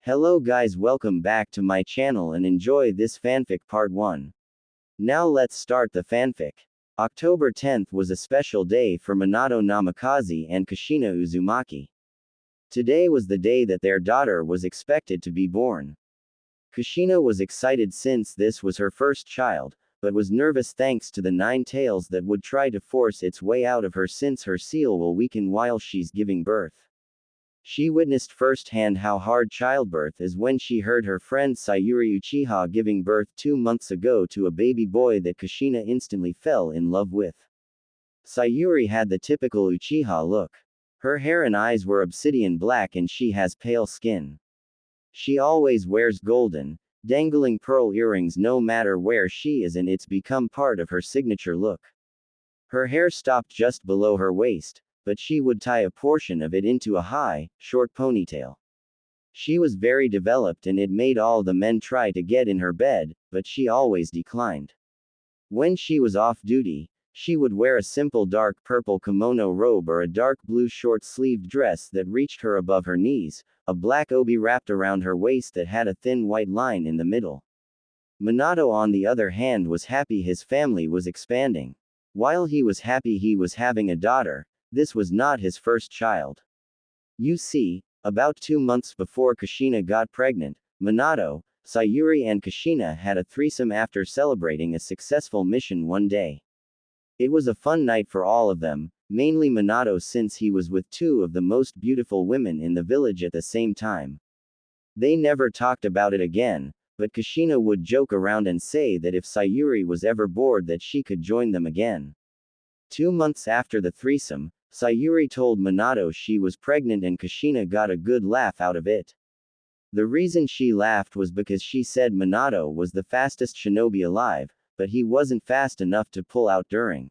Hello guys, welcome back to my channel and enjoy this fanfic part 1. Now let's start the fanfic. October 10th was a special day for Minato Namikaze and Kushina Uzumaki. Today was the day that their daughter was expected to be born. Kushina was excited since this was her first child, but was nervous thanks to the 9 tails that would try to force its way out of her since her seal will weaken while she's giving birth. She witnessed firsthand how hard childbirth is when she heard her friend Sayuri Uchiha giving birth 2 months ago to a baby boy that Kushina instantly fell in love with. Sayuri had the typical Uchiha look. Her hair and eyes were obsidian black and she has pale skin. She always wears golden, dangling pearl earrings no matter where she is, and it's become part of her signature look. Her hair stopped just below her waist, but she would tie a portion of it into a high, short ponytail. She was very developed and it made all the men try to get in her bed, but she always declined. When she was off duty, she would wear a simple dark purple kimono robe or a dark blue short-sleeved dress that reached her above her knees, a black obi wrapped around her waist that had a thin white line in the middle. Minato, on the other hand, was happy his family was expanding. While he was happy he was having a daughter, this was not his first child. You see, about 2 months before Kushina got pregnant, Minato, Sayuri and Kushina had a threesome after celebrating a successful mission one day. It was a fun night for all of them, mainly Minato since he was with 2 of the most beautiful women in the village at the same time. They never talked about it again, but Kushina would joke around and say that if Sayuri was ever bored that she could join them again. 2 months after the threesome, Sayuri told Minato she was pregnant and Kushina got a good laugh out of it. The reason she laughed was because she said Minato was the fastest shinobi alive, but he wasn't fast enough to pull out during.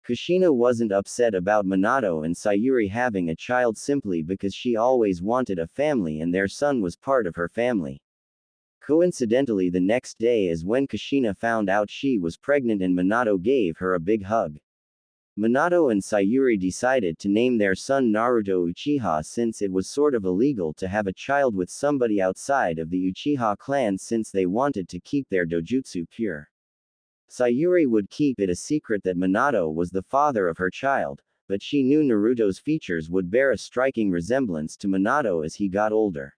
Kushina wasn't upset about Minato and Sayuri having a child simply because she always wanted a family and their son was part of her family. Coincidentally, the next day is when Kushina found out she was pregnant and Minato gave her a big hug. Minato and Sayuri decided to name their son Naruto Uchiha since it was sort of illegal to have a child with somebody outside of the Uchiha clan since they wanted to keep their dojutsu pure. Sayuri would keep it a secret that Minato was the father of her child, but she knew Naruto's features would bear a striking resemblance to Minato as he got older.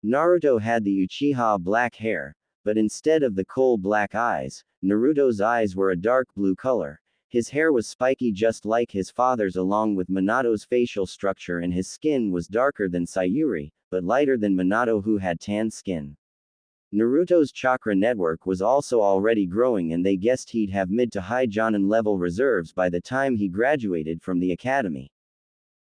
Naruto had the Uchiha black hair, but instead of the coal black eyes, Naruto's eyes were a dark blue color. His hair was spiky just like his father's along with Minato's facial structure, and his skin was darker than Sayuri, but lighter than Minato who had tan skin. Naruto's chakra network was also already growing and they guessed he'd have mid to high Jonin level reserves by the time he graduated from the academy.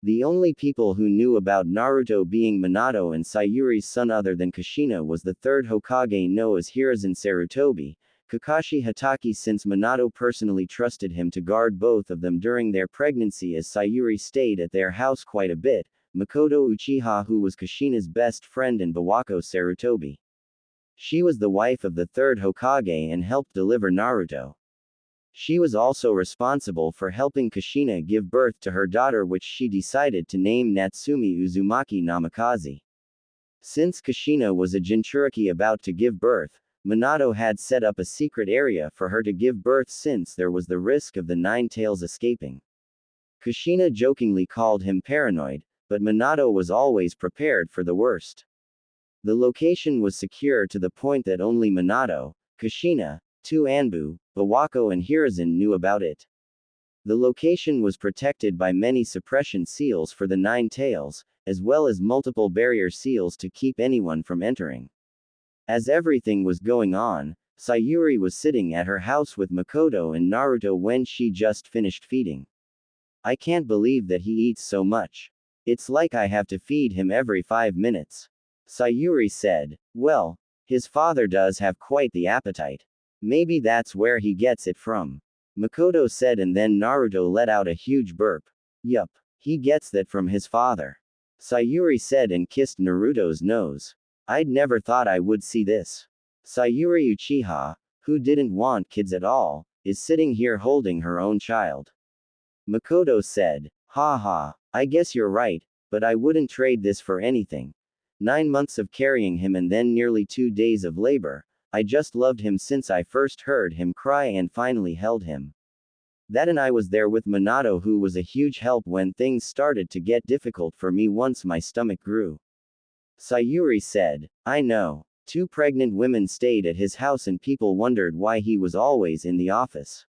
The only people who knew about Naruto being Minato and Sayuri's son other than Kushina was the 3rd Hokage known as Hiruzen Sarutobi, Kakashi Hatake, since Minato personally trusted him to guard both of them during their pregnancy as Sayuri stayed at their house quite a bit, Makoto Uchiha who was Kushina's best friend and Bawako Sarutobi. She was the wife of the 3rd Hokage and helped deliver Naruto. She was also responsible for helping Kushina give birth to her daughter, which she decided to name Natsumi Uzumaki Namikaze. Since Kushina was a Jinchuriki about to give birth, Minato had set up a secret area for her to give birth since there was the risk of the 9 tails escaping. Kushina jokingly called him paranoid, but Minato was always prepared for the worst. The location was secure to the point that only Minato, Kushina, 2 Anbu, Bawako and Hiruzen knew about it. The location was protected by many suppression seals for the 9 tails, as well as multiple barrier seals to keep anyone from entering. As everything was going on, Sayuri was sitting at her house with Makoto and Naruto when she just finished feeding. I can't believe that he eats so much. It's like I have to feed him every 5 minutes. Sayuri said. Well, his father does have quite the appetite. Maybe that's where he gets it from. Makoto said, and then Naruto let out a huge burp. Yup, he gets that from his father. Sayuri said and kissed Naruto's nose. I'd never thought I would see this. Sayuri Uchiha, who didn't want kids at all, is sitting here holding her own child. Makoto said, ha ha, I guess you're right, but I wouldn't trade this for anything. 9 months of carrying him and then nearly 2 days of labor. I just loved him since I first heard him cry and finally held him. That and I was there with Minato, who was a huge help when things started to get difficult for me once my stomach grew. Sayuri said. I know. 2 pregnant women stayed at his house and people wondered why he was always in the office.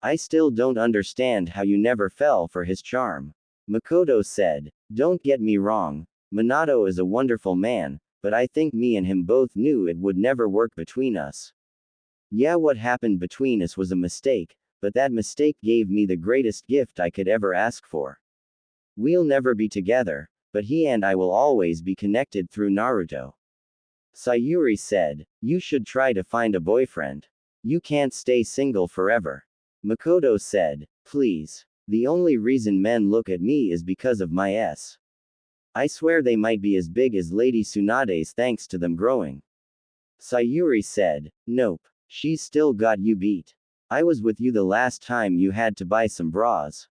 I still don't understand how you never fell for his charm. Makoto said. Don't get me wrong. Minato is a wonderful man, but I think me and him both knew it would never work between us. Yeah, what happened between us was a mistake, but that mistake gave me the greatest gift I could ever ask for. We'll never be together, but he and I will always be connected through Naruto. Sayuri said. You should try to find a boyfriend. You can't stay single forever. Makoto said. Please. The only reason men look at me is because of my S. I swear they might be as big as Lady Tsunade's thanks to them growing. Sayuri said. Nope. She's still got you beat. I was with you the last time you had to buy some bras.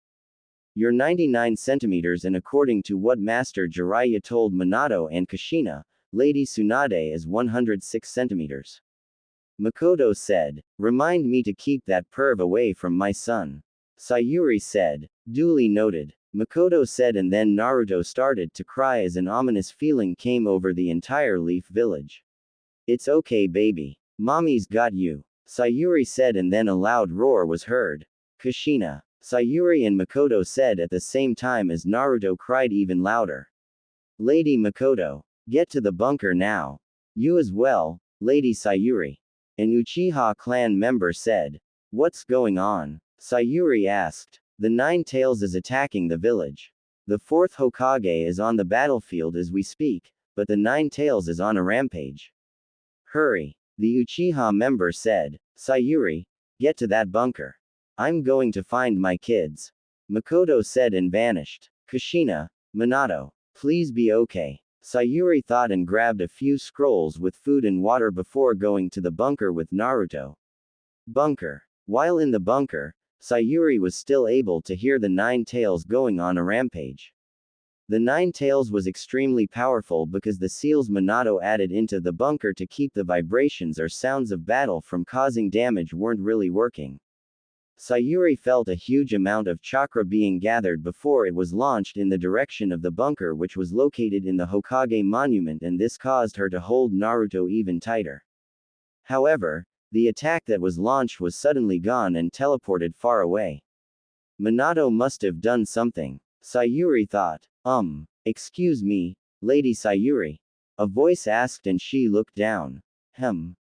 You're 99 centimeters, and according to what Master Jiraiya told Minato and Kushina, Lady Tsunade is 106 centimeters. Makoto said. Remind me to keep that perv away from my son. Sayuri said. Duly noted. Makoto said, and then Naruto started to cry as an ominous feeling came over the entire Leaf Village. It's okay, baby. Mommy's got you. Sayuri said, and then a loud roar was heard. Kushina. Sayuri and Makoto said at the same time as Naruto cried even louder. Lady Makoto. Get to the bunker now. You as well, Lady Sayuri. An Uchiha clan member said. What's going on? Sayuri asked. The Nine Tails is attacking the village. The 4th Hokage is on the battlefield as we speak, but the Nine Tails is on a rampage. Hurry. The Uchiha member said. Sayuri, get to that bunker. I'm going to find my kids. Makoto said and vanished. Kushina, Minato, please be okay. Sayuri thought and grabbed a few scrolls with food and water before going to the bunker with Naruto. Bunker. While in the bunker, Sayuri was still able to hear the Nine Tails going on a rampage. The Nine Tails was extremely powerful because the seals Minato added into the bunker to keep the vibrations or sounds of battle from causing damage weren't really working. Sayuri felt a huge amount of chakra being gathered before it was launched in the direction of the bunker, which was located in the Hokage monument, and this caused her to hold Naruto even tighter. However, the attack that was launched was suddenly gone and teleported far away. Minato must have done something. Sayuri thought. Excuse me, Lady Sayuri. A voice asked and she looked down.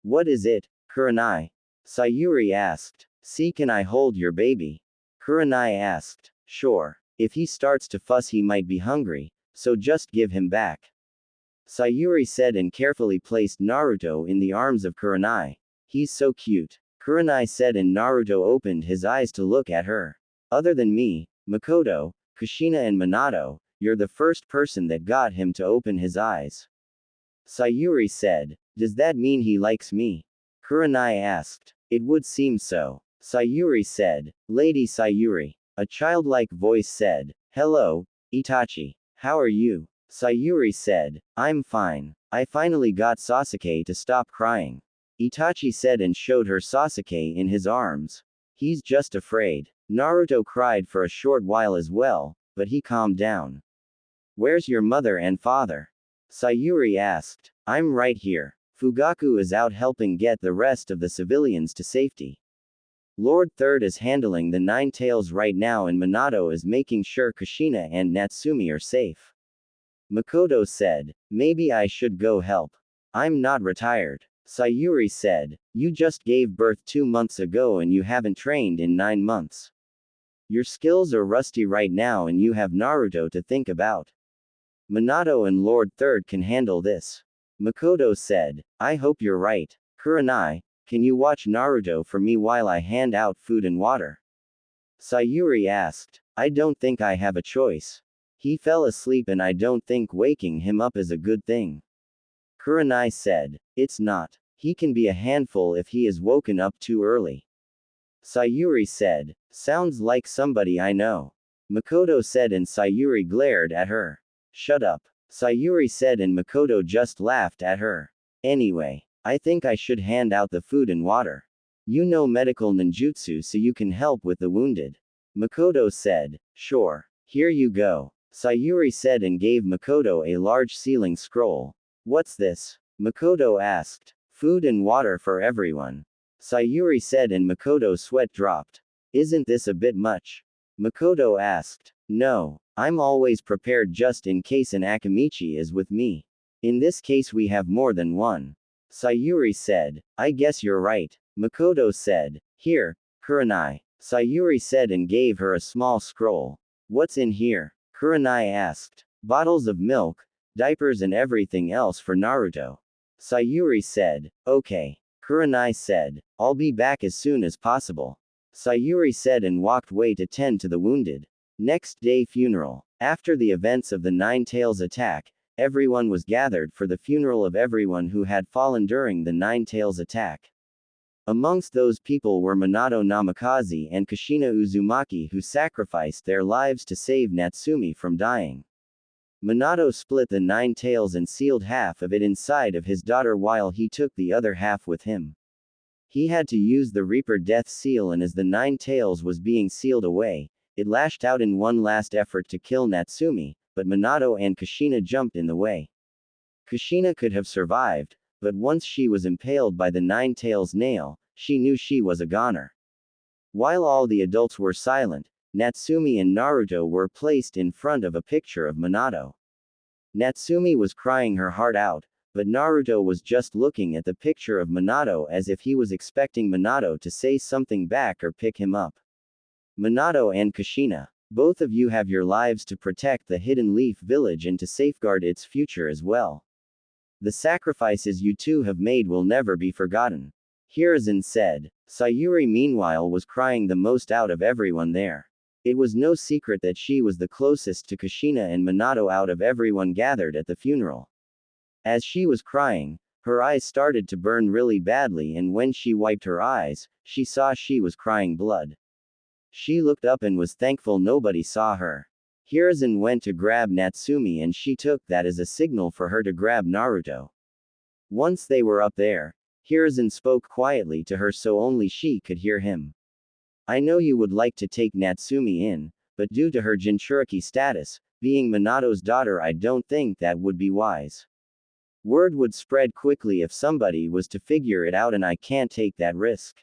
What is it, Kurenai? Sayuri asked. See, can I hold your baby? Kurenai asked. Sure. If he starts to fuss he might be hungry, so just give him back. Sayuri said and carefully placed Naruto in the arms of Kurenai. He's so cute. Kurenai said, and Naruto opened his eyes to look at her. Other than me, Makoto, Kushina and Minato, you're the first person that got him to open his eyes. Sayuri said. Does that mean he likes me? Kurenai asked. It would seem so. Sayuri said. Lady Sayuri. A childlike voice said. Hello, Itachi. How are you? Sayuri said. I'm fine. I finally got Sasuke to stop crying. Itachi said and showed her Sasuke in his arms. He's just afraid. Naruto cried for a short while as well, but he calmed down. Where's your mother and father? Sayuri asked. I'm right here. Fugaku is out helping get the rest of the civilians to safety. Lord Third is handling the Nine Tails right now, and Minato is making sure Kushina and Natsumi are safe. Makoto said. Maybe I should go help. I'm not retired. Sayuri said. You just gave birth 2 months ago and you haven't trained in 9 months. Your skills are rusty right now and you have Naruto to think about. Minato and Lord Third can handle this. Makoto said. I hope you're right. Kurenai, can you watch Naruto for me while I hand out food and water? Sayuri asked. I don't think I have a choice. He fell asleep and I don't think waking him up is a good thing. Kurenai said. It's not. He can be a handful if he is woken up too early. Sayuri said. Sounds like somebody I know. Makoto said, and Sayuri glared at her. Shut up. Sayuri said, and Makoto just laughed at her. Anyway, I think I should hand out the food and water. You know medical ninjutsu, so you can help with the wounded. Makoto said. Sure. Here you go. Sayuri said and gave Makoto a large sealing scroll. What's this? Makoto asked. Food and water for everyone. Sayuri said, and Makoto's sweat dropped. Isn't this a bit much? Makoto asked. No, I'm always prepared just in case an Akamichi is with me. In this case we have more than one. Sayuri said. I guess you're right. Makoto said. Here, Kurenai. Sayuri said and gave her a small scroll. What's in here? Kurenai asked. Bottles of milk, diapers and everything else for Naruto. Sayuri said. Okay. Kurenai said. I'll be back as soon as possible. Sayuri said and walked away to tend to the wounded. Next day funeral. After the events of the Nine Tails attack, everyone was gathered for the funeral of everyone who had fallen during the Nine Tails attack. Amongst those people were Minato Namikaze and Kushina Uzumaki, who sacrificed their lives to save Natsumi from dying. Minato split the Nine Tails and sealed half of it inside of his daughter while he took the other half with him. He had to use the Reaper Death Seal, and as the Nine Tails was being sealed away, it lashed out in one last effort to kill Natsumi, but Minato and Kushina jumped in the way. Kushina could have survived, but once she was impaled by the Nine Tails nail, she knew she was a goner. While all the adults were silent, Natsumi and Naruto were placed in front of a picture of Minato. Natsumi was crying her heart out, but Naruto was just looking at the picture of Minato as if he was expecting Minato to say something back or pick him up. Minato and Kushina, both of you have your lives to protect the Hidden Leaf Village and to safeguard its future as well. The sacrifices you two have made will never be forgotten. Hiruzen said. Sayuri meanwhile was crying the most out of everyone there. It was no secret that she was the closest to Kushina and Minato out of everyone gathered at the funeral. As she was crying, her eyes started to burn really badly, and when she wiped her eyes, she saw she was crying blood. She looked up and was thankful nobody saw her. Hiruzen went to grab Natsumi, and she took that as a signal for her to grab Naruto. Once they were up there, Hiruzen spoke quietly to her so only she could hear him. I know you would like to take Natsumi in, but due to her Jinchuriki status, being Minato's daughter, I don't think that would be wise. Word would spread quickly if somebody was to figure it out, and I can't take that risk.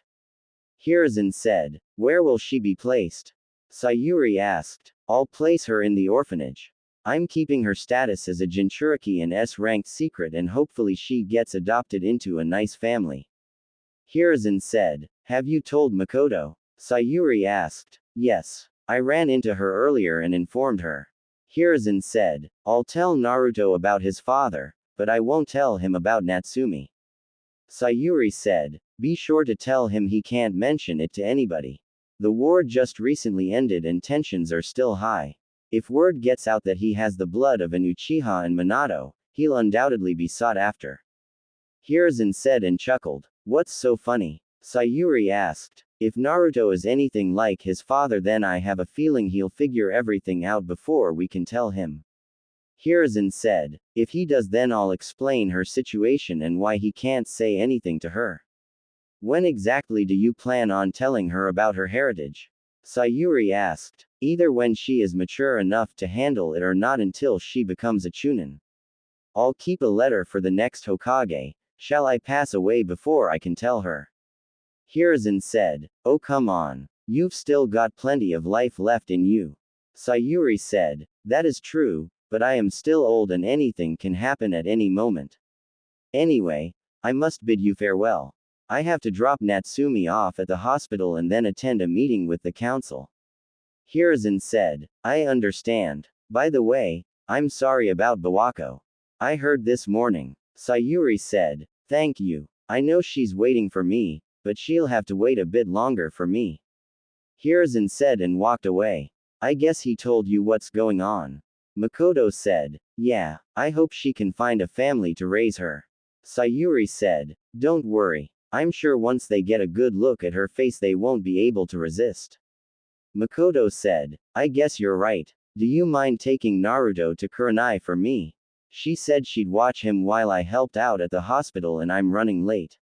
Hiruzen said. Where will she be placed? Sayuri asked. I'll place her in the orphanage. I'm keeping her status as a Jinchuriki and S-ranked secret, and hopefully she gets adopted into a nice family. Hiruzen said. Have you told Makoto? Sayuri asked. Yes. I ran into her earlier and informed her. Hiruzen said. I'll tell Naruto about his father, but I won't tell him about Natsumi. Sayuri said. Be sure to tell him he can't mention it to anybody. The war just recently ended and tensions are still high. If word gets out that he has the blood of an Uchiha and Minato, he'll undoubtedly be sought after. Hiruzen said and chuckled. What's so funny? Sayuri asked. If Naruto is anything like his father, then I have a feeling he'll figure everything out before we can tell him. Hiruzen said. If he does, then I'll explain her situation and why he can't say anything to her. When exactly do you plan on telling her about her heritage? Sayuri asked. Either when she is mature enough to handle it or not until she becomes a chunin. I'll keep a letter for the next Hokage. Shall I pass away before I can tell her? Hiruzen said. Oh come on. You've still got plenty of life left in you. Sayuri said. That is true, but I am still old and anything can happen at any moment. Anyway, I must bid you farewell. I have to drop Natsumi off at the hospital and then attend a meeting with the council. Hiruzen said. I understand. By the way, I'm sorry about Bawako. I heard this morning. Sayuri said. Thank you. I know she's waiting for me, but she'll have to wait a bit longer for me. Hiruzen said and walked away. I guess he told you what's going on. Makoto said. Yeah, I hope she can find a family to raise her. Sayuri said. Don't worry. I'm sure once they get a good look at her face they won't be able to resist. Makoto said. I guess you're right. Do you mind taking Naruto to Kurenai for me? She said she'd watch him while I helped out at the hospital and I'm running late.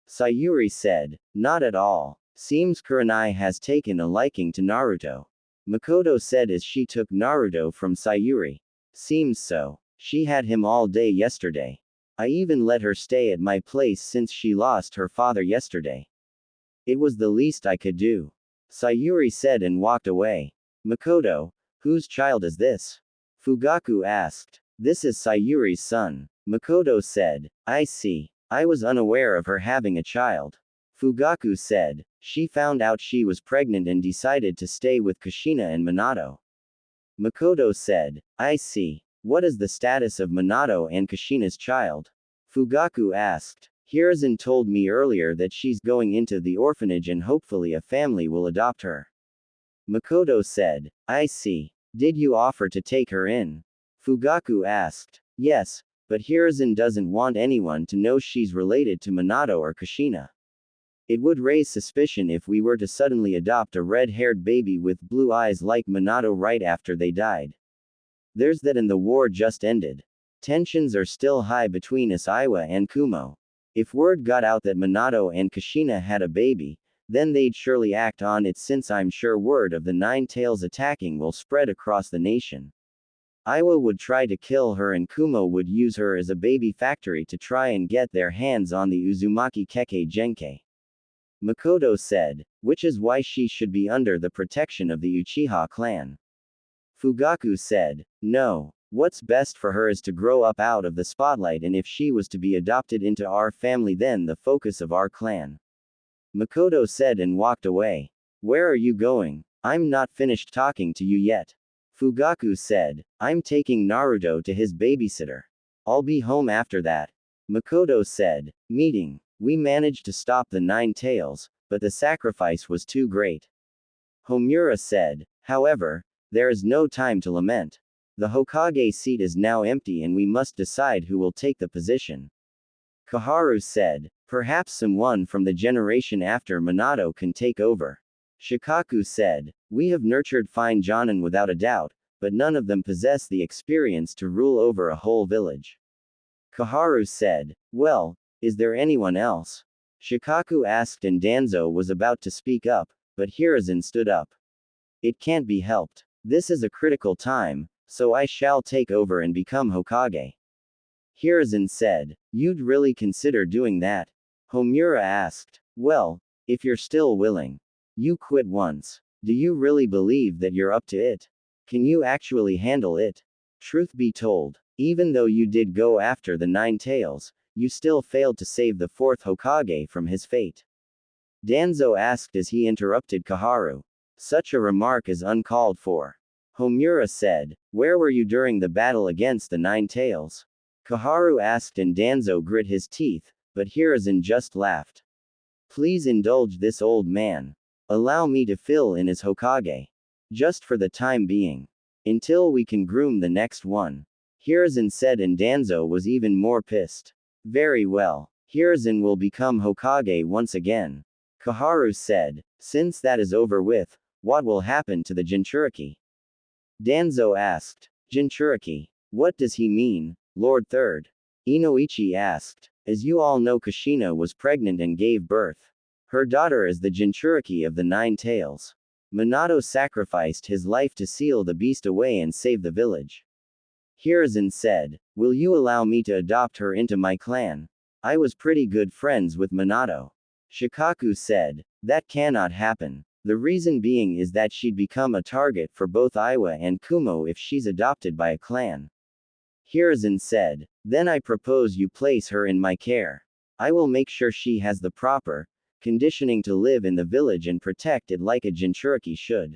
Sayuri said, not at all. Seems Kurenai has taken a liking to Naruto. Makoto said as she took Naruto from Sayuri. Seems so. She had him all day yesterday. I even let her stay at my place since she lost her father yesterday. It was the least I could do. Sayuri said and walked away. Makoto, whose child is this? Fugaku asked. This is Sayuri's son. Makoto said. I see. I was unaware of her having a child. Fugaku said. She found out she was pregnant and decided to stay with Kushina and Minato. Makoto said. I see. What is the status of Minato and Kushina's child? Fugaku asked. Hiruzen told me earlier that she's going into the orphanage and hopefully a family will adopt her. Makoto said. I see. Did you offer to take her in? Fugaku asked. Yes, but Hiruzen doesn't want anyone to know she's related to Minato or Kushina. It would raise suspicion if we were to suddenly adopt a red-haired baby with blue eyes like Minato right after they died. There's that, and the war just ended. Tensions are still high between us, Iwa and Kumo. If word got out that Minato and Kushina had a baby, then they'd surely act on it, since I'm sure word of the Nine Tails attacking will spread across the nation. Iwa would try to kill her and Kumo would use her as a baby factory to try and get their hands on the Uzumaki Keke Genkai. Makoto said, which is why she should be under the protection of the Uchiha clan. Fugaku said, no. What's best for her is to grow up out of the spotlight, and if she was to be adopted into our family, then the focus of our clan. Makoto said and walked away. Where are you going? I'm not finished talking to you yet. Fugaku said, I'm taking Naruto to his babysitter. I'll be home after that. Makoto said, meeting. We managed to stop the Nine Tails, but the sacrifice was too great. Homura said, however, there is no time to lament. The Hokage seat is now empty and we must decide who will take the position. Koharu said, perhaps someone from the generation after Minato can take over. Shikaku said, we have nurtured fine jonin without a doubt, but none of them possess the experience to rule over a whole village. Koharu said, well, is there anyone else? Shikaku asked and Danzo was about to speak up, but Hiruzen stood up. It can't be helped. This is a critical time, so I shall take over and become Hokage. Hiruzen said, you'd really consider doing that? Homura asked, well, if you're still willing. You quit once. Do you really believe that you're up to it? Can you actually handle it? Truth be told, even though you did go after the Nine Tails, you still failed to save the fourth Hokage from his fate. Danzo asked as he interrupted Koharu. Such a remark is uncalled for. Homura said, where were you during the battle against the Nine Tails? Koharu asked and Danzo grit his teeth, but Hiruzen just laughed. Please indulge this old man. Allow me to fill in as Hokage. Just for the time being. Until we can groom the next one. Hiruzen said and Danzo was even more pissed. Very well. Hiruzen will become Hokage once again. Koharu said, since that is over with, what will happen to the Jinchuriki? Danzo asked. Jinchuriki. What does he mean, Lord Third? Inoichi asked. As you all know, Kushina was pregnant and gave birth. Her daughter is the Jinchuriki of the Nine Tails. Minato sacrificed his life to seal the beast away and save the village. Hiruzen said, will you allow me to adopt her into my clan? I was pretty good friends with Minato. Shikaku said, that cannot happen. The reason being is that she'd become a target for both Iwa and Kumo if she's adopted by a clan. Hiruzen said, then I propose you place her in my care. I will make sure she has the proper conditioning to live in the village and protect it like a Jinchuriki should.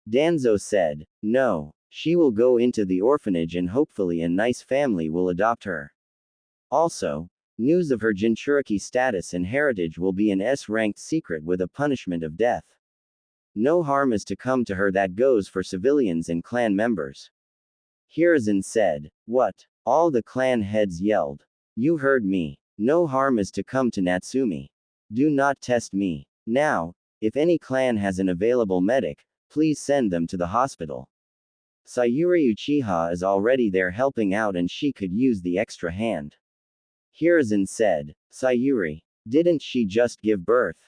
Danzo said, no, she will go into the orphanage and hopefully a nice family will adopt her. Also, news of her Jinchuriki status and heritage will be an S-ranked secret with a punishment of death. No harm is to come to her, that goes for civilians and clan members. Hiruzen said, what? All the clan heads yelled. You heard me. No harm is to come to Natsumi. Do not test me. Now, if any clan has an available medic, please send them to the hospital. Sayuri Uchiha is already there helping out and she could use the extra hand. Hiruzen said. Sayuri. Didn't she just give birth?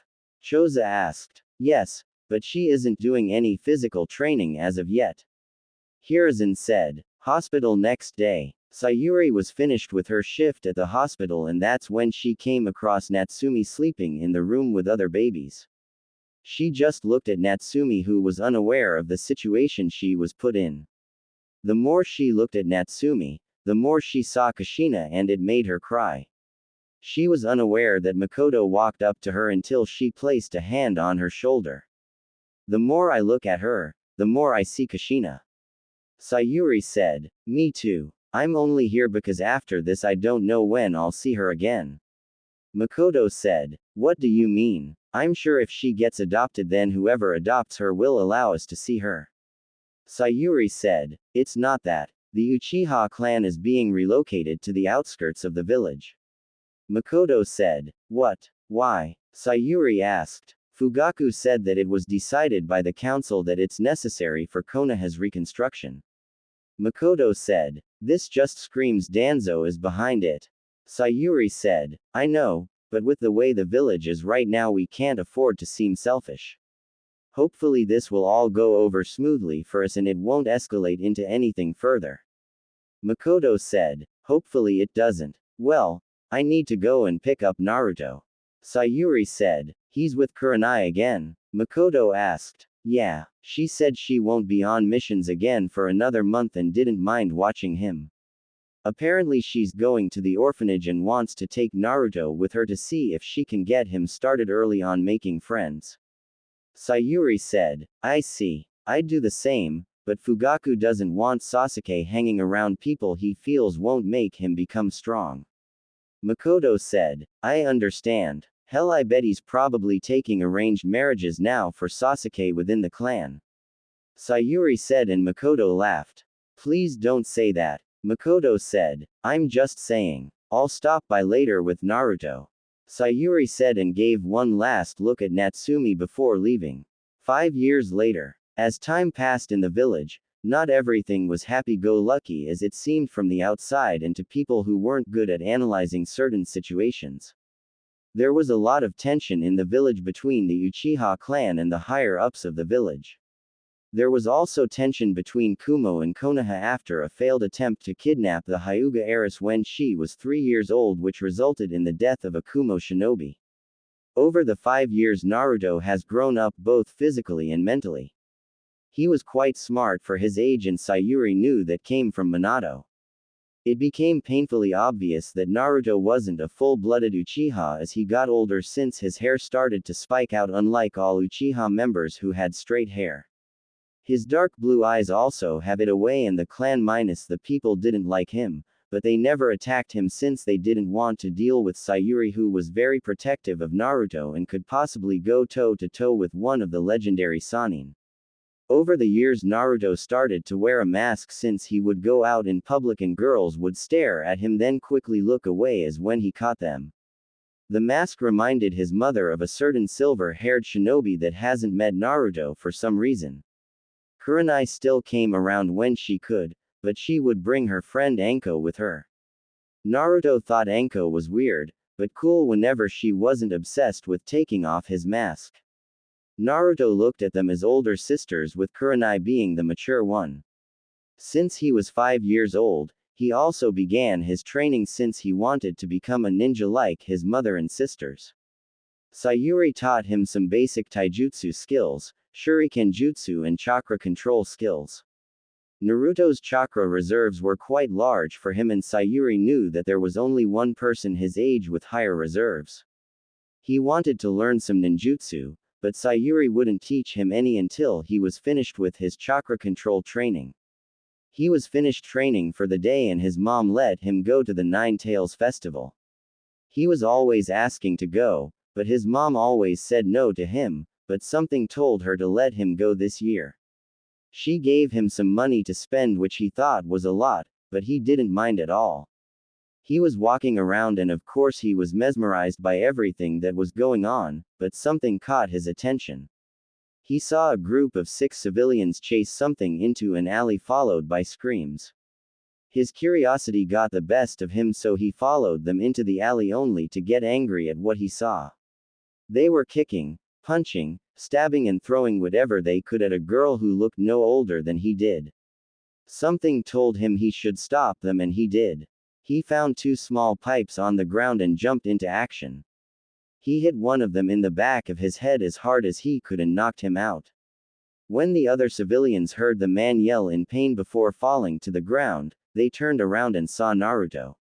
Choza asked. Yes, but she isn't doing any physical training as of yet. Hiruzen said. Hospital next day. Sayuri was finished with her shift at the hospital and that's when she came across Natsumi sleeping in the room with other babies. She just looked at Natsumi who was unaware of the situation she was put in. The more she looked at Natsumi, the more she saw Kushina and it made her cry. She was unaware that Makoto walked up to her until she placed a hand on her shoulder. The more I look at her, the more I see Kushina. Sayuri said. Me too. I'm only here because after this I don't know when I'll see her again. Makoto said. What do you mean? I'm sure if she gets adopted then whoever adopts her will allow us to see her. Sayuri said. It's not that. The Uchiha clan is being relocated to the outskirts of the village. Makoto said. What? Why? Sayuri asked. Fugaku said that it was decided by the council that it's necessary for Konoha's reconstruction. Makoto said. This just screams Danzo is behind it. Sayuri said. I know, but with the way the village is right now we can't afford to seem selfish. Hopefully this will all go over smoothly for us and it won't escalate into anything further. Makoto said. Hopefully it doesn't. Well, I need to go and pick up Naruto. Sayuri said. He's with Kurenai again? Makoto asked. Yeah, she said she won't be on missions again for another month and didn't mind watching him. Apparently she's going to the orphanage and wants to take Naruto with her to see if she can get him started early on making friends. Sayuri said. I see. I'd do the same, but Fugaku doesn't want Sasuke hanging around people he feels won't make him become strong. Makoto said. I understand. Hell, I bet he's probably taking arranged marriages now for Sasuke within the clan. Sayuri said and Makoto laughed. Please don't say that. Makoto said. I'm just saying. I'll stop by later with Naruto. Sayuri said and gave one last look at Natsumi before leaving. 5 years later. As time passed in the village, not everything was happy-go-lucky as it seemed from the outside and to people who weren't good at analyzing certain situations. There was a lot of tension in the village between the Uchiha clan and the higher-ups of the village. There was also tension between Kumo and Konoha after a failed attempt to kidnap the Hyuga heiress when she was 3 years old, which resulted in the death of a Kumo shinobi. Over the 5 years Naruto has grown up both physically and mentally. He was quite smart for his age and Sayuri knew that came from Minato. It became painfully obvious that Naruto wasn't a full-blooded Uchiha as he got older since his hair started to spike out unlike all Uchiha members who had straight hair. His dark blue eyes also have it away and the clan minus the people didn't like him, but they never attacked him since they didn't want to deal with Sayuri who was very protective of Naruto and could possibly go toe-to-toe with one of the legendary Sannin. Over the years Naruto started to wear a mask since he would go out in public and girls would stare at him then quickly look away as when he caught them. The mask reminded his mother of a certain silver-haired shinobi that hasn't met Naruto for some reason. Kurenai still came around when she could, but she would bring her friend Anko with her. Naruto thought Anko was weird, but cool whenever she wasn't obsessed with taking off his mask. Naruto looked at them as older sisters with Kurenai being the mature one. Since he was 5 years old, he also began his training since he wanted to become a ninja like his mother and sisters. Sayuri taught him some basic taijutsu skills, shuriken jutsu and chakra control skills. Naruto's chakra reserves were quite large for him and Sayuri knew that there was only one person his age with higher reserves. He wanted to learn some ninjutsu, but Sayuri wouldn't teach him any until he was finished with his chakra control training. He was finished training for the day and his mom let him go to the Nine Tails festival. He was always asking to go, but his mom always said no to him, but something told her to let him go this year. She gave him some money to spend which he thought was a lot, but he didn't mind at all. He was walking around and of course he was mesmerized by everything that was going on, but something caught his attention. He saw a group of 6 civilians chase something into an alley followed by screams. His curiosity got the best of him, so he followed them into the alley only to get angry at what he saw. They were kicking, punching, stabbing and throwing whatever they could at a girl who looked no older than he did. Something told him he should stop them, and he did. He found 2 small pipes on the ground and jumped into action. He hit one of them in the back of his head as hard as he could and knocked him out. When the other civilians heard the man yell in pain before falling to the ground, they turned around and saw Naruto.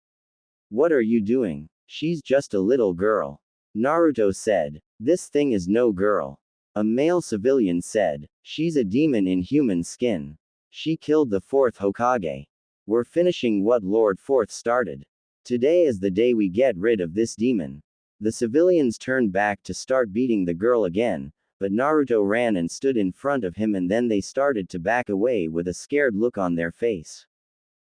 "What are you doing? She's just a little girl." Naruto said. "This thing is no girl." A male civilian said. "She's a demon in human skin. She killed the 4th Hokage. We're finishing what Lord 4th started. Today is the day we get rid of this demon." The civilians turned back to start beating the girl again, but Naruto ran and stood in front of him, and then they started to back away with a scared look on their face.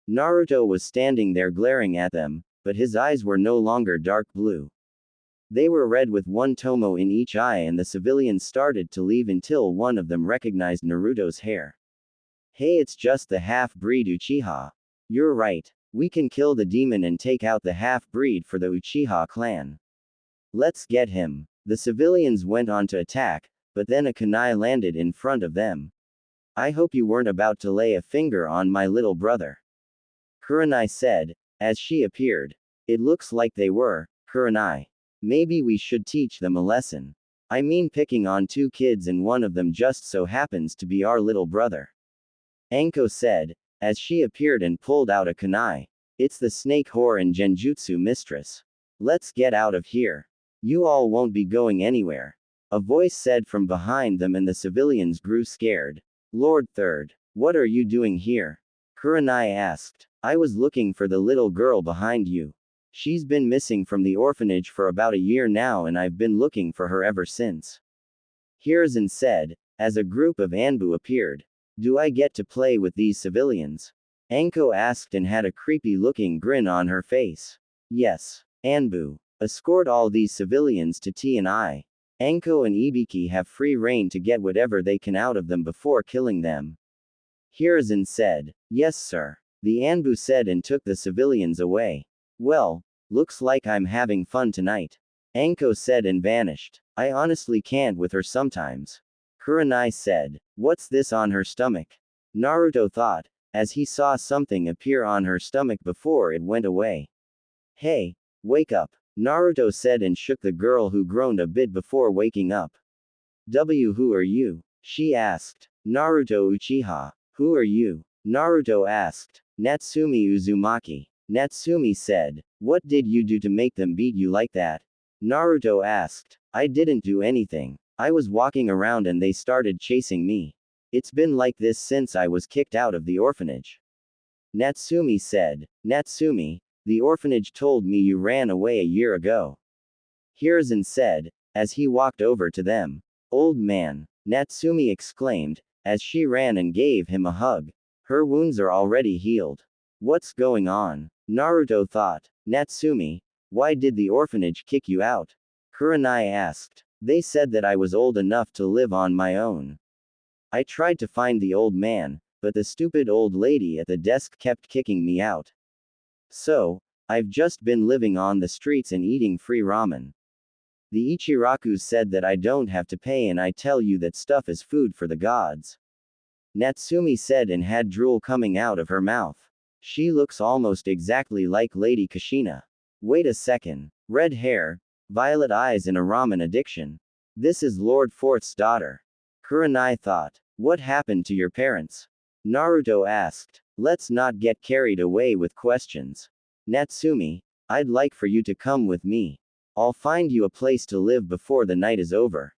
Naruto was standing there glaring at them, but his eyes were no longer dark blue. They were red with 1 tomo in each eye, and the civilians started to leave until one of them recognized Naruto's hair. "Hey, it's just the half-breed Uchiha. You're right. We can kill the demon and take out the half-breed for the Uchiha clan. Let's get him." The civilians went on to attack, but then a kunai landed in front of them. "I hope you weren't about to lay a finger on my little brother," Kurenai said, as she appeared. "It looks like they were, Kurenai. Maybe we should teach them a lesson. I mean, picking on 2 kids and one of them just so happens to be our little brother," Anko said, as she appeared and pulled out a kunai. "It's the snake whore and genjutsu mistress. Let's get out of here. You all won't be going anywhere," a voice said from behind them, and the civilians grew scared. "Lord 3rd, what are you doing here?" Kurenai asked. "I was looking for the little girl behind you. She's been missing from the orphanage for about a year now, and I've been looking for her ever since," Hiruzen said, as a group of Anbu appeared. "Do I get to play with these civilians?" Anko asked and had a creepy-looking grin on her face. "Yes. Anbu. Escort all these civilians to T&I. Anko and Ibiki have free rein to get whatever they can out of them before killing them," Hiruzen said. "Yes, sir," the Anbu said and took the civilians away. "Well, looks like I'm having fun tonight," Anko said and vanished. "I honestly can't with her sometimes," Kurenai said. "What's this on her stomach?" Naruto thought, as he saw something appear on her stomach before it went away. "Hey, wake up," Naruto said and shook the girl, who groaned a bit before waking up. "Who are you?" she asked. "Naruto Uchiha." "Who are you?" Naruto asked. "Natsumi Uzumaki." Natsumi said. "What did you do to make them beat you like that?" Naruto asked. "I didn't do anything. I was walking around and they started chasing me. It's been like this since I was kicked out of the orphanage," Natsumi said. "Natsumi, the orphanage told me you ran away a year ago," Hiruzen said, as he walked over to them. "Old man," Natsumi exclaimed, as she ran and gave him a hug. "Her wounds are already healed. What's going on?" Naruto thought. "Natsumi, why did the orphanage kick you out?" Kurenai asked. "They said that I was old enough to live on my own. I tried to find the old man, but the stupid old lady at the desk kept kicking me out. So, I've just been living on the streets and eating free ramen. The Ichirakus said that I don't have to pay, and I tell you that stuff is food for the gods," Natsumi said and had drool coming out of her mouth. "She looks almost exactly like Lady Kushina. Wait a second. Red hair, violet eyes and a ramen addiction. This is Lord 4th's daughter," Kurenai thought. "What happened to your parents?" Naruto asked. "Let's not get carried away with questions. Natsumi, I'd like for you to come with me. I'll find you a place to live before the night is over,"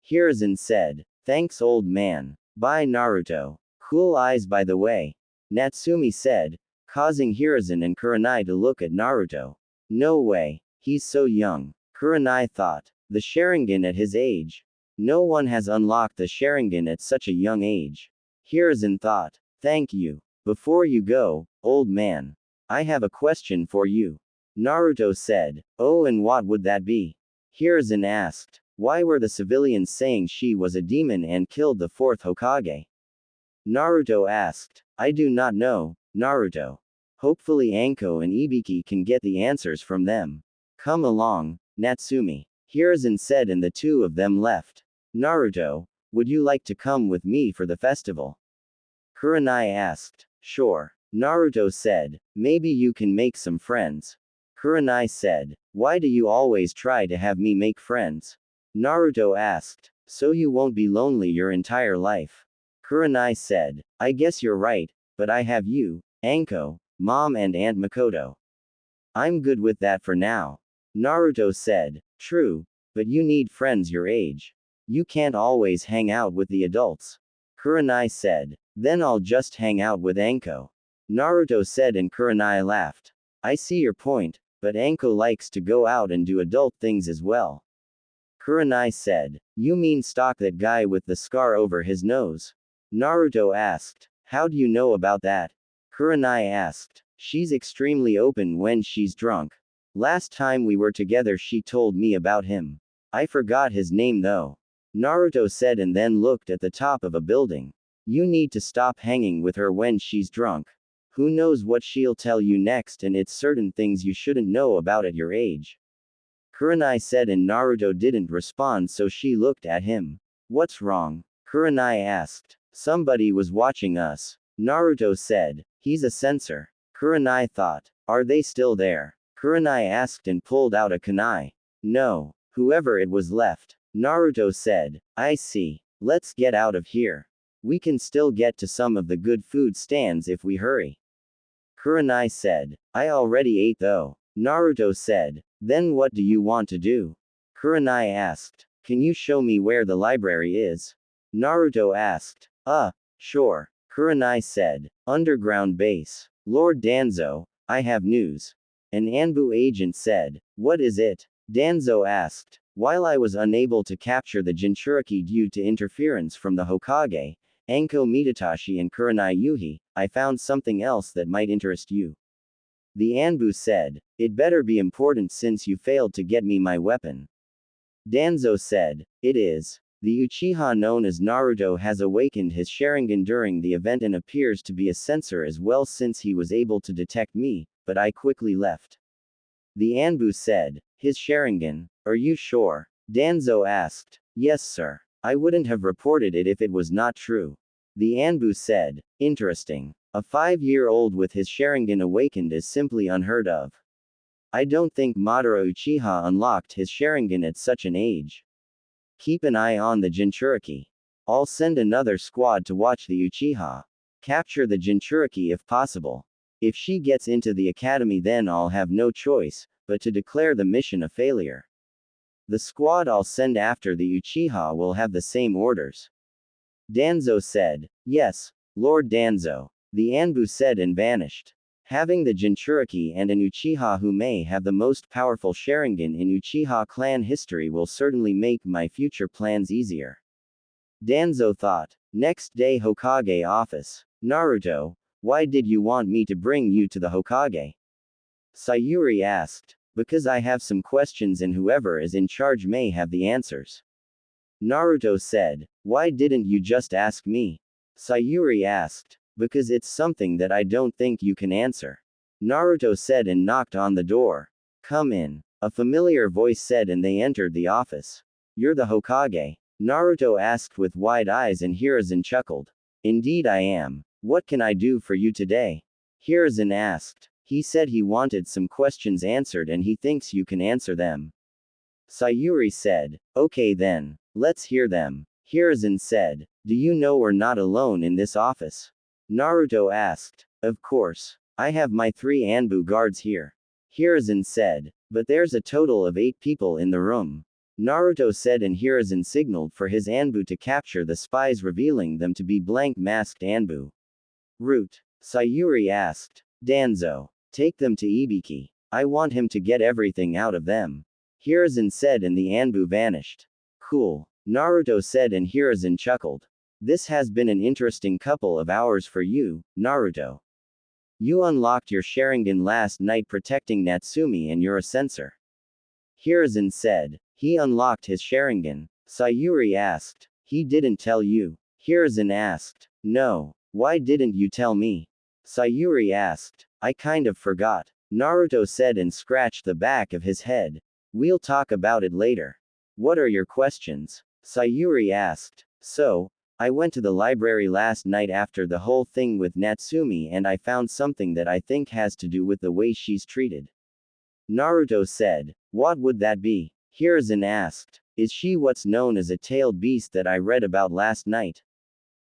Hiruzen said. "Thanks, old man. Bye, Naruto. Cool eyes, by the way," Natsumi said, causing Hiruzen and Kurenai to look at Naruto. "No way. He's so young," Kurenai thought. "The Sharingan at his age. No one has unlocked the Sharingan at such a young age," Hiruzen thought. "Thank you. Before you go, old man, I have a question for you," Naruto said. "Oh, and what would that be?" Hiruzen asked. Why were the civilians saying she was a demon and killed the fourth Hokage? Naruto asked. I do not know, Naruto. Hopefully Anko and Ibiki can get the answers from them. Come along, Natsumi. Hiruzen said and the two of them left. Naruto, would you like to come with me for the festival? Kurenai asked. Sure. Naruto said, maybe you can make some friends. Kurenai said, why do you always try to have me make friends? Naruto asked, so you won't be lonely your entire life. Kurenai said, I guess you're right, but I have you, Anko, Mom and Aunt Makoto. I'm good with that for now. Naruto said, true, but you need friends your age. You can't always hang out with the adults. Kurenai said, then I'll just hang out with Anko. Naruto said and Kurenai laughed. I see your point, but Anko likes to go out and do adult things as well. Kurenai said, you mean stalk that guy with the scar over his nose? Naruto asked, how do you know about that? Kurenai asked, she's extremely open when she's drunk. Last time we were together she told me about him. I forgot his name though. Naruto said and then looked at the top of a building. You need to stop hanging with her when she's drunk. Who knows what she'll tell you next and it's certain things you shouldn't know about at your age. Kurenai said and Naruto didn't respond so she looked at him. What's wrong? Kurenai asked. Somebody was watching us. Naruto said. He's a censor. Kurenai thought. Are they still there? Kurenai asked and pulled out a kunai. No. Whoever it was left. Naruto said. I see. Let's get out of here. We can still get to some of the good food stands if we hurry. Kurenai said. I already ate though. Naruto said. Then what do you want to do? Kurenai asked. Can you show me where the library is? Naruto asked. Sure. Kurenai said. Underground base. Lord Danzo, I have news. An Anbu agent said. What is it? Danzo asked. While I was unable to capture the Jinchuriki due to interference from the Hokage, Anko Mitatashi and Kurenai Yuhi, I found something else that might interest you. The Anbu said. It better be important since you failed to get me my weapon. Danzo said. It is. The Uchiha known as Naruto has awakened his Sharingan during the event and appears to be a censor as well since he was able to detect me, but I quickly left. The Anbu said. His Sharingan? Are you sure? Danzo asked. Yes sir. I wouldn't have reported it if it was not true. The Anbu said. Interesting. A 5-year-old with his Sharingan awakened is simply unheard of. I don't think Madara Uchiha unlocked his Sharingan at such an age. Keep an eye on the Jinchuriki. I'll send another squad to watch the Uchiha. Capture the Jinchuriki if possible. If she gets into the academy then I'll have no choice, but to declare the mission a failure. The squad I'll send after the Uchiha will have the same orders. Danzo said. Yes, Lord Danzo. The Anbu said and vanished. Having the Jinchuriki and an Uchiha who may have the most powerful Sharingan in Uchiha clan history will certainly make my future plans easier. Danzo thought. Next day Hokage office. Naruto, why did you want me to bring you to the Hokage? Sayuri asked. Because I have some questions and whoever is in charge may have the answers. Naruto said. Why didn't you just ask me? Sayuri asked. Because it's something that I don't think you can answer. Naruto said and knocked on the door. Come in. A familiar voice said and they entered the office. You're the Hokage? Naruto asked with wide eyes and Hiruzen chuckled. Indeed I am. What can I do for you today? Hiruzen asked. He said he wanted some questions answered and he thinks you can answer them. Sayuri said. Okay then. Let's hear them. Hiruzen said. Do you know we're not alone in this office? Naruto asked. Of course. I have my 3 Anbu guards here. Hiruzen said. But there's a total of 8 people in the room. Naruto said and Hiruzen signaled for his Anbu to capture the spies revealing them to be blank masked Anbu. Root. Sayuri asked. Danzo. Take them to Ibiki. I want him to get everything out of them. Hiruzen said and the Anbu vanished. Cool. Naruto said and Hiruzen chuckled. This has been an interesting couple of hours for you, Naruto. You unlocked your Sharingan last night protecting Natsumi and you're a censor. Hiruzen said. He unlocked his Sharingan. Sayuri asked. He didn't tell you. Hiruzen asked. No. Why didn't you tell me? Sayuri asked. I kind of forgot. Naruto said and scratched the back of his head. We'll talk about it later. What are your questions? Sayuri asked. So, I went to the library last night after the whole thing with Natsumi and I found something that I think has to do with the way she's treated. Naruto said. What would that be? Hiruzen asked. Is she what's known as a tailed beast that I read about last night?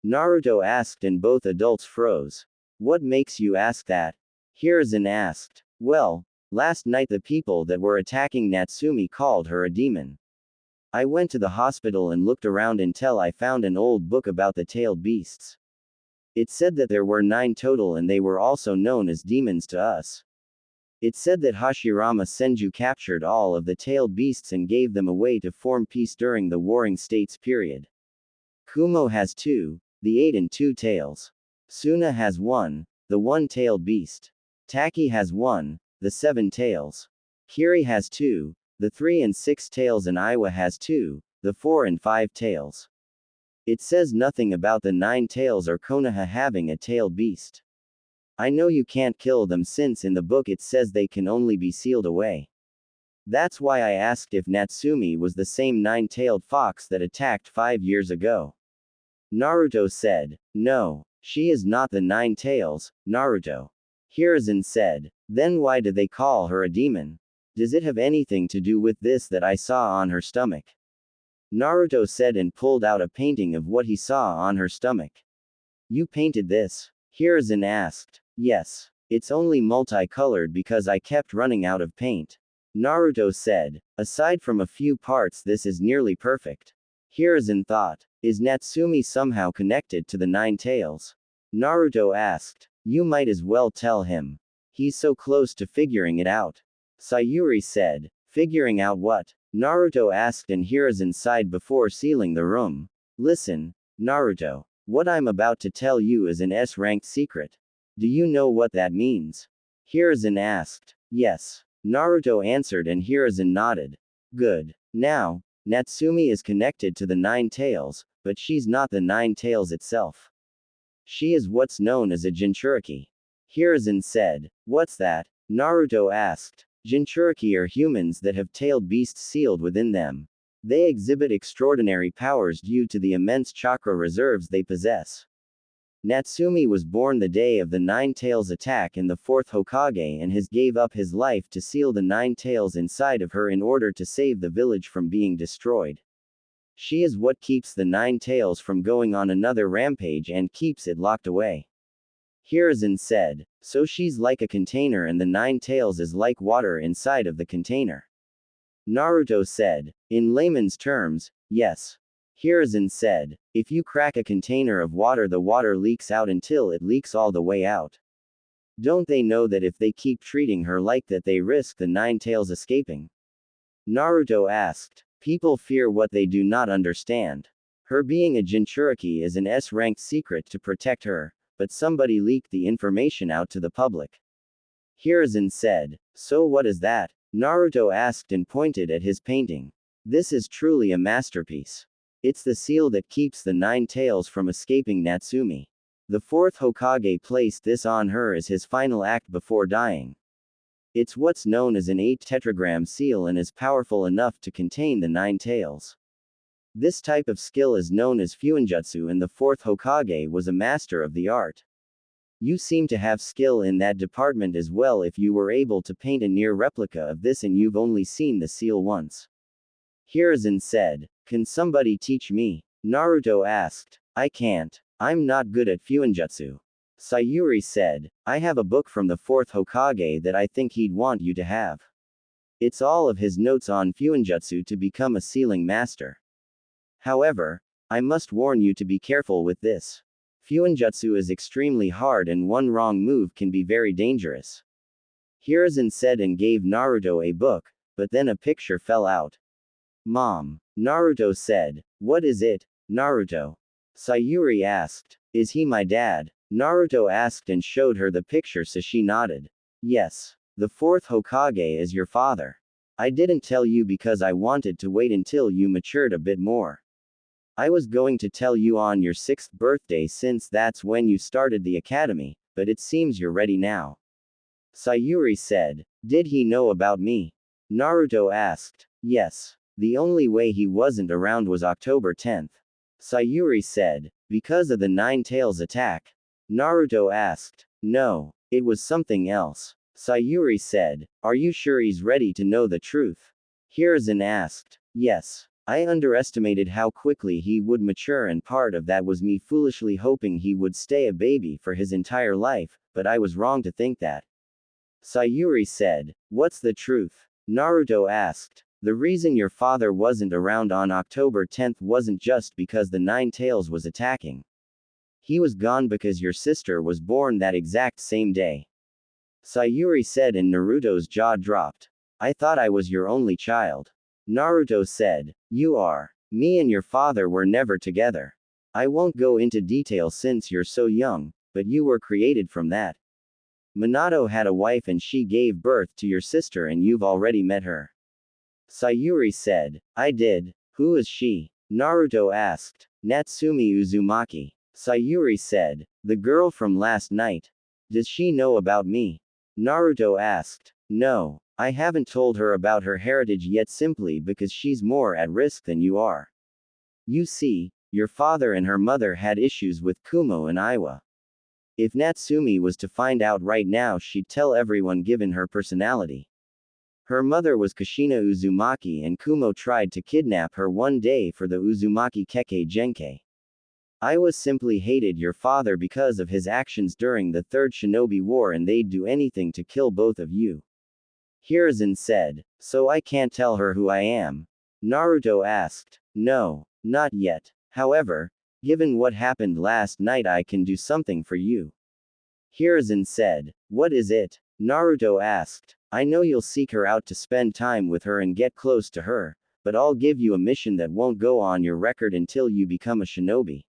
Naruto asked and both adults froze. What makes you ask that? Hiruzen asked. Well, last night the people that were attacking Natsumi called her a demon. I went to the hospital and looked around until I found an old book about the tailed beasts. It said that there were 9 total and they were also known as demons to us. It said that Hashirama Senju captured all of the tailed beasts and gave them away to form peace during the Warring States period. Kumo has 2, the 8 and 2 tails. Suna has 1, the 1-tailed beast. Taki has 1, the 7 tails. Kiri has 2, the 3 and 6 tails, and Iwa has 2, the 4 and 5 tails. It says nothing about the 9 tails or Konoha having a tailed beast. I know you can't kill them since in the book it says they can only be sealed away. That's why I asked if Natsumi was the same 9-tailed fox that attacked 5 years ago. Naruto said. No, she is not the 9 tails, Naruto. Hiruzen said. Then why do they call her a demon? Does it have anything to do with this that I saw on her stomach? Naruto said and pulled out a painting of what he saw on her stomach. You painted this? Hiruzen asked. Yes. It's only multicolored because I kept running out of paint. Naruto said. Aside from a few parts this is nearly perfect. Hiruzen thought. Is Natsumi somehow connected to the 9 tails? Naruto asked. You might as well tell him. He's so close to figuring it out. Sayuri said. Figuring out what? Naruto asked and Hiruzen sighed before sealing the room. Listen, Naruto. What I'm about to tell you is an S-ranked secret. Do you know what that means? Hiruzen asked. Yes. Naruto answered and Hiruzen nodded. Good. Now, Natsumi is connected to the 9 tails, but she's not the 9 tails itself. She is what's known as a Jinchuriki. Hiruzen said. What's that? Naruto asked. Jinchuriki are humans that have tailed beasts sealed within them. They exhibit extraordinary powers due to the immense chakra reserves they possess. Natsumi was born the day of the 9 tails attack in the 4th Hokage and has gave up his life to seal the 9 tails inside of her in order to save the village from being destroyed. She is what keeps the 9 tails from going on another rampage and keeps it locked away. Hiruzen said. So she's like a container and the 9 tails is like water inside of the container. Naruto said. In layman's terms, yes. Hiruzen said. If you crack a container of water the water leaks out until it leaks all the way out. Don't they know that if they keep treating her like that they risk the 9 tails escaping? Naruto asked. People fear what they do not understand. Her being a Jinchuriki is an S-ranked secret to protect her, but somebody leaked the information out to the public. Hiruzen said. So what is that? Naruto asked and pointed at his painting. This is truly a masterpiece. It's the seal that keeps the 9 tails from escaping Natsumi. The 4th Hokage placed this on her as his final act before dying. It's what's known as an 8-tetragram seal and is powerful enough to contain the 9 tails. This type of skill is known as Fuinjutsu and the 4th Hokage was a master of the art. You seem to have skill in that department as well if you were able to paint a near replica of this and you've only seen the seal once. Hiruzen said. Can somebody teach me? Naruto asked. I can't. I'm not good at Fuinjutsu. Sayuri said. I have a book from the 4th Hokage that I think he'd want you to have. It's all of his notes on Fuinjutsu to become a sealing master. However, I must warn you to be careful with this. Fuinjutsu is extremely hard and one wrong move can be very dangerous. Hiruzen said and gave Naruto a book, but then a picture fell out. Mom. Naruto said. What is it, Naruto? Sayuri asked. Is he my dad? Naruto asked and showed her the picture so she nodded. Yes. The 4th Hokage is your father. I didn't tell you because I wanted to wait until you matured a bit more. I was going to tell you on your 6th birthday since that's when you started the academy, but it seems you're ready now. Sayuri said. Did he know about me? Naruto asked. Yes. The only way he wasn't around was October 10th. Sayuri said. Because of the Nine Tails attack? Naruto asked. No. It was something else. Sayuri said. Are you sure he's ready to know the truth? Hiruzen asked. Yes. I underestimated how quickly he would mature, and part of that was me foolishly hoping he would stay a baby for his entire life, but I was wrong to think that. Sayuri said. What's the truth? Naruto asked. The reason your father wasn't around on October 10th wasn't just because the Nine Tails was attacking. He was gone because your sister was born that exact same day. Sayuri said, and Naruto's jaw dropped. I thought I was your only child. Naruto said. You are. Me and your father were never together. I won't go into detail since you're so young, but you were created from that. Minato had a wife and she gave birth to your sister, and you've already met her. Sayuri said. I did. Who is she? Naruto asked. Natsumi Uzumaki. Sayuri said. The girl from last night. Does she know about me? Naruto asked. No. I haven't told her about her heritage yet simply because she's more at risk than you are. You see, your father and her mother had issues with Kumo and Iwa. If Natsumi was to find out right now, she'd tell everyone given her personality. Her mother was Kushina Uzumaki, and Kumo tried to kidnap her one day for the Uzumaki Kekkei Genkai. Iwa simply hated your father because of his actions during the Third Shinobi War, and they'd do anything to kill both of you. Hiruzen said. So I can't tell her who I am? Naruto asked. No, not yet. However, given what happened last night, I can do something for you. Hiruzen said. What is it? Naruto asked. I know you'll seek her out to spend time with her and get close to her, but I'll give you a mission that won't go on your record until you become a shinobi.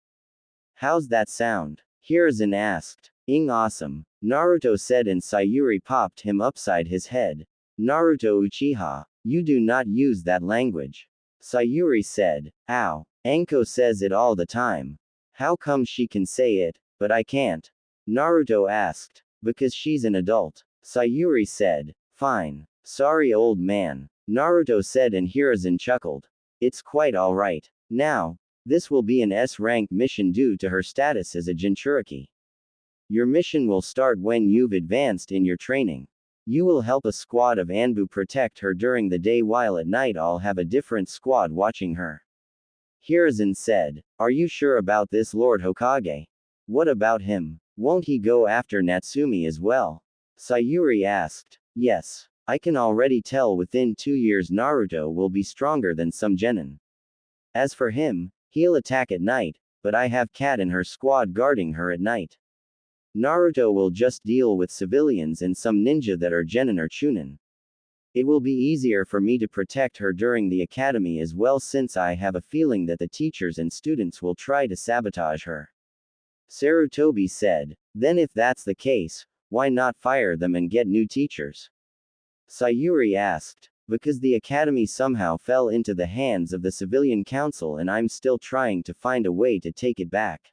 How's that sound? Hiruzen asked. Awesome. Naruto said, and Sayuri popped him upside his head. Naruto Uchiha, you do not use that language. Sayuri said. Ow. Anko says it all the time. How come she can say it, but I can't? Naruto asked. Because she's an adult. Sayuri said. Fine. Sorry, old man. Naruto said, and Hiruzen chuckled. It's quite alright. Now, this will be an S-rank mission due to her status as a Jinchuriki. Your mission will start when you've advanced in your training. You will help a squad of Anbu protect her during the day, while at night I'll have a different squad watching her. Hiruzen said. Are you sure about this, Lord Hokage? What about him? Won't he go after Natsumi as well? Sayuri asked. Yes. I can already tell within 2 years Naruto will be stronger than some genin. As for him, he'll attack at night, but I have Kat and her squad guarding her at night. Naruto will just deal with civilians and some ninja that are genin or chunin. It will be easier for me to protect her during the academy as well, since I have a feeling that the teachers and students will try to sabotage her. Sarutobi said. Then if that's the case, why not fire them and get new teachers? Sayuri asked. Because the academy somehow fell into the hands of the civilian council, and I'm still trying to find a way to take it back.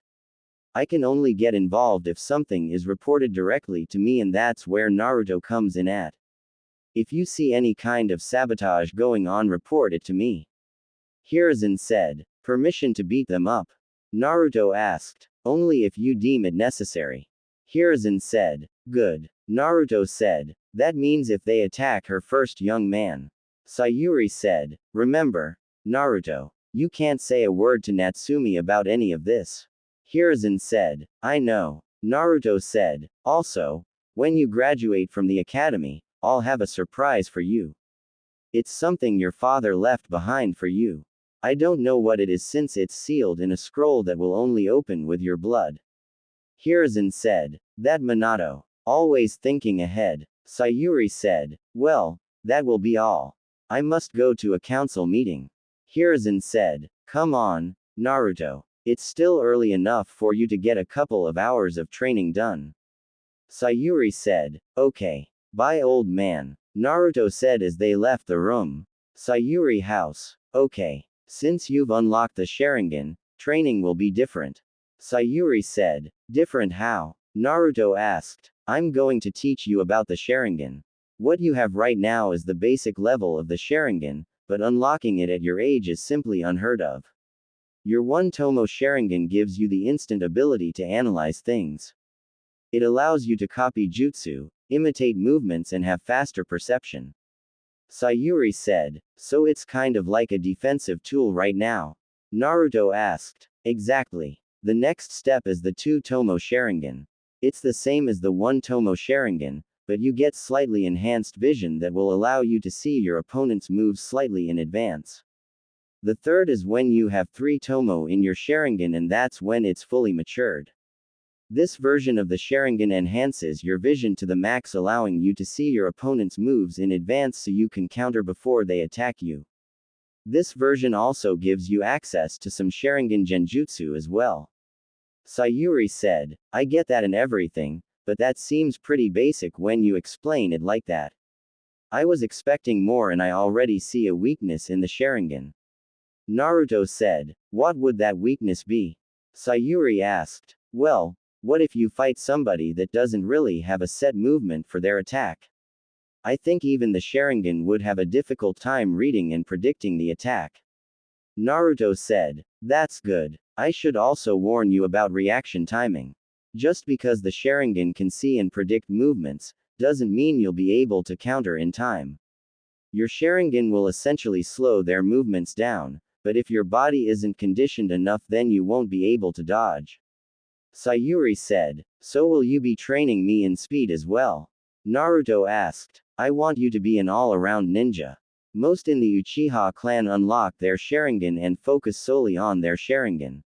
I can only get involved if something is reported directly to me, and that's where Naruto comes in at. If you see any kind of sabotage going on, report it to me. Hiruzen said. Permission to beat them up? Naruto asked. Only if you deem it necessary. Hiruzen said. Good. Naruto said. That means if they attack her first, young man. Sayuri said. Remember, Naruto, you can't say a word to Natsumi about any of this. Hiruzen said. I know. Naruto said. Also, when you graduate from the academy, I'll have a surprise for you. It's something your father left behind for you. I don't know what it is since it's sealed in a scroll that will only open with your blood. Hiruzen said. That Minato. Always thinking ahead. Sayuri said. Well, that will be all. I must go to a council meeting. Hiruzen said. Come on, Naruto. It's still early enough for you to get a couple of hours of training done. Sayuri said. Okay. Bye, old man. Naruto said as they left the room. Sayuri house. Okay. Since you've unlocked the Sharingan, training will be different. Sayuri said. Different how? Naruto asked. I'm going to teach you about the Sharingan. What you have right now is the basic level of the Sharingan, but unlocking it at your age is simply unheard of. Your one Tomo Sharingan gives you the instant ability to analyze things. It allows you to copy jutsu, imitate movements and have faster perception. Sayuri said. So it's kind of like a defensive tool right now? Naruto asked. Exactly. The next step is the 2 Tomo Sharingan. It's the same as the 1 Tomo Sharingan, but you get slightly enhanced vision that will allow you to see your opponent's moves slightly in advance. The third is when you have 3 Tomo in your Sharingan, and that's when it's fully matured. This version of the Sharingan enhances your vision to the max, allowing you to see your opponent's moves in advance so you can counter before they attack you. This version also gives you access to some Sharingan Genjutsu as well. Sayuri said. I get that and everything, but that seems pretty basic when you explain it like that. I was expecting more and I already see a weakness in the Sharingan. Naruto said. What would that weakness be? Sayuri asked. Well, what if you fight somebody that doesn't really have a set movement for their attack? I think even the Sharingan would have a difficult time reading and predicting the attack. Naruto said. That's good. I should also warn you about reaction timing. Just because the Sharingan can see and predict movements, doesn't mean you'll be able to counter in time. Your Sharingan will essentially slow their movements down, but if your body isn't conditioned enough, then you won't be able to dodge. Sayuri said. So will you be training me in speed as well? Naruto asked. I want you to be an all-around ninja. Most in the Uchiha clan unlock their Sharingan and focus solely on their Sharingan.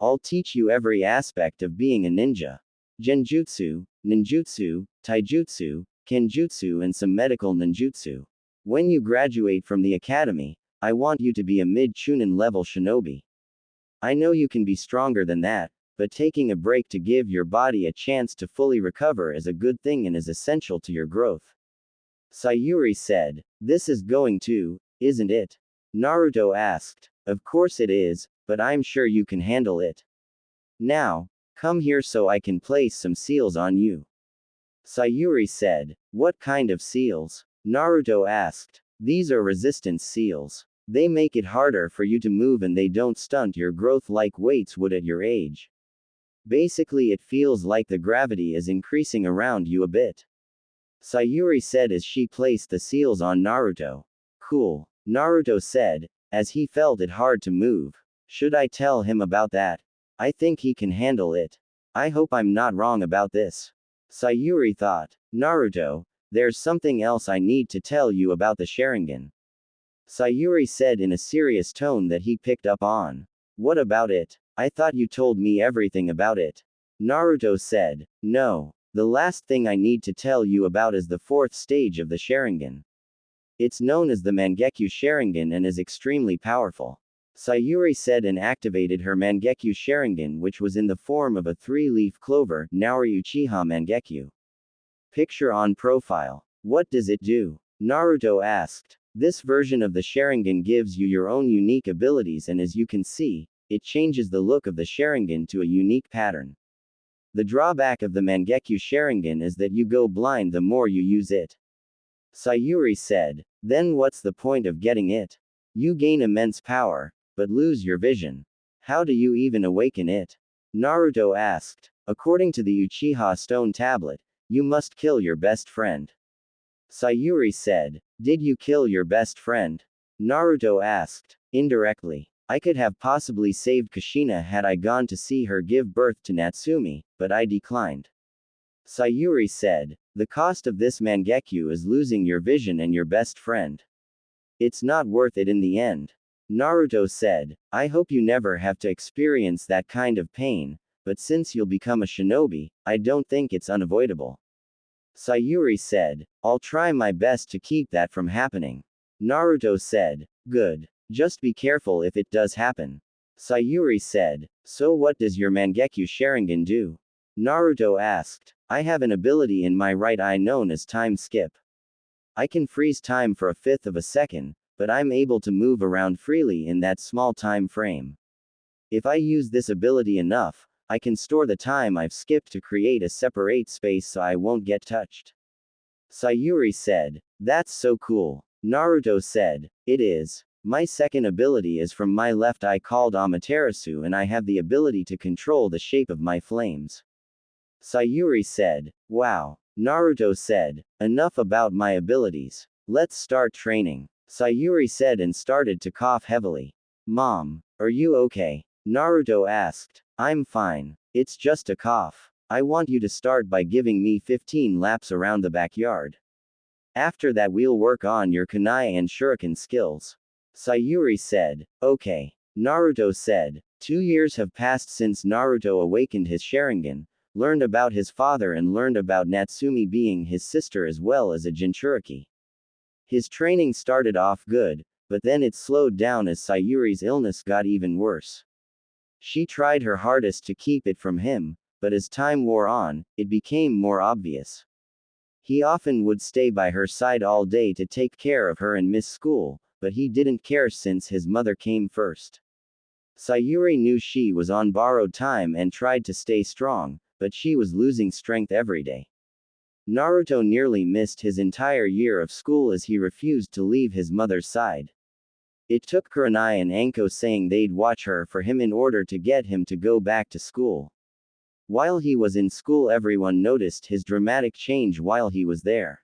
I'll teach you every aspect of being a ninja. Genjutsu, ninjutsu, taijutsu, kenjutsu and some medical ninjutsu. When you graduate from the academy, I want you to be a mid-chunin level shinobi. I know you can be stronger than that, but taking a break to give your body a chance to fully recover is a good thing and is essential to your growth. Sayuri said. This is going to, isn't it? Naruto asked. Of course it is, but I'm sure you can handle it. Now, come here so I can place some seals on you. Sayuri said. What kind of seals? Naruto asked. These are resistance seals. They make it harder for you to move and they don't stunt your growth like weights would at your age. Basically, it feels like the gravity is increasing around you a bit. Sayuri said as she placed the seals on Naruto. Cool. Naruto said, as he felt it hard to move. Should I tell him about that? I think he can handle it. I hope I'm not wrong about this. Sayuri thought. Naruto, there's something else I need to tell you about the Sharingan. Sayuri said in a serious tone that he picked up on. What about it? I thought you told me everything about it. Naruto said. No. The last thing I need to tell you about is the 4th stage of the Sharingan. It's known as the Mangekyo Sharingan and is extremely powerful. Sayuri said and activated her Mangekyo Sharingan, which was in the form of a 3-leaf clover, Naori Uchiha Mangekyo. Picture on profile. What does it do? Naruto asked. This version of the Sharingan gives you your own unique abilities, and as you can see, it changes the look of the Sharingan to a unique pattern. The drawback of the Mangekyo Sharingan is that you go blind the more you use it. Sayuri said. Then what's the point of getting it? You gain immense power, but lose your vision. How do you even awaken it? Naruto asked. According to the Uchiha stone tablet, you must kill your best friend. Sayuri said. Did you kill your best friend? Naruto asked. Indirectly. I could have possibly saved Kushina had I gone to see her give birth to Natsumi, but I declined. Sayuri said. The cost of this Mangekyo is losing your vision and your best friend. It's not worth it in the end. Naruto said. I hope you never have to experience that kind of pain, but since you'll become a shinobi, I don't think it's unavoidable. Sayuri said. I'll try my best to keep that from happening. Naruto said. Good. Just be careful if it does happen. Sayuri said. So what does your Mangekyo Sharingan do? Naruto asked. I have an ability in my right eye known as time skip. I can freeze time for a fifth of a second, but I'm able to move around freely in that small time frame. If I use this ability enough, I can store the time I've skipped to create a separate space so I won't get touched. Sayuri said. That's so cool. Naruto said. It is. My second ability is from my left eye called Amaterasu, and I have the ability to control the shape of my flames. Sayuri said. Wow. Naruto said. Enough about my abilities. Let's start training. Sayuri said and started to cough heavily. Mom, are you okay? Naruto asked. I'm fine. It's just a cough. I want you to start by giving me 15 laps around the backyard. After that we'll work on your kunai and shuriken skills. Sayuri said. Okay. Naruto said. 2 years have passed since Naruto awakened his Sharingan, learned about his father and learned about Natsumi being his sister as well as a Jinchuriki. His training started off good, but then it slowed down as Sayuri's illness got even worse. She tried her hardest to keep it from him, but as time wore on, it became more obvious. He often would stay by her side all day to take care of her and miss school, but he didn't care since his mother came first. Sayuri knew she was on borrowed time and tried to stay strong, but she was losing strength every day. Naruto nearly missed his entire year of school as he refused to leave his mother's side. It took Kurenai and Anko saying they'd watch her for him in order to get him to go back to school. While he was in school, everyone noticed his dramatic change while he was there.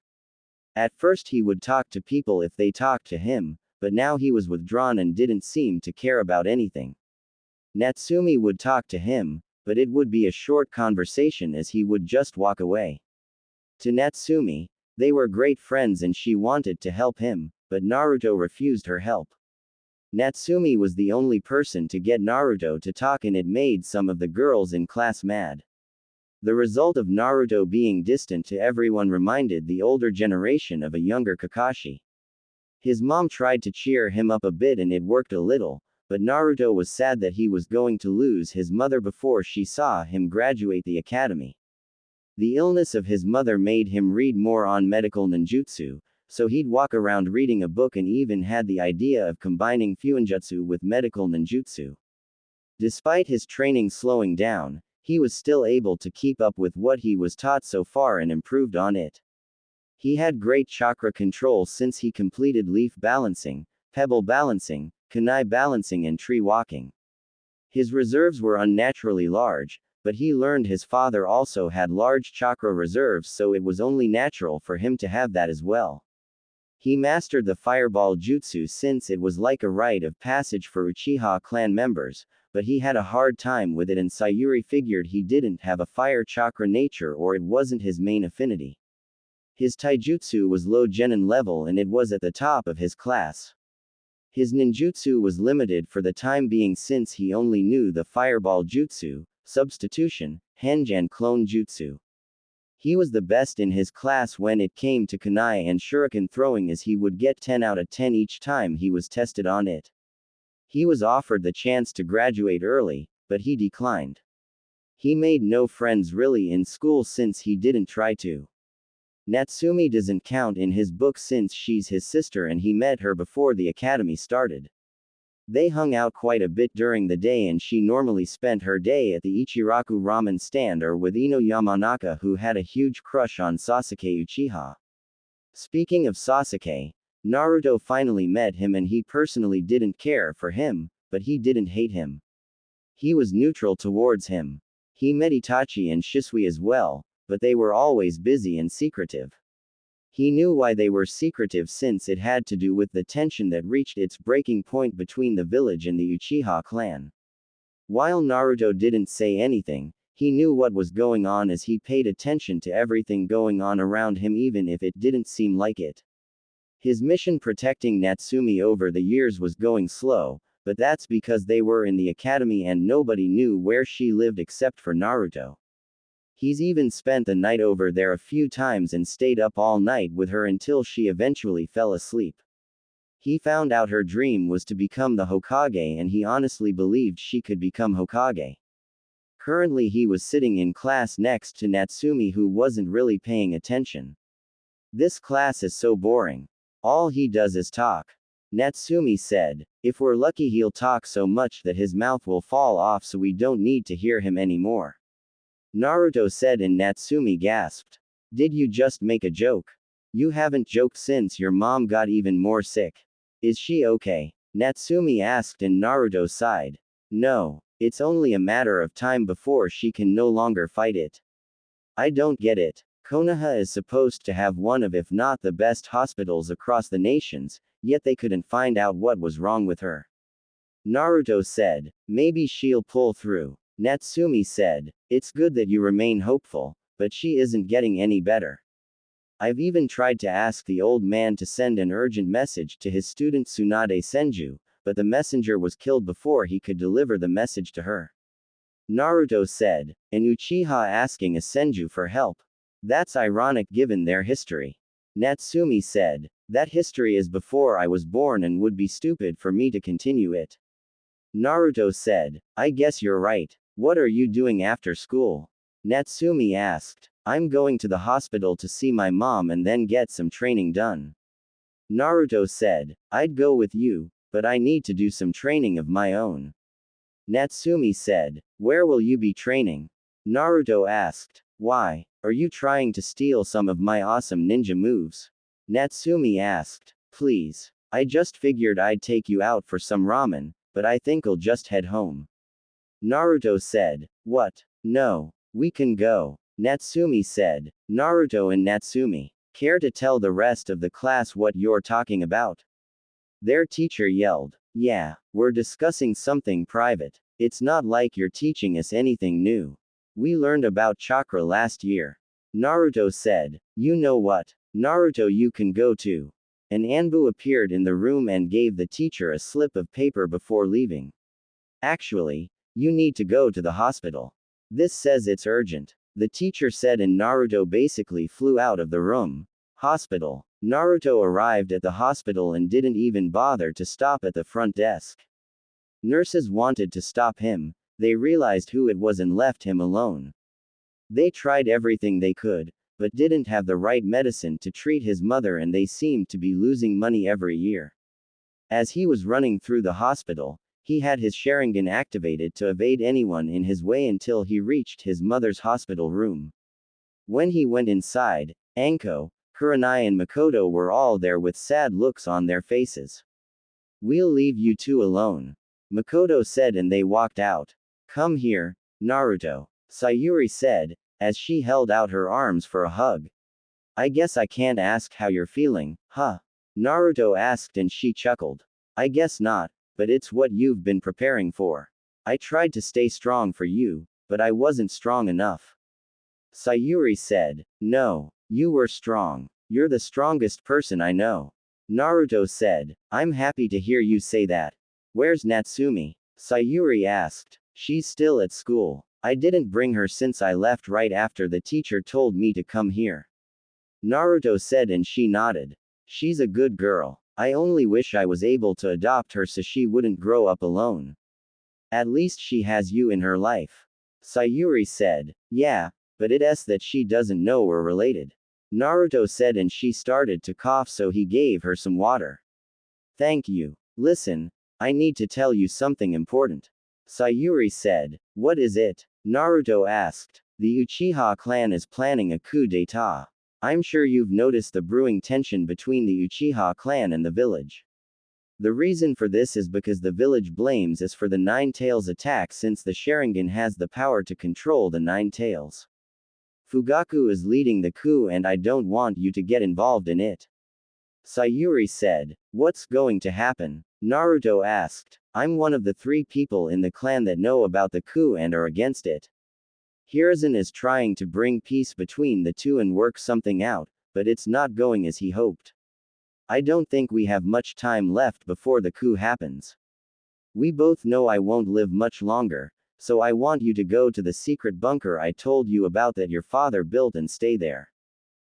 At first he would talk to people if they talked to him, but now he was withdrawn and didn't seem to care about anything. Natsumi would talk to him, but it would be a short conversation as he would just walk away. To Natsumi, they were great friends and she wanted to help him, but Naruto refused her help. Natsumi was the only person to get Naruto to talk, and it made some of the girls in class mad. The result of Naruto being distant to everyone reminded the older generation of a younger Kakashi. His mom tried to cheer him up a bit and it worked a little, but Naruto was sad that he was going to lose his mother before she saw him graduate the academy. The illness of his mother made him read more on medical ninjutsu, so he'd walk around reading a book and even had the idea of combining fuinjutsu with medical ninjutsu. Despite his training slowing down, he was still able to keep up with what he was taught so far and improved on it. He had great chakra control since he completed leaf balancing, pebble balancing, kunai balancing and tree walking. His reserves were unnaturally large, but he learned his father also had large chakra reserves, so it was only natural for him to have that as well. He mastered the fireball jutsu since it was like a rite of passage for Uchiha clan members, but he had a hard time with it and Sayuri figured he didn't have a fire chakra nature or it wasn't his main affinity. His taijutsu was low genin level and it was at the top of his class. His ninjutsu was limited for the time being since he only knew the fireball jutsu, substitution, henjan clone jutsu. He was the best in his class when it came to kunai and shuriken throwing as he would get 10 out of 10 each time he was tested on it. He was offered the chance to graduate early, but he declined. He made no friends really in school since he didn't try to. Natsumi doesn't count in his book since she's his sister and he met her before the academy started. They hung out quite a bit during the day and she normally spent her day at the Ichiraku ramen stand or with Ino Yamanaka, who had a huge crush on Sasuke Uchiha. Speaking of Sasuke, Naruto finally met him and he personally didn't care for him, but he didn't hate him. He was neutral towards him. He met Itachi and Shisui as well, but they were always busy and secretive. He knew why they were secretive since it had to do with the tension that reached its breaking point between the village and the Uchiha clan. While Naruto didn't say anything, he knew what was going on as he paid attention to everything going on around him even if it didn't seem like it. His mission protecting Natsumi over the years was going slow, but that's because they were in the academy and nobody knew where she lived except for Naruto. He's even spent the night over there a few times and stayed up all night with her until she eventually fell asleep. He found out her dream was to become the Hokage and he honestly believed she could become Hokage. Currently he was sitting in class next to Natsumi who wasn't really paying attention. This class is so boring. All he does is talk. Natsumi said. If we're lucky he'll talk so much that his mouth will fall off so we don't need to hear him anymore. Naruto said and Natsumi gasped. Did you just make a joke? You haven't joked since your mom got even more sick. Is she okay? Natsumi asked and Naruto sighed. No, it's only a matter of time before she can no longer fight it. I don't get it. Konoha is supposed to have one of if not the best hospitals across the nations, yet they couldn't find out what was wrong with her. Naruto said. Maybe she'll pull through. Natsumi said. It's good that you remain hopeful, but she isn't getting any better. I've even tried to ask the old man to send an urgent message to his student Tsunade Senju, but the messenger was killed before he could deliver the message to her. Naruto said. And Uchiha asking a Senju for help. That's ironic given their history. Natsumi said. That history is before I was born and would be stupid for me to continue it. Naruto said. I guess you're right. What are you doing after school? Natsumi asked. I'm going to the hospital to see my mom and then get some training done. Naruto said. I'd go with you, but I need to do some training of my own. Natsumi said. Where will you be training? Naruto asked. Why? Are you trying to steal some of my awesome ninja moves? Natsumi asked. Please. I just figured I'd take you out for some ramen, but I think I'll just head home. Naruto said. What? No. We can go. Natsumi said. Naruto and Natsumi. Care to tell the rest of the class what you're talking about? Their teacher yelled. Yeah, we're discussing something private. It's not like you're teaching us anything new. We learned about chakra last year. Naruto said. You know what? Naruto, you can go too. An Anbu appeared in the room and gave the teacher a slip of paper before leaving. Actually, you need to go to the hospital. This says it's urgent. The teacher said and Naruto basically flew out of the room. Hospital. Naruto arrived at the hospital and didn't even bother to stop at the front desk. Nurses wanted to stop him. They realized who it was and left him alone. They tried everything they could, but didn't have the right medicine to treat his mother and they seemed to be losing money every year. As he was running through the hospital, he had his Sharingan activated to evade anyone in his way until he reached his mother's hospital room. When he went inside, Anko&Kurenai and Makoto were all there with sad looks on their faces. We'll leave you two alone. Makoto said and they walked out. Come here, Naruto. Sayuri said, as she held out her arms for a hug. I guess I can't ask how you're feeling, huh? Naruto asked and she chuckled. I guess not, but it's what you've been preparing for. I tried to stay strong for you, but I wasn't strong enough. Sayuri said. No, you were strong. You're the strongest person I know. Naruto said. I'm happy to hear you say that. Where's Natsumi? Sayuri asked. She's still at school. I didn't bring her since I left right after the teacher told me to come here. Naruto said and she nodded. She's a good girl. I only wish I was able to adopt her so she wouldn't grow up alone. At least she has you in her life. Sayuri said. Yeah, but it's that she doesn't know we're related. Naruto said and she started to cough so he gave her some water. Thank you. Listen, I need to tell you something important. Sayuri said. What is it? Naruto asked. The Uchiha clan is planning a coup d'etat. I'm sure you've noticed the brewing tension between the Uchiha clan and the village. The reason for this is because the village blames us for the Nine Tails attack since the Sharingan has the power to control the Nine Tails. Fugaku is leading the coup and I don't want you to get involved in it. Sayuri said. What's going to happen? Naruto asked. I'm one of the 3 people in the clan that know about the coup and are against it. Hiruzen is trying to bring peace between the two and work something out, but it's not going as he hoped. I don't think we have much time left before the coup happens. We both know I won't live much longer, so I want you to go to the secret bunker I told you about that your father built and stay there.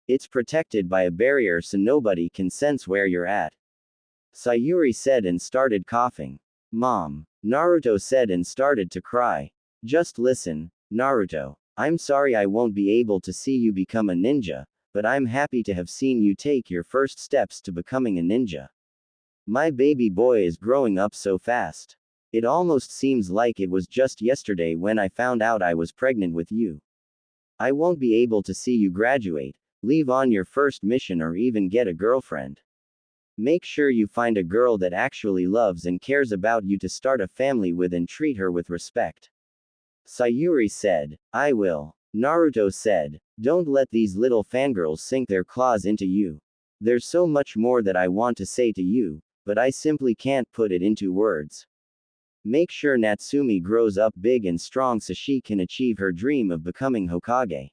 It's protected by a barrier so nobody can sense where you're at. Sayuri said and started coughing. Mom. Naruto said and started to cry. Just listen, Naruto. I'm sorry I won't be able to see you become a ninja, but I'm happy to have seen you take your first steps to becoming a ninja. My baby boy is growing up so fast. It almost seems like it was just yesterday when I found out I was pregnant with you. I won't be able to see you graduate, leave on your first mission, or even get a girlfriend. Make sure you find a girl that actually loves and cares about you to start a family with and treat her with respect. Sayuri said, I will. Naruto said, don't let these little fangirls sink their claws into you. There's so much more that I want to say to you, but I simply can't put it into words. Make sure Natsumi grows up big and strong so she can achieve her dream of becoming Hokage.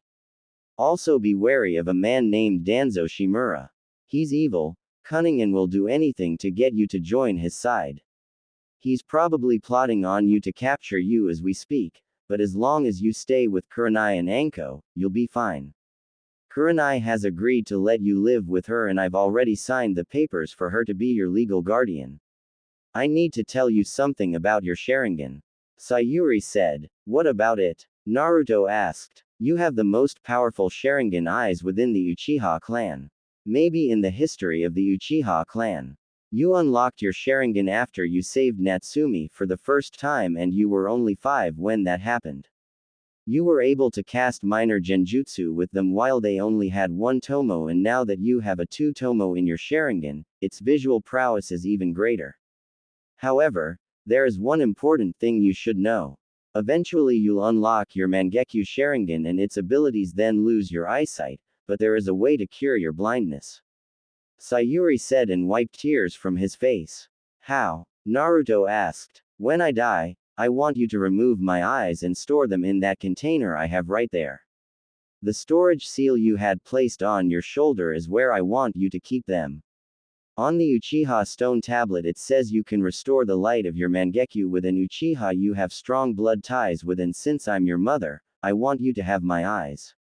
Also be wary of a man named Danzo Shimura. He's evil, cunning, and will do anything to get you to join his side. He's probably plotting on you to capture you as we speak, but as long as you stay with Kurenai and Anko, you'll be fine. Kurenai has agreed to let you live with her, and I've already signed the papers for her to be your legal guardian. I need to tell you something about your Sharingan. Sayuri said, what about it? Naruto asked. You have the most powerful Sharingan eyes within the Uchiha clan. Maybe in the history of the Uchiha clan. You unlocked your Sharingan after you saved Natsumi for the first time, and you were only 5 when that happened. You were able to cast minor genjutsu with them while they only had 1 tomo, and now that you have a 2 tomo in your Sharingan, its visual prowess is even greater. However, there is one important thing you should know. Eventually you'll unlock your Mangekyo Sharingan and its abilities, then lose your eyesight, but there is a way to cure your blindness. Sayuri said and wiped tears from his face. How? Naruto asked. When I die, I want you to remove my eyes and store them in that container I have right there. The storage seal you had placed on your shoulder is where I want you to keep them. On the Uchiha stone tablet it says you can restore the light of your Mangekyo with an Uchiha you have strong blood ties with, and since I'm your mother, I want you to have my eyes.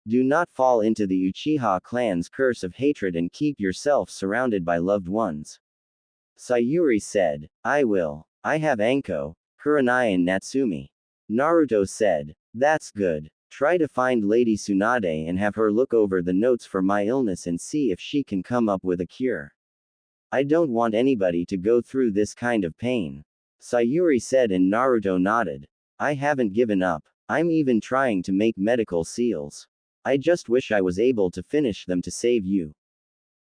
Do not fall into the Uchiha clan's curse of hatred and keep yourself surrounded by loved ones. Sayuri said, I will. I have Anko, Kurenai and Natsumi. Naruto said, that's good. Try to find Lady Tsunade and have her look over the notes for my illness and see if she can come up with a cure. I don't want anybody to go through this kind of pain. Sayuri said and Naruto nodded. I haven't given up. I'm even trying to make medical seals. I just wish I was able to finish them to save you.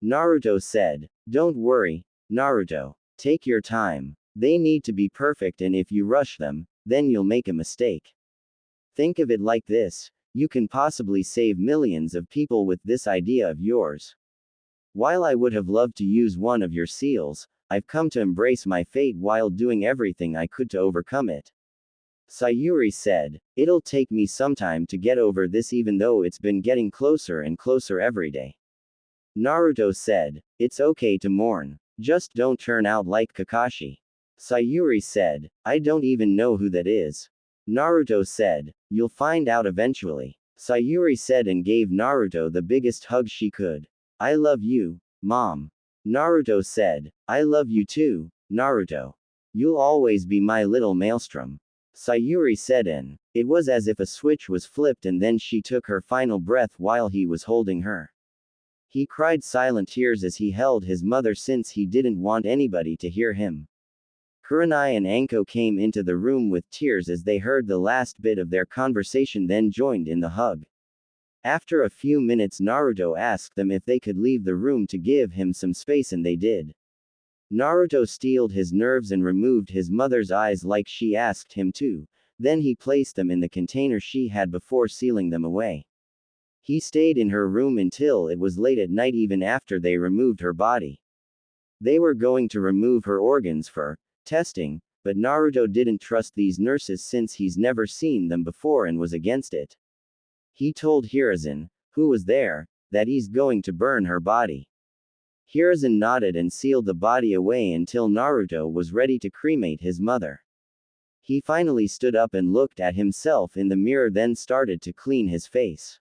Naruto said, don't worry, Naruto. Take your time. They need to be perfect, and if you rush them, then you'll make a mistake. Think of it like this, you can possibly save millions of people with this idea of yours. While I would have loved to use one of your seals, I've come to embrace my fate while doing everything I could to overcome it. Sayuri said, it'll take me some time to get over this, even though it's been getting closer and closer every day. Naruto said, it's okay to mourn. Just don't turn out like Kakashi. Sayuri said, I don't even know who that is. Naruto said, you'll find out eventually. Sayuri said and gave Naruto the biggest hug she could. I love you, Mom. Naruto said, I love you too, Naruto. You'll always be my little maelstrom. Sayuri said, and it was as if a switch was flipped, and then she took her final breath while he was holding her. He cried silent tears as he held his mother since he didn't want anybody to hear him. Kurenai and Anko came into the room with tears as they heard the last bit of their conversation, then joined in the hug. After a few minutes Naruto asked them if they could leave the room to give him some space, and they did. Naruto steeled his nerves and removed his mother's eyes like she asked him to, then he placed them in the container she had before sealing them away. He stayed in her room until it was late at night, even after they removed her body. They were going to remove her organs for testing, but Naruto didn't trust these nurses since he's never seen them before and was against it. He told Hiruzen, who was there, that he's going to burn her body. Hiruzen nodded and sealed the body away until Naruto was ready to cremate his mother. He finally stood up and looked at himself in the mirror, then started to clean his face.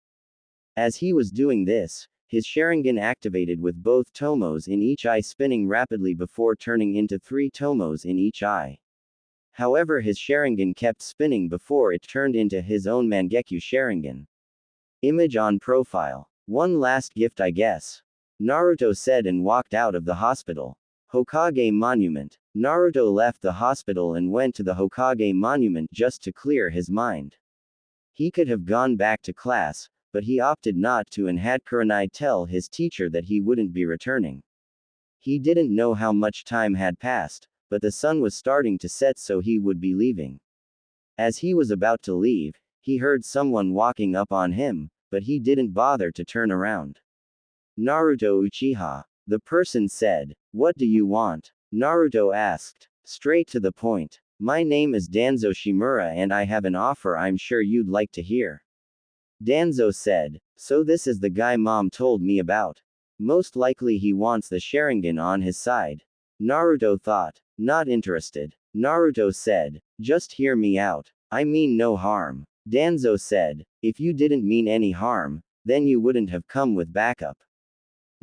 As he was doing this, his Sharingan activated with both tomos in each eye spinning rapidly before turning into 3 tomos in each eye. However, his Sharingan kept spinning before it turned into his own Mangekyo Sharingan. Image on profile. One last gift, I guess. Naruto said and walked out of the hospital. Hokage Monument. Naruto left the hospital and went to the Hokage Monument just to clear his mind. He could have gone back to class, but he opted not to and had Kurenai tell his teacher that he wouldn't be returning. He didn't know how much time had passed, but the sun was starting to set, so he would be leaving. As he was about to leave, he heard someone walking up on him, but he didn't bother to turn around. Naruto Uchiha. The person said, "What do you want?" Naruto asked. Straight to the point. "My name is Danzo Shimura and I have an offer I'm sure you'd like to hear." Danzo said, "So this is the guy Mom told me about. Most likely he wants the Sharingan on his side." Naruto thought. Not interested. Naruto said, "Just hear me out. I mean no harm." Danzo said, "If you didn't mean any harm, then you wouldn't have come with backup."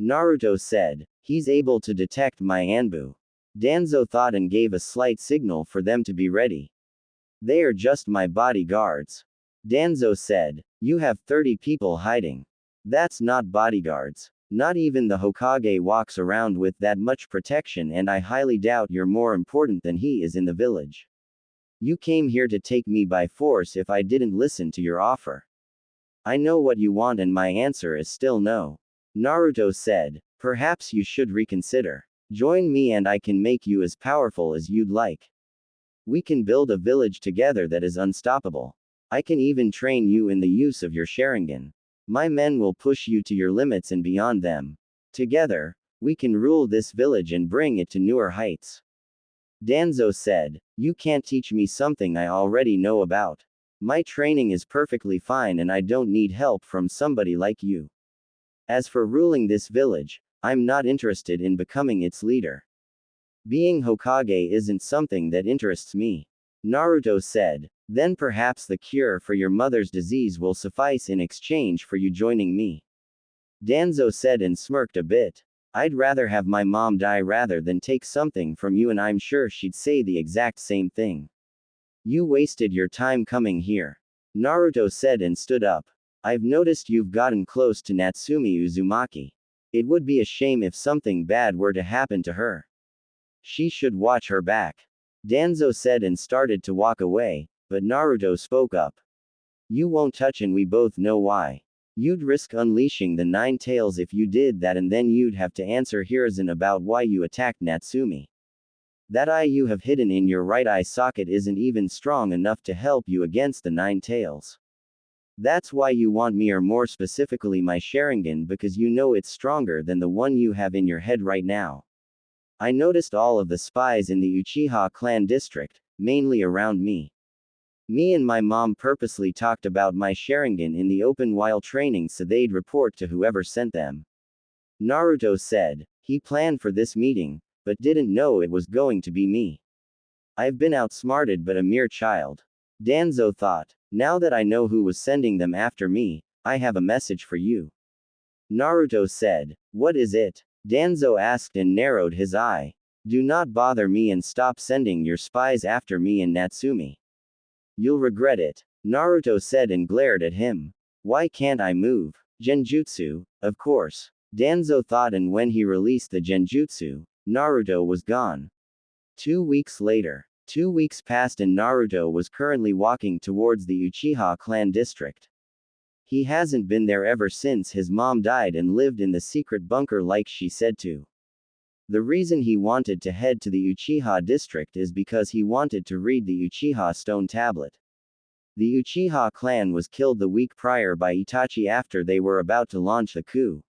Naruto said, "He's able to detect my Anbu." Danzo thought and gave a slight signal for them to be ready. "They are just my bodyguards." Danzo said, "You have 30 people hiding. That's not bodyguards. Not even the Hokage walks around with that much protection, and I highly doubt you're more important than he is in the village. You came here to take me by force if I didn't listen to your offer. I know what you want and my answer is still no." Naruto said, "Perhaps you should reconsider. Join me and I can make you as powerful as you'd like. We can build a village together that is unstoppable. I can even train you in the use of your Sharingan. My men will push you to your limits and beyond them. Together, we can rule this village and bring it to newer heights." Danzo said, "You can't teach me something I already know about. My training is perfectly fine and I don't need help from somebody like you. As for ruling this village, I'm not interested in becoming its leader. Being Hokage isn't something that interests me." Naruto said, "Then perhaps the cure for your mother's disease will suffice in exchange for you joining me." Danzo said and smirked a bit. "I'd rather have my mom die rather than take something from you, and I'm sure she'd say the exact same thing. You wasted your time coming here." Naruto said and stood up. "I've noticed you've gotten close to Natsumi Uzumaki. It would be a shame if something bad were to happen to her. She should watch her back." Danzo said and started to walk away, but Naruto spoke up. "You won't touch, and we both know why. You'd risk unleashing the 9 tails if you did that, and then you'd have to answer Hiruzen about why you attacked Natsumi. That eye you have hidden in your right eye socket isn't even strong enough to help you against the 9 tails. That's why you want me, or more specifically my Sharingan, because you know it's stronger than the one you have in your head right now. I noticed all of the spies in the Uchiha clan district, mainly around me. Me and my mom purposely talked about my Sharingan in the open while training so they'd report to whoever sent them." Naruto said, "He planned for this meeting, but didn't know it was going to be me. I've been outsmarted but a mere child." Danzo thought, "Now that I know who was sending them after me, I have a message for you." Naruto said, "What is it?" Danzo asked and narrowed his eye. "Do not bother me and stop sending your spies after me and Natsumi. You'll regret it." Naruto said and glared at him. "Why can't I move?" "Genjutsu, of course." Danzo thought, and when he released the genjutsu, Naruto was gone. 2 weeks later. 2 weeks passed and Naruto was currently walking towards the Uchiha clan district. He hasn't been there ever since his mom died and lived in the secret bunker like she said to. The reason he wanted to head to the Uchiha district is because he wanted to read the Uchiha stone tablet. The Uchiha clan was killed the week prior by Itachi after they were about to launch the coup.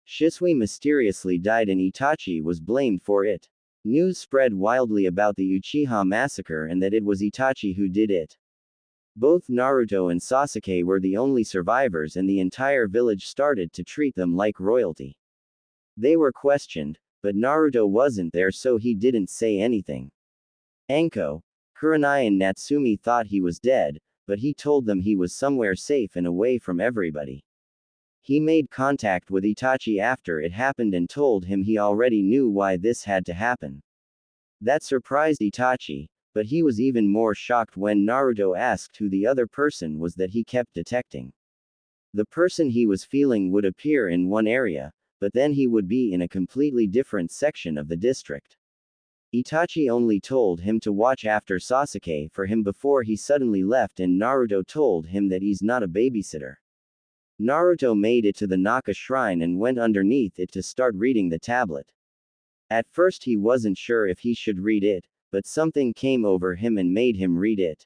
Shisui mysteriously died and Itachi was blamed for it. News spread wildly about the Uchiha massacre and that it was Itachi who did it. Both Naruto and Sasuke were the only survivors, and the entire village started to treat them like royalty. They were questioned, but Naruto wasn't there, so he didn't say anything. Anko&Kurenai and Natsumi thought he was dead, but he told them he was somewhere safe and away from everybody. He made contact with Itachi after it happened and told him he already knew why this had to happen. That surprised Itachi, but he was even more shocked when Naruto asked who the other person was that he kept detecting. The person he was feeling would appear in one area, but then he would be in a completely different section of the district. Itachi only told him to watch after Sasuke for him before he suddenly left, and Naruto told him that he's not a babysitter. Naruto made it to the Naka shrine and went underneath it to start reading the tablet. At first he wasn't sure if he should read it, but something came over him and made him read it.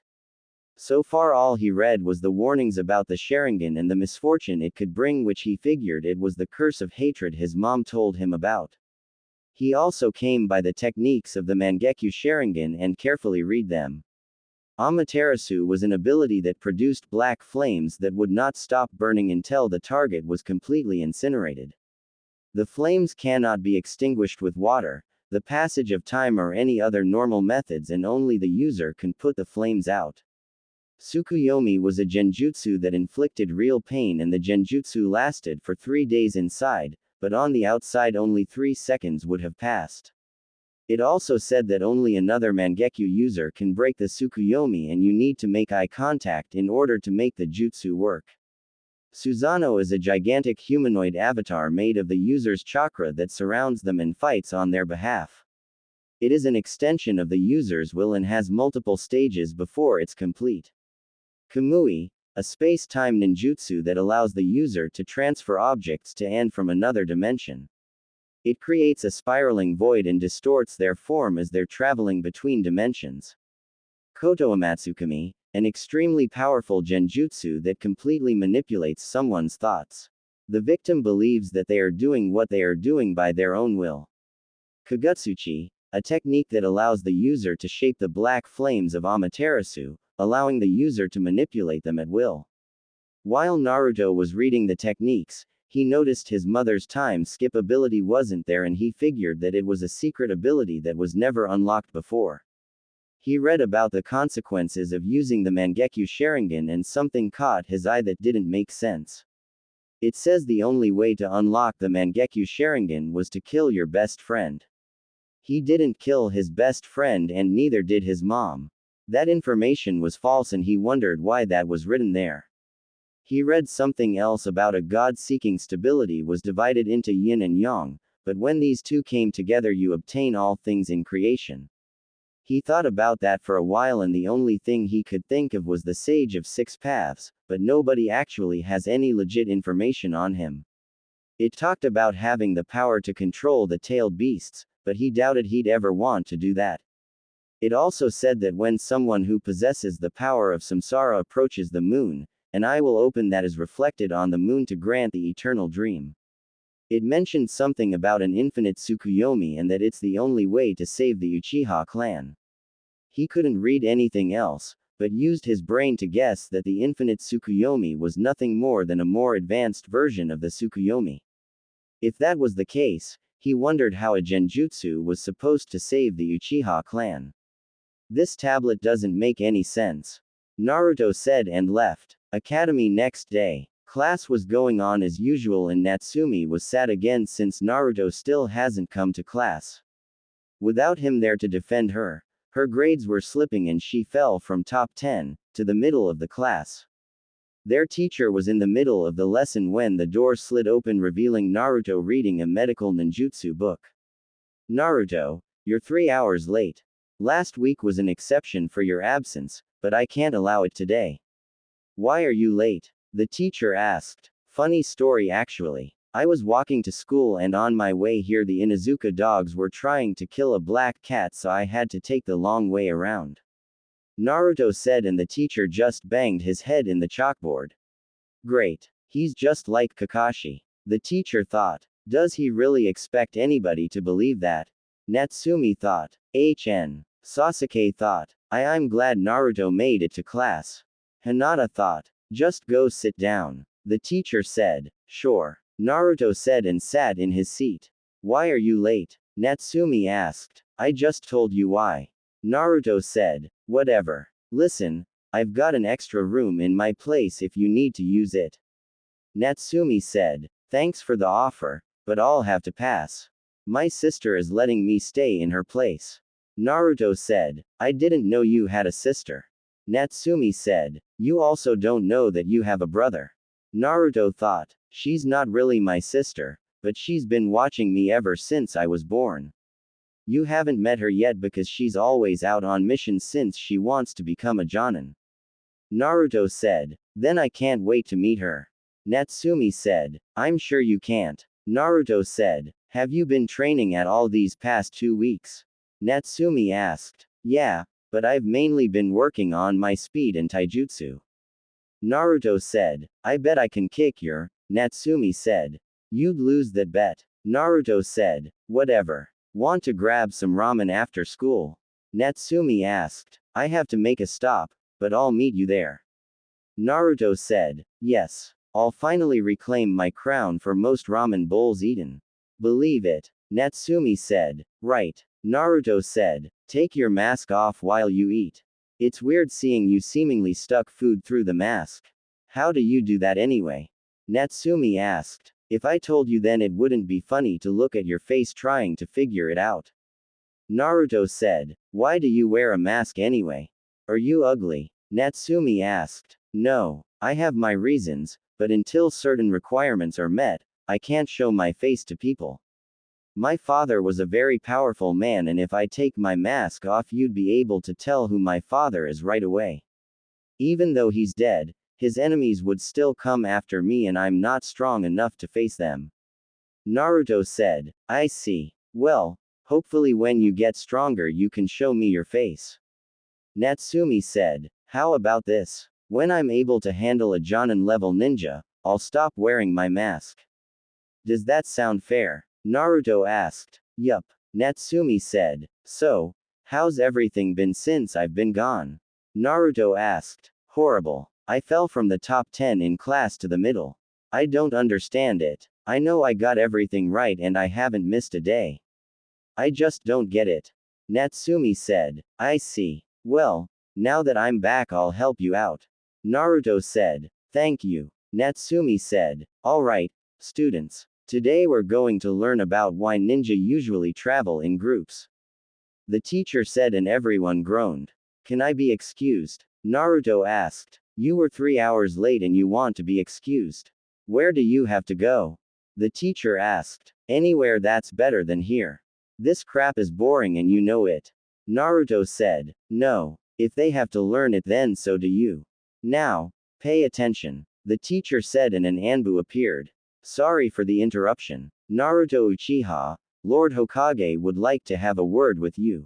So far all he read was the warnings about the Sharingan and the misfortune it could bring, which he figured it was the curse of hatred his mom told him about. He also came by the techniques of the Mangekyo Sharingan and carefully read them. Amaterasu was an ability that produced black flames that would not stop burning until the target was completely incinerated. The flames cannot be extinguished with water, the passage of time, or any other normal methods, and only the user can put the flames out. Tsukuyomi was a genjutsu that inflicted real pain, and the genjutsu lasted for 3 days inside, but on the outside only 3 seconds would have passed. It also said that only another Mangekyo user can break the Tsukuyomi, and you need to make eye contact in order to make the jutsu work. Susanoo is a gigantic humanoid avatar made of the user's chakra that surrounds them and fights on their behalf. It is an extension of the user's will and has multiple stages before it's complete. Kamui, a space-time ninjutsu that allows the user to transfer objects to and from another dimension. It creates a spiraling void and distorts their form as they're traveling between dimensions. Koto Amatsukami, an extremely powerful genjutsu that completely manipulates someone's thoughts. The victim believes that they are doing what they are doing by their own will. Kagutsuchi, a technique that allows the user to shape the black flames of Amaterasu, allowing the user to manipulate them at will. While Naruto was reading the techniques, he noticed his mother's time skip ability wasn't there, and he figured that it was a secret ability that was never unlocked before. He read about the consequences of using the Mangekyo Sharingan, and something caught his eye that didn't make sense. It says the only way to unlock the Mangekyo Sharingan was to kill your best friend. He didn't kill his best friend, and neither did his mom. That information was false, and he wondered why that was written there. He read something else about a god seeking stability was divided into yin and yang, but when these two came together you obtain all things in creation. He thought about that for a while, and the only thing he could think of was the Sage of Six Paths, but nobody actually has any legit information on him. It talked about having the power to control the tailed beasts, but he doubted he'd ever want to do that. It also said that when someone who possesses the power of samsara approaches the moon, an eye will open that is reflected on the moon to grant the eternal dream. It mentioned something about an infinite Tsukuyomi and that it's the only way to save the Uchiha clan. He couldn't read anything else, but used his brain to guess that the infinite Tsukuyomi was nothing more than a more advanced version of the Tsukuyomi. If that was the case, he wondered how a genjutsu was supposed to save the Uchiha clan. This tablet doesn't make any sense. Naruto said and left. Academy next day. Class was going on as usual, and Natsumi was sad again since Naruto still hasn't come to class. Without him there to defend her, her grades were slipping and she fell from top 10 to the middle of the class. Their teacher was in the middle of the lesson when the door slid open, revealing Naruto reading a medical ninjutsu book. Naruto, you're 3 hours late. Last week was an exception for your absence, but I can't allow it today. Why are you late? The teacher asked. Funny story actually. I was walking to school and on my way here the Inuzuka dogs were trying to kill a black cat, so I had to take the long way around. Naruto said, and the teacher just banged his head in the chalkboard. Great. He's just like Kakashi. The teacher thought. Does he really expect anybody to believe that? Natsumi thought. Sasuke thought. I'm glad Naruto made it to class. Hinata thought. Just go sit down. The teacher said. Sure. Naruto said and sat in his seat. Why are you late? Natsumi asked. I just told you why. Naruto said. Whatever. Listen, I've got an extra room in my place if you need to use it. Natsumi said. Thanks for the offer, but I'll have to pass. My sister is letting me stay in her place. Naruto said. I didn't know you had a sister. Natsumi said. You also don't know that you have a brother. Naruto thought. She's not really my sister, but she's been watching me ever since I was born. You haven't met her yet because she's always out on missions since she wants to become a Jonin. Naruto said. Then I can't wait to meet her. Natsumi said. I'm sure you can't. Naruto said. Have you been training at all these past 2 weeks? Natsumi asked. Yeah, but I've mainly been working on my speed and taijutsu. Naruto said. I bet I can kick your. Natsumi said. You'd lose that bet. Naruto said. Whatever. Want to grab some ramen after school? Natsumi asked. I have to make a stop, but I'll meet you there. Naruto said. Yes. I'll finally reclaim my crown for most ramen bowls eaten. Believe it. Natsumi said. Right. Naruto said. Take your mask off while you eat. It's weird seeing you seemingly stuck food through the mask. How do you do that anyway? Natsumi asked. If I told you then it wouldn't be funny to look at your face trying to figure it out. Naruto said. Why do you wear a mask anyway? Are you ugly? Natsumi asked. No, I have my reasons, but until certain requirements are met, I can't show my face to people. My father was a very powerful man, and if I take my mask off, you'd be able to tell who my father is right away. Even though he's dead, his enemies would still come after me, and I'm not strong enough to face them. Naruto said. I see. Well, hopefully when you get stronger you can show me your face. Natsumi said. How about this? When I'm able to handle a Jonin level ninja, I'll stop wearing my mask. Does that sound fair? Naruto asked. Yup. Natsumi said. So, how's everything been since I've been gone? Naruto asked. Horrible. I fell from the top 10 in class to the middle. I don't understand it. I know I got everything right and I haven't missed a day. I just don't get it. Natsumi said. I see. Well, now that I'm back I'll help you out. Naruto said. Thank you. Natsumi said. Alright, students. Today we're going to learn about why ninja usually travel in groups. The teacher said and everyone groaned. Can I be excused? Naruto asked. You were 3 hours late and you want to be excused. Where do you have to go? The teacher asked. Anywhere that's better than here. This crap is boring and you know it. Naruto said. No. If they have to learn it then so do you. Now, pay attention. The teacher said and an Anbu appeared. Sorry for the interruption. Naruto Uchiha, Lord Hokage would like to have a word with you.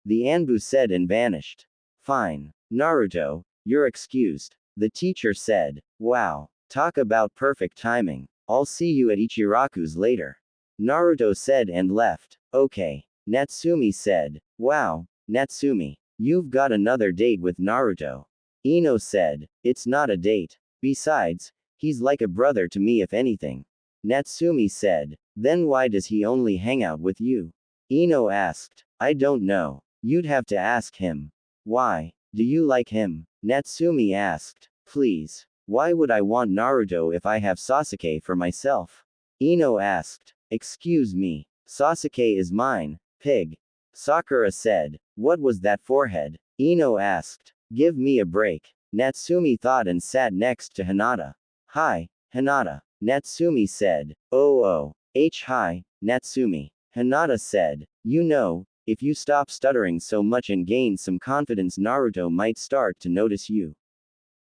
The Anbu said and vanished. Fine. Naruto, you're excused. The teacher said. Wow. Talk about perfect timing. I'll see you at Ichiraku's later. Naruto said and left. Okay. Natsumi said. Wow, Natsumi. You've got another date with Naruto. Ino said. It's not a date. Besides, he's like a brother to me if anything. Natsumi said. Then why does he only hang out with you? Ino asked. I don't know. You'd have to ask him. Why? Do you like him? Natsumi asked. Please. Why would I want Naruto if I have Sasuke for myself? Ino asked. Excuse me. Sasuke is mine, pig. Sakura said. What was that forehead? Ino asked. Give me a break. Natsumi thought and sat next to Hinata. Hi, Hinata. Natsumi said. Oh. Hi, Natsumi. Hinata said. You know, if you stop stuttering so much and gain some confidence, Naruto might start to notice you.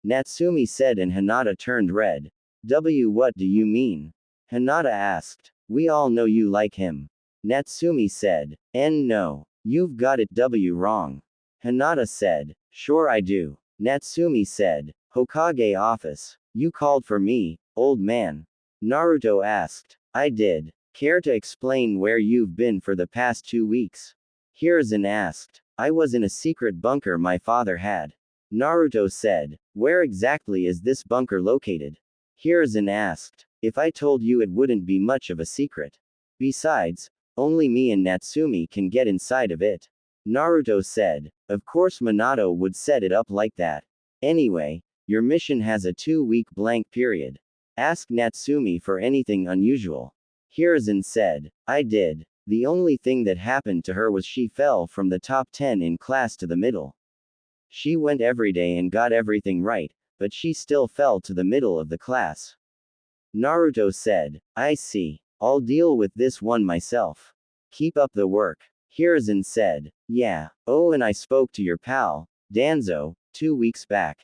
Natsumi said and Hinata turned red. What do you mean? Hinata asked. We all know you like him. Natsumi said. No. You've got it wrong. Hinata said. Sure I do. Natsumi said. Hokage office. You called for me, old man. Naruto asked. I did. Care to explain where you've been for the past 2 weeks? Hiruzen asked. I was in a secret bunker my father had. Naruto said. Where exactly is this bunker located? Hiruzen asked. If I told you it wouldn't be much of a secret. Besides, only me and Natsumi can get inside of it. Naruto said. Of course Minato would set it up like that. Anyway, your mission has a 2-week blank period. Ask Natsumi for anything unusual. Hiruzen said. I did. The only thing that happened to her was she fell from the top 10 in class to the middle. She went every day and got everything right, but she still fell to the middle of the class. Naruto said, I see. I'll deal with this one myself. Keep up the work. Hiruzen said, yeah. Oh, and I spoke to your pal, Danzo, 2 weeks back.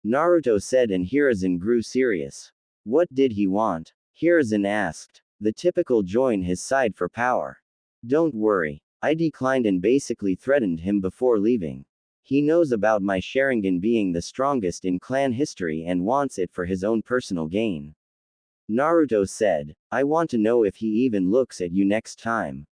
Naruto said, and Hiruzen grew serious. What did he want? Hiruzen asked. The typical join his side for power. Don't worry. I declined and basically threatened him before leaving. He knows about my Sharingan being the strongest in clan history and wants it for his own personal gain. Naruto said, I want to know if he even looks at you next time.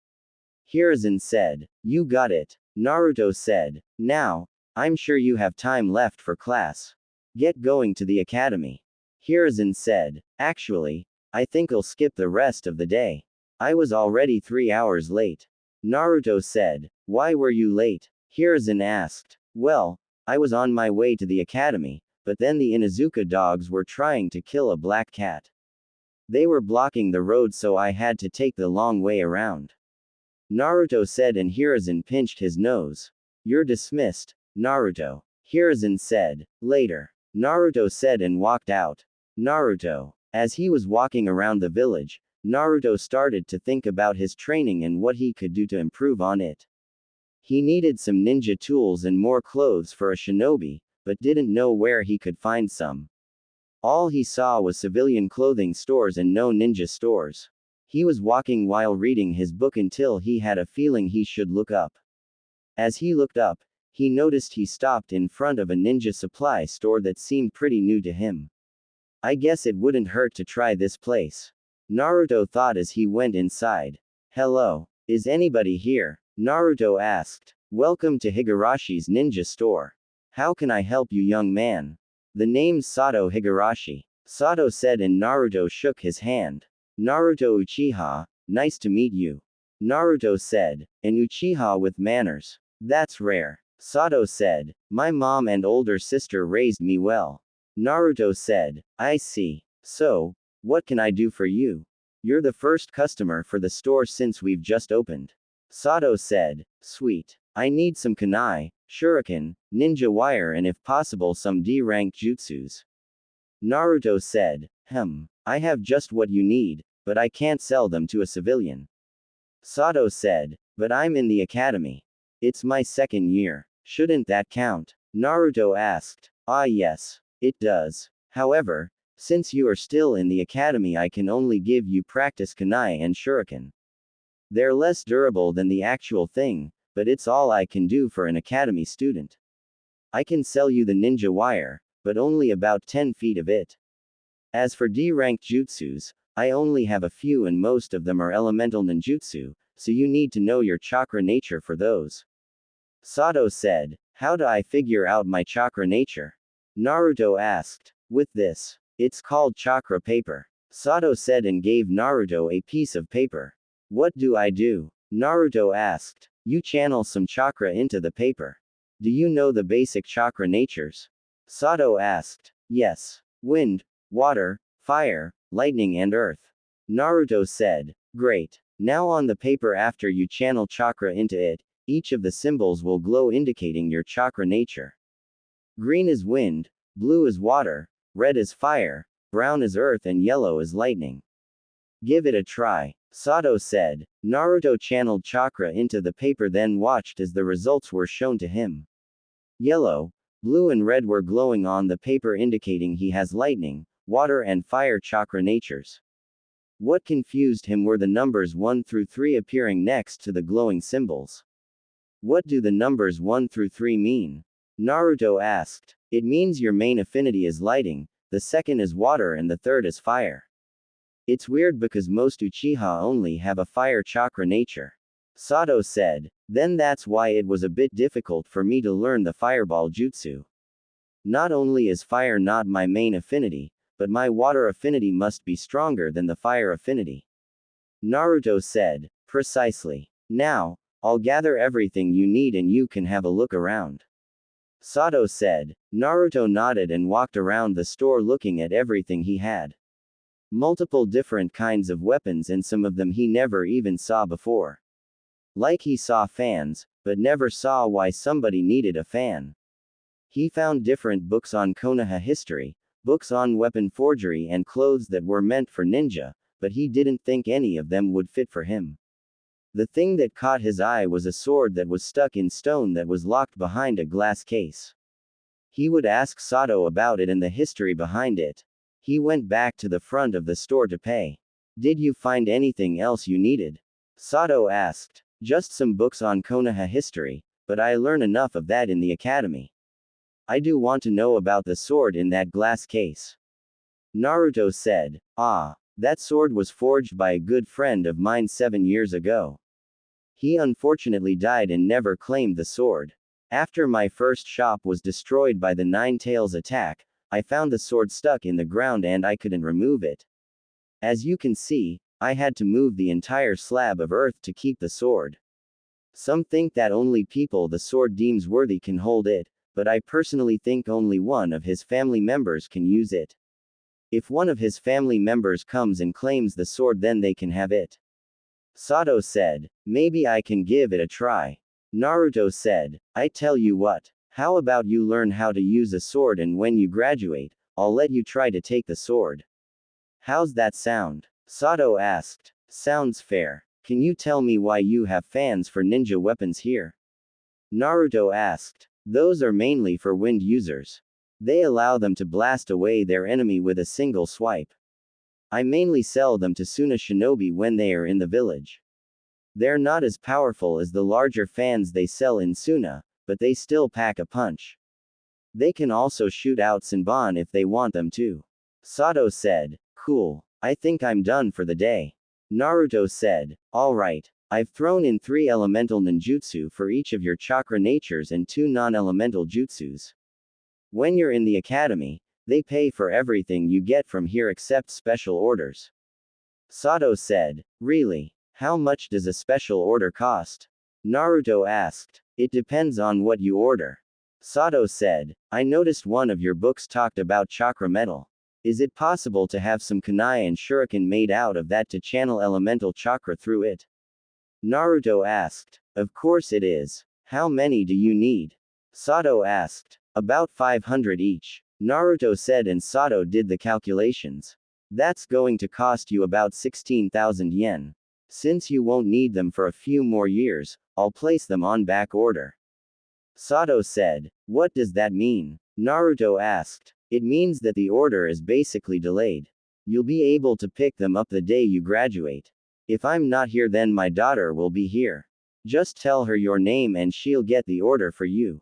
Hiruzen said, you got it. Naruto said, now, I'm sure you have time left for class. Get going to the academy. Hiruzen said, actually, I think I'll skip the rest of the day. I was already 3 hours late. Naruto said, why were you late? Hiruzen asked. Well, I was on my way to the academy, but then the Inuzuka dogs were trying to kill a black cat. They were blocking the road, so I had to take the long way around. Naruto said, and Hiruzen pinched his nose. You're dismissed, Naruto. Hiruzen said. Later. Naruto said and walked out. Naruto. As he was walking around the village, Naruto started to think about his training and what he could do to improve on it. He needed some ninja tools and more clothes for a shinobi, but didn't know where he could find some. All he saw was civilian clothing stores and no ninja stores. He was walking while reading his book until he had a feeling he should look up. As he looked up, he noticed he stopped in front of a ninja supply store that seemed pretty new to him. I guess it wouldn't hurt to try this place. Naruto thought as he went inside. Hello. Is anybody here? Naruto asked. Welcome to Higarashi's ninja store. How can I help you, young man? The name's Sato Higurashi. Sato said, and Naruto shook his hand. Naruto Uchiha, nice to meet you. Naruto said, an Uchiha with manners. That's rare. Sato said, my mom and older sister raised me well. Naruto said, I see. So, what can I do for you? You're the first customer for the store since we've just opened. Sato said, sweet. I need some kunai, shuriken, ninja wire, and if possible some D-rank jutsus. Naruto said, I have just what you need, but I can't sell them to a civilian. Sato said, but I'm in the academy. It's my second year. Shouldn't that count? Naruto asked. Ah yes, it does. However, since you are still in the academy, I can only give you practice kunai and shuriken. They're less durable than the actual thing, but it's all I can do for an academy student. I can sell you the ninja wire, but only about 10 feet of it. As for D-rank jutsus, I only have a few and most of them are elemental ninjutsu, so you need to know your chakra nature for those. Sato said, how do I figure out my chakra nature? Naruto asked. With this. It's called chakra paper. Sato said and gave Naruto a piece of paper. What do I do? Naruto asked. You channel some chakra into the paper. Do you know the basic chakra natures? Sato asked. Yes. Wind, water, fire, lightning and earth. Naruto said. Great. Now on the paper, after you channel chakra into it, each of the symbols will glow indicating your chakra nature. Green is wind, blue is water, red is fire, brown is earth and yellow is lightning. Give it a try, Sato said. Naruto channeled chakra into the paper, then watched as the results were shown to him. Yellow, blue and red were glowing on the paper, indicating he has lightning, water and fire chakra natures. What confused him were the numbers 1 through 3 appearing next to the glowing symbols. What do the numbers 1 through 3 mean? Naruto asked. It means your main affinity is lighting, the second is water and the third is fire. It's weird because most Uchiha only have a fire chakra nature. Sato said. Then that's why it was a bit difficult for me to learn the fireball jutsu. Not only is fire not my main affinity, but my water affinity must be stronger than the fire affinity. Naruto said. Precisely. Now, I'll gather everything you need and you can have a look around. Sato said. Naruto nodded and walked around the store looking at everything he had. Multiple different kinds of weapons, and some of them he never even saw before. Like he saw fans, but never saw why somebody needed a fan. He found different books on Konoha history, books on weapon forgery and clothes that were meant for ninja, but he didn't think any of them would fit for him. The thing that caught his eye was a sword that was stuck in stone that was locked behind a glass case. He would ask Sato about it and the history behind it. He went back to the front of the store to pay. Did you find anything else you needed? Sato asked. Just some books on Konoha history, but I learn enough of that in the academy. I do want to know about the sword in that glass case. Naruto said. Ah, that sword was forged by a good friend of mine 7 years ago. He unfortunately died and never claimed the sword. After my first shop was destroyed by the Nine Tails attack, I found the sword stuck in the ground and I couldn't remove it. As you can see, I had to move the entire slab of earth to keep the sword. Some think that only people the sword deems worthy can hold it, but I personally think only one of his family members can use it. If one of his family members comes and claims the sword, then they can have it. Sato said. Maybe I can give it a try. Naruto said. I tell you what, how about you learn how to use a sword and when you graduate, I'll let you try to take the sword. How's that sound? Sato asked. Sounds fair. Can you tell me why you have fans for ninja weapons here? Naruto asked. Those are mainly for wind users. They allow them to blast away their enemy with a single swipe. I mainly sell them to Suna shinobi when they are in the village. They're not as powerful as the larger fans they sell in Suna, but they still pack a punch. They can also shoot out Senbon if they want them to. Sato said. Cool. I think I'm done for the day. Naruto said. Alright. I've thrown in 3 elemental ninjutsu for each of your chakra natures and 2 non-elemental jutsus. When you're in the academy, they pay for everything you get from here except special orders. Sato said. Really? How much does a special order cost? Naruto asked. It depends on what you order. Sato said. I noticed one of your books talked about chakra metal. Is it possible to have some kunai and shuriken made out of that to channel elemental chakra through it? Naruto asked. Of course it is. How many do you need? Sato asked. About 500 each. Naruto said and Sato did the calculations. That's going to cost you about 16,000 yen. Since you won't need them for a few more years, I'll place them on back order. Sato said. What does that mean? Naruto asked. It means that the order is basically delayed. You'll be able to pick them up the day you graduate. If I'm not here, then my daughter will be here. Just tell her your name and she'll get the order for you.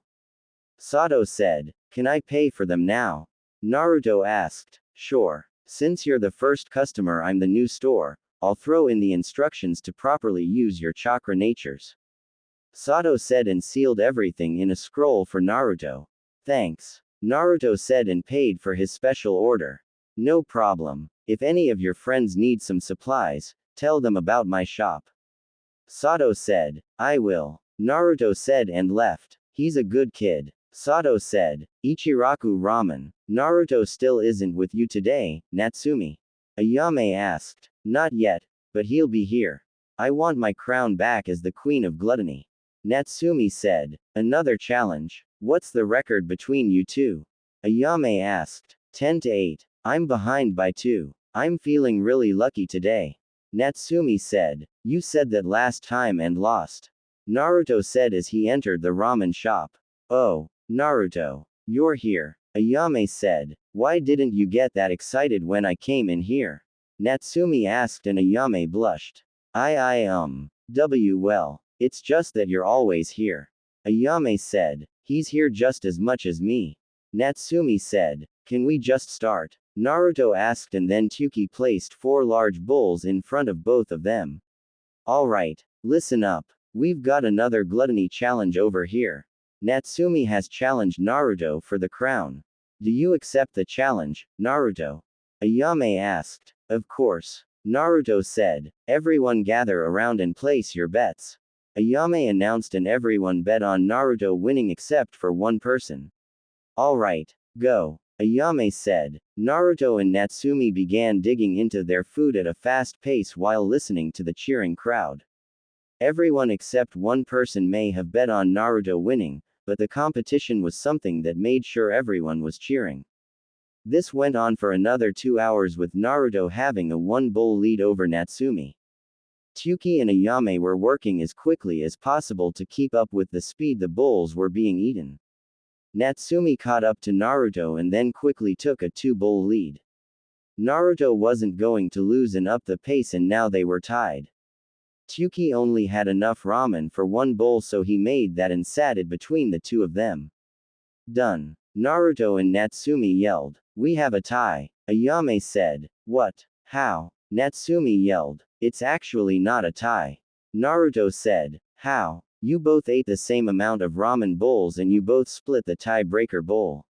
Sato said. Can I pay for them now? Naruto asked. Sure. Since you're the first customer, I'm the new store, I'll throw in the instructions to properly use your chakra natures. Sato said and sealed everything in a scroll for Naruto. Thanks. Naruto said and paid for his special order. No problem. If any of your friends need some supplies, tell them about my shop. Sato said. I will. Naruto said and left. He's a good kid. Sato said. Ichiraku ramen. Naruto still isn't with you today, Natsumi? Ayame asked. Not yet, but he'll be here. I want my crown back as the queen of gluttony. Natsumi said. Another challenge. What's the record between you two? Ayame asked. 10-8. I'm behind by 2. I'm feeling really lucky today. Natsumi said. You said that last time and lost. Naruto said as he entered the ramen shop. Oh, Naruto. You're here. Ayame said. Why didn't you get that excited when I came in here? Natsumi asked and Ayame blushed. Well, it's just that you're always here. Ayame said. He's here just as much as me. Natsumi said. Can we just start? Naruto asked and then Tuki placed 4 large bowls in front of both of them. Alright, listen up. We've got another gluttony challenge over here. Natsumi has challenged Naruto for the crown. Do you accept the challenge, Naruto? Ayame asked. Of course. Naruto said. Everyone gather around and place your bets. Ayame announced and everyone bet on Naruto winning except for one person. Alright, go. Ayame said. Naruto and Natsumi began digging into their food at a fast pace while listening to the cheering crowd. Everyone except one person may have bet on Naruto winning, but the competition was something that made sure everyone was cheering. This went on for another 2 hours with Naruto having a 1-bowl lead over Natsumi. Tyuki and Ayame were working as quickly as possible to keep up with the speed the bowls were being eaten. Natsumi caught up to Naruto and then quickly took a 2-bowl lead. Naruto wasn't going to lose and up the pace, and now they were tied. Tyuki only had enough ramen for 1 bowl, so he made that and sat it between the two of them. Done. Naruto and Natsumi yelled. We have a tie. Ayame said. What? How? Natsumi yelled. It's actually not a tie. Naruto said. How? You both ate the same amount of ramen bowls and you both split the tiebreaker bowl.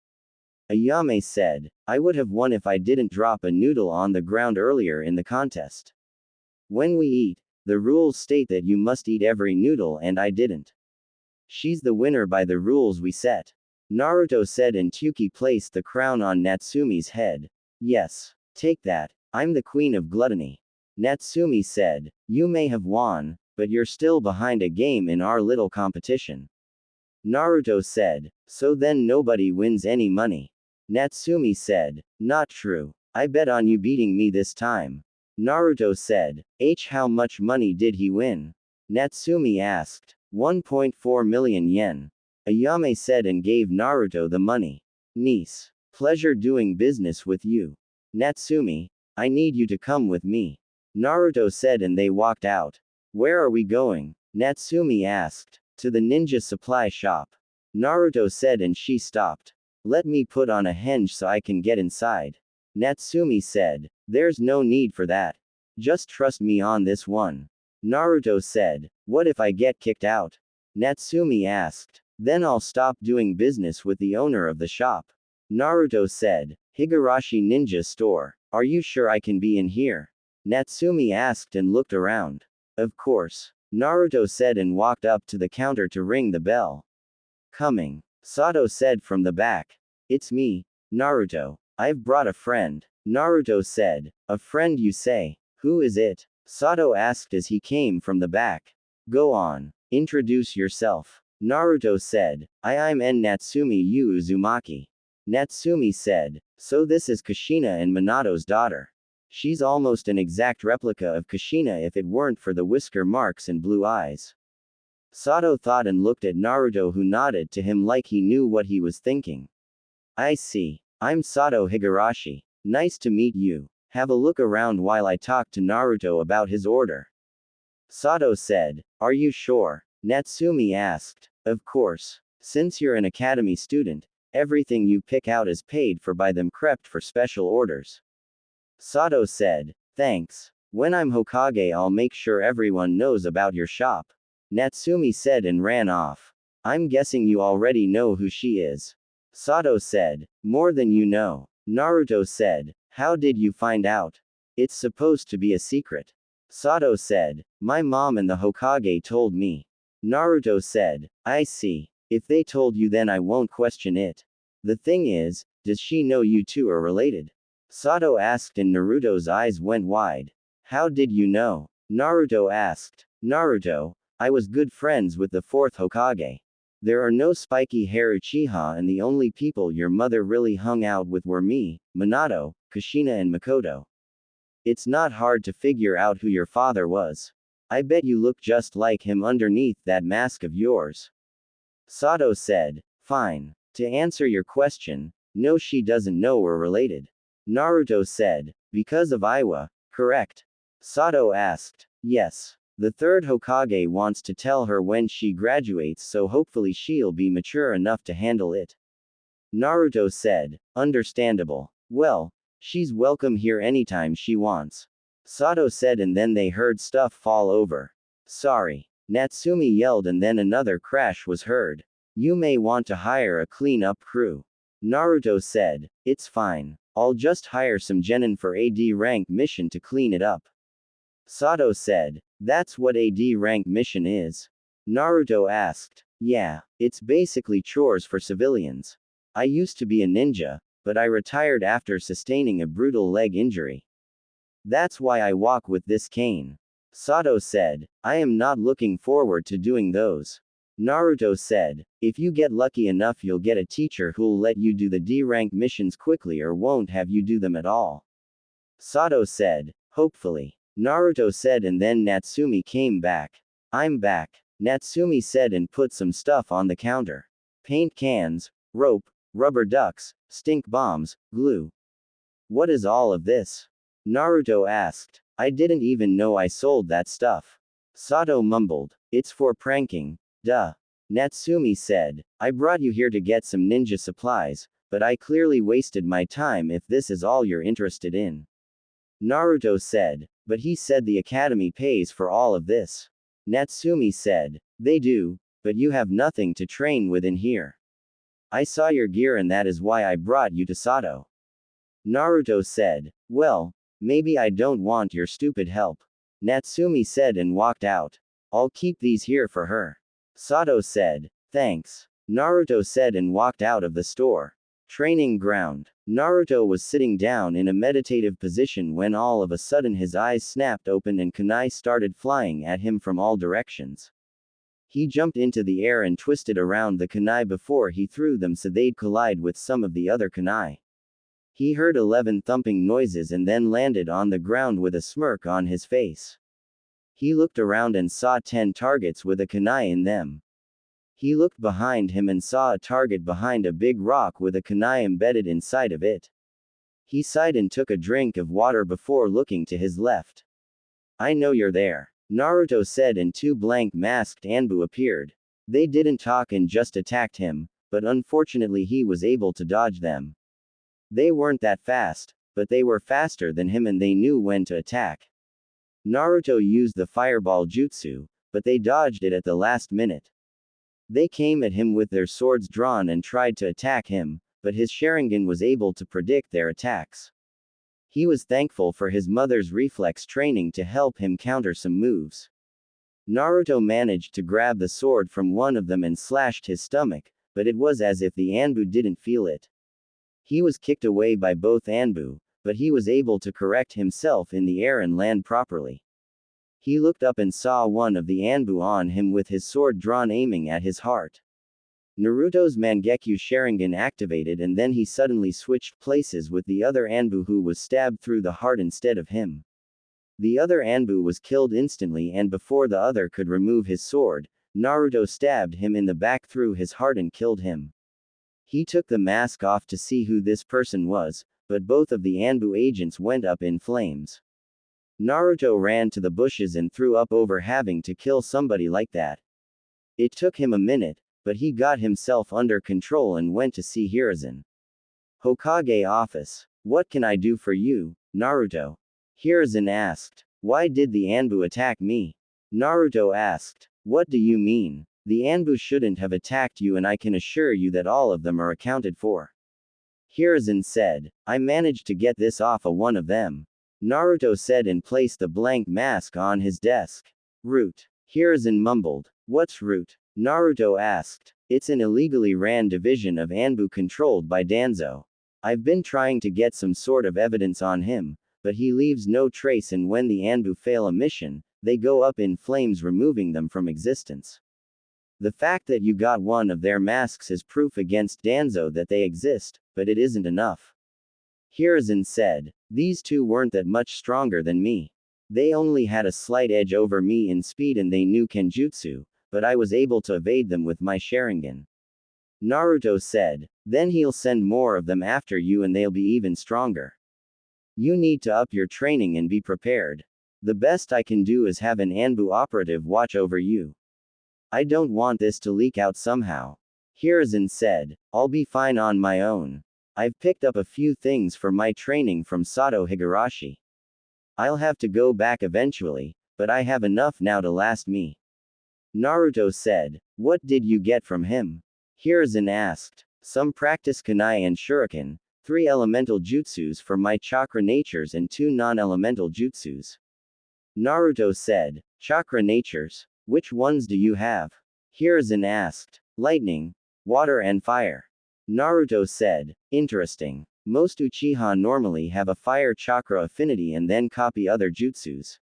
Ayame said. I would have won if I didn't drop a noodle on the ground earlier in the contest. When we eat, the rules state that you must eat every noodle and I didn't. She's the winner by the rules we set. Naruto said, and Tyuki placed the crown on Natsumi's head. Yes. Take that. I'm the queen of gluttony. Natsumi said. You may have won, but you're still behind a game in our little competition. Naruto said. So then nobody wins any money. Natsumi said. Not true. I bet on you beating me this time. Naruto said. How much money did he win? Natsumi asked. 1.4 million yen. Ayame said and gave Naruto the money. Niece. Pleasure doing business with you. Natsumi. I need you to come with me. Naruto said and they walked out. Where are we going? Natsumi asked. To the ninja supply shop. Naruto said and she stopped. Let me put on a henge so I can get inside. Natsumi said. There's no need for that. Just trust me on this one. Naruto said. What if I get kicked out? Natsumi asked. Then I'll stop doing business with the owner of the shop. Naruto said. Higurashi Ninja Store. Are you sure I can be in here? Natsumi asked and looked around. Of course. Naruto said and walked up to the counter to ring the bell. Coming. Sato said from the back. It's me, Naruto. I've brought a friend. Naruto said. A friend you say? Who is it? Sato asked as he came from the back. Go on. Introduce yourself. Naruto said. I'm Natsumi Yu Uzumaki. Natsumi said. So this is Kushina and Minato's daughter. She's almost an exact replica of Kushina if it weren't for the whisker marks and blue eyes. Sato thought and looked at Naruto, who nodded to him like he knew what he was thinking. I see. I'm Sato Higurashi. Nice to meet you. Have a look around while I talk to Naruto about his order. Sato said. Are you sure? Natsumi asked. Of course. Since you're an academy student, everything you pick out is paid for by them crept for special orders. Sato said. Thanks. When I'm Hokage, I'll make sure everyone knows about your shop. Natsumi said and ran off. I'm guessing you already know who she is. Sato said. More than you know. Naruto said. How did you find out? It's supposed to be a secret. Sato said. My mom and the Hokage told me. Naruto said. I see. If they told you, then I won't question it. The thing is, does she know you two are related? Sato asked and Naruto's eyes went wide. How did you know? Naruto asked. Naruto, I was good friends with the 4th Hokage. There are no spiky hair Uchiha, and the only people your mother really hung out with were me, Minato, Kushina and Makoto. It's not hard to figure out who your father was. I bet you look just like him underneath that mask of yours. Sato said. Fine. To answer your question, no, she doesn't know we're related. Naruto said. Because of Iwa, correct? Sato asked. Yes. The 3rd Hokage wants to tell her when she graduates, so hopefully she'll be mature enough to handle it. Naruto said. Understandable. Well, she's welcome here anytime she wants. Sato said, and then they heard stuff fall over. Sorry. Natsumi yelled, and then another crash was heard. You may want to hire a clean-up crew. Naruto said. It's fine. I'll just hire some genin for AD rank mission to clean it up. Sato said. That's what AD rank mission is? Naruto asked. Yeah, it's basically chores for civilians. I used to be a ninja, but I retired after sustaining a brutal leg injury. That's why I walk with this cane. Sato said. I am not looking forward to doing those. Naruto said, if you get lucky enough you'll get a teacher who'll let you do the D-rank missions quickly or won't have you do them at all. Sato said, hopefully. Naruto said and then Natsumi came back. I'm back. Natsumi said and put some stuff on the counter. Paint cans, rope, rubber ducks, stink bombs, glue. What is all of this? Naruto asked. I didn't even know I sold that stuff. Sato mumbled. It's for pranking. Duh. Natsumi said. I brought you here to get some ninja supplies, but I clearly wasted my time if this is all you're interested in. Naruto said. But he said the academy pays for all of this. Natsumi said. They do, but you have nothing to train with in here. I saw your gear and that is why I brought you to Sato. Naruto said. Well, maybe I don't want your stupid help. Natsumi said and walked out. I'll keep these here for her. Sato said. Thanks. Naruto said and walked out of the store. Training ground. Naruto was sitting down in a meditative position when all of a sudden his eyes snapped open and kunai started flying at him from all directions. He jumped into the air and twisted around the kunai before he threw them so they'd collide with some of the other kunai. He heard 11 thumping noises and then landed on the ground with a smirk on his face. He looked around and saw 10 targets with a kunai in them. He looked behind him and saw a target behind a big rock with a kunai embedded inside of it. He sighed and took a drink of water before looking to his left. I know you're there. Naruto said and 2 blank masked Anbu appeared. They didn't talk and just attacked him, but unfortunately he was able to dodge them. They weren't that fast, but they were faster than him and they knew when to attack. Naruto used the fireball jutsu, but they dodged it at the last minute. They came at him with their swords drawn and tried to attack him, but his Sharingan was able to predict their attacks. He was thankful for his mother's reflex training to help him counter some moves. Naruto managed to grab the sword from one of them and slashed his stomach, but it was as if the Anbu didn't feel it. He was kicked away by both Anbu, but he was able to correct himself in the air and land properly. He looked up and saw one of the Anbu on him with his sword drawn aiming at his heart. Naruto's Mangekyo Sharingan activated and then he suddenly switched places with the other Anbu who was stabbed through the heart instead of him. The other Anbu was killed instantly and before the other could remove his sword, Naruto stabbed him in the back through his heart and killed him. He took the mask off to see who this person was, but both of the Anbu agents went up in flames. Naruto ran to the bushes and threw up over having to kill somebody like that. It took him a minute, but he got himself under control and went to see Hiruzen. Hokage office. What can I do for you, Naruto? Hiruzen asked. Why did the Anbu attack me? Naruto asked. What do you mean? The Anbu shouldn't have attacked you and I can assure you that all of them are accounted for. Hiruzen said. I managed to get this off of one of them. Naruto said and placed the blank mask on his desk. Root. Hiruzen mumbled. What's Root? Naruto asked. It's an illegally ran division of Anbu controlled by Danzo. I've been trying to get some sort of evidence on him, but he leaves no trace and when the Anbu fail a mission, they go up in flames removing them from existence. The fact that you got one of their masks is proof against Danzo that they exist, but it isn't enough. Hiruzen said. These two weren't that much stronger than me. They only had a slight edge over me in speed and they knew Kenjutsu, but I was able to evade them with my Sharingan. Naruto said. Then he'll send more of them after you and they'll be even stronger. You need to up your training and be prepared. The best I can do is have an Anbu operative watch over you. I don't want this to leak out somehow. Hiruzen said. I'll be fine on my own. I've picked up a few things for my training from Sato Higurashi. I'll have to go back eventually, but I have enough now to last me. Naruto said. What did you get from him? Hiruzen asked. Some practice kunai and shuriken, 3 elemental jutsus for my chakra natures and 2 non-elemental jutsus. Naruto said. Chakra natures? Which ones do you have? Hiruzen asked. Lightning, water and fire. Naruto said. Interesting. Most Uchiha normally have a fire chakra affinity and then copy other jutsus.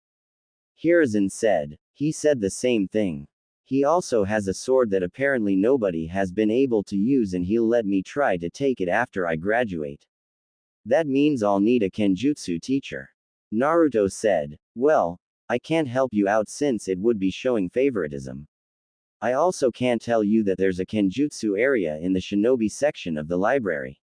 Hiruzen said. He said the same thing. He also has a sword that apparently nobody has been able to use, and he'll let me try to take it after I graduate. That means I'll need a kenjutsu teacher. Naruto said. Well, I can't help you out since it would be showing favoritism. I also can't tell you that there's a kenjutsu area in the shinobi section of the library.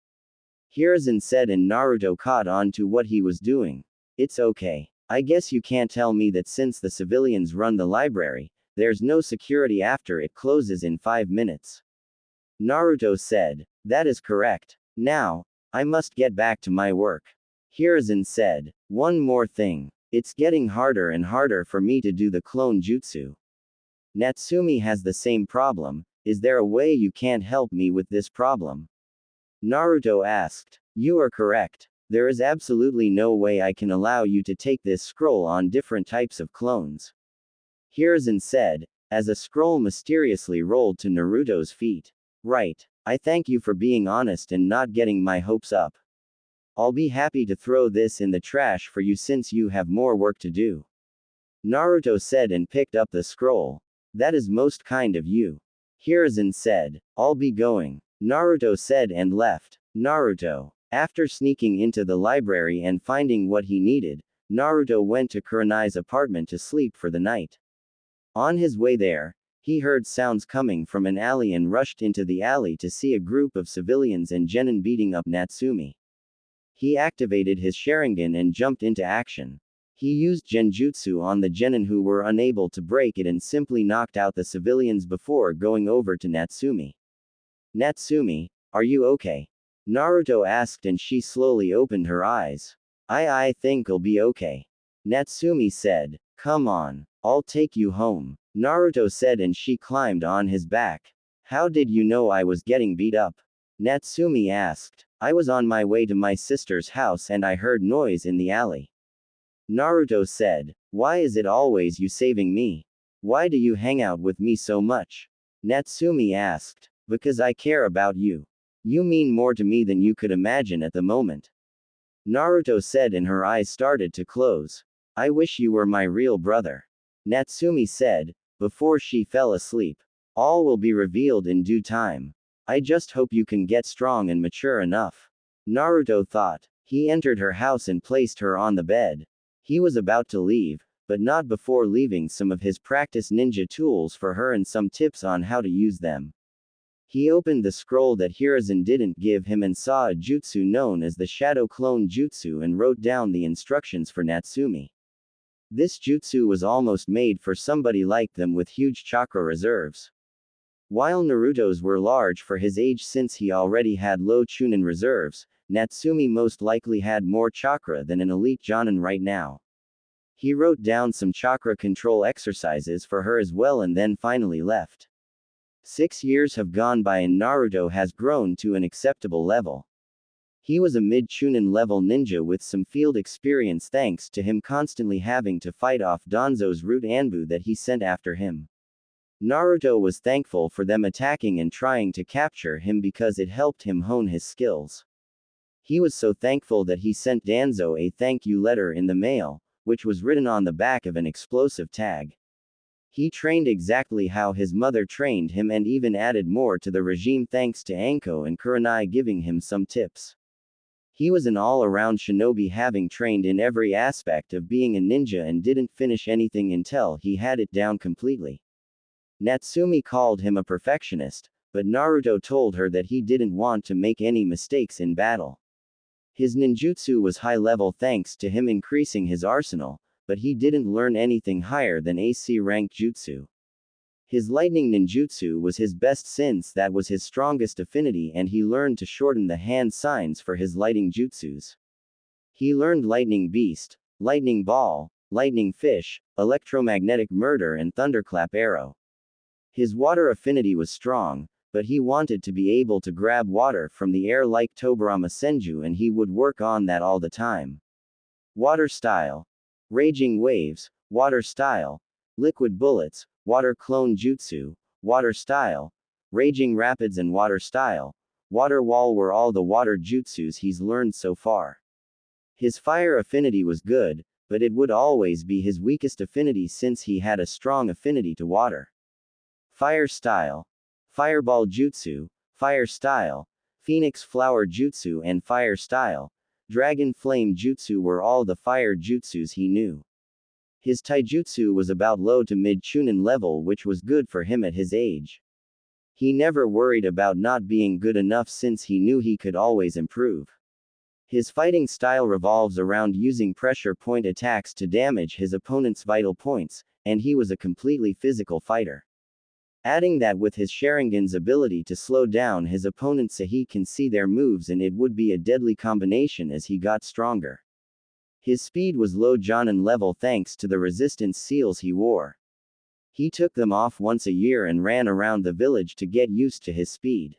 Hiruzen said, and Naruto caught on to what he was doing. It's okay. I guess you can't tell me that since the civilians run the library, there's no security after it closes in 5 minutes. Naruto said. That is correct. Now, I must get back to my work. Hiruzen said. One more thing. It's getting harder and harder for me to do the clone jutsu. Natsumi has the same problem. Is there a way you can't help me with this problem? Naruto asked. You are correct. There is absolutely no way I can allow you to take this scroll on different types of clones. Hiruzen said, as a scroll mysteriously rolled to Naruto's feet. Right. I thank you for being honest and not getting my hopes up. I'll be happy to throw this in the trash for you since you have more work to do. Naruto said and picked up the scroll. That is most kind of you. Hiruzen said. I'll be going. Naruto said and left. Naruto. After sneaking into the library and finding what he needed, Naruto went to Kurenai's apartment to sleep for the night. On his way there, he heard sounds coming from an alley and rushed into the alley to see a group of civilians and genin beating up Natsumi. He activated his Sharingan and jumped into action. He used genjutsu on the genin who were unable to break it and simply knocked out the civilians before going over to Natsumi. Natsumi, are you okay? Naruto asked, and she slowly opened her eyes. I think I'll be okay. Natsumi said. Come on, I'll take you home. Naruto said, and she climbed on his back. How did you know I was getting beat up? Natsumi asked. I was on my way to my sister's house and I heard noise in the alley. Naruto said. Why is it always you saving me? Why do you hang out with me so much? Natsumi asked. Because I care about you. You mean more to me than you could imagine at the moment. Naruto said, and her eyes started to close. I wish you were my real brother. Natsumi said, before she fell asleep. All will be revealed in due time. I just hope you can get strong and mature enough. Naruto thought. He entered her house and placed her on the bed. He was about to leave, but not before leaving some of his practice ninja tools for her and some tips on how to use them. He opened the scroll that Hiruzen didn't give him and saw a jutsu known as the Shadow Clone Jutsu and wrote down the instructions for Natsumi. This jutsu was almost made for somebody like them with huge chakra reserves. While Naruto's were large for his age since he already had low chunin reserves, Natsumi most likely had more chakra than an elite jonin right now. He wrote down some chakra control exercises for her as well and then finally left. 6 years have gone by and Naruto has grown to an acceptable level. He was a mid-chunin level ninja with some field experience thanks to him constantly having to fight off Danzo's root Anbu that he sent after him. Naruto was thankful for them attacking and trying to capture him because it helped him hone his skills. He was so thankful that he sent Danzo a thank you letter in the mail, which was written on the back of an explosive tag. He trained exactly how his mother trained him and even added more to the regime thanks to Anko&Kurenai giving him some tips. He was an all-around shinobi having trained in every aspect of being a ninja and didn't finish anything until he had it down completely. Natsumi called him a perfectionist, but Naruto told her that he didn't want to make any mistakes in battle. His ninjutsu was high level thanks to him increasing his arsenal, but he didn't learn anything higher than AC rank jutsu. His lightning ninjutsu was his best since that was his strongest affinity and he learned to shorten the hand signs for his lighting jutsus. He learned lightning beast, lightning ball, lightning fish, electromagnetic murder and thunderclap arrow. His water affinity was strong, but he wanted to be able to grab water from the air like Tobirama Senju and he would work on that all the time. Water style. Raging waves, water style. Liquid bullets, water clone jutsu, water style. Raging rapids and water style. Water wall were all the water jutsus he's learned so far. His fire affinity was good, but it would always be his weakest affinity since he had a strong affinity to water. Fire Style, Fireball Jutsu, Fire Style, Phoenix Flower Jutsu and Fire Style, Dragon Flame Jutsu were all the fire jutsus he knew. His taijutsu was about low to mid chunin level, which was good for him at his age. He never worried about not being good enough since he knew he could always improve. His fighting style revolves around using pressure point attacks to damage his opponent's vital points, and he was a completely physical fighter. Adding that with his Sharingan's ability to slow down his opponents so he can see their moves, and it would be a deadly combination as he got stronger. His speed was low Jonin level thanks to the resistance seals he wore. He took them off once a year and ran around the village to get used to his speed.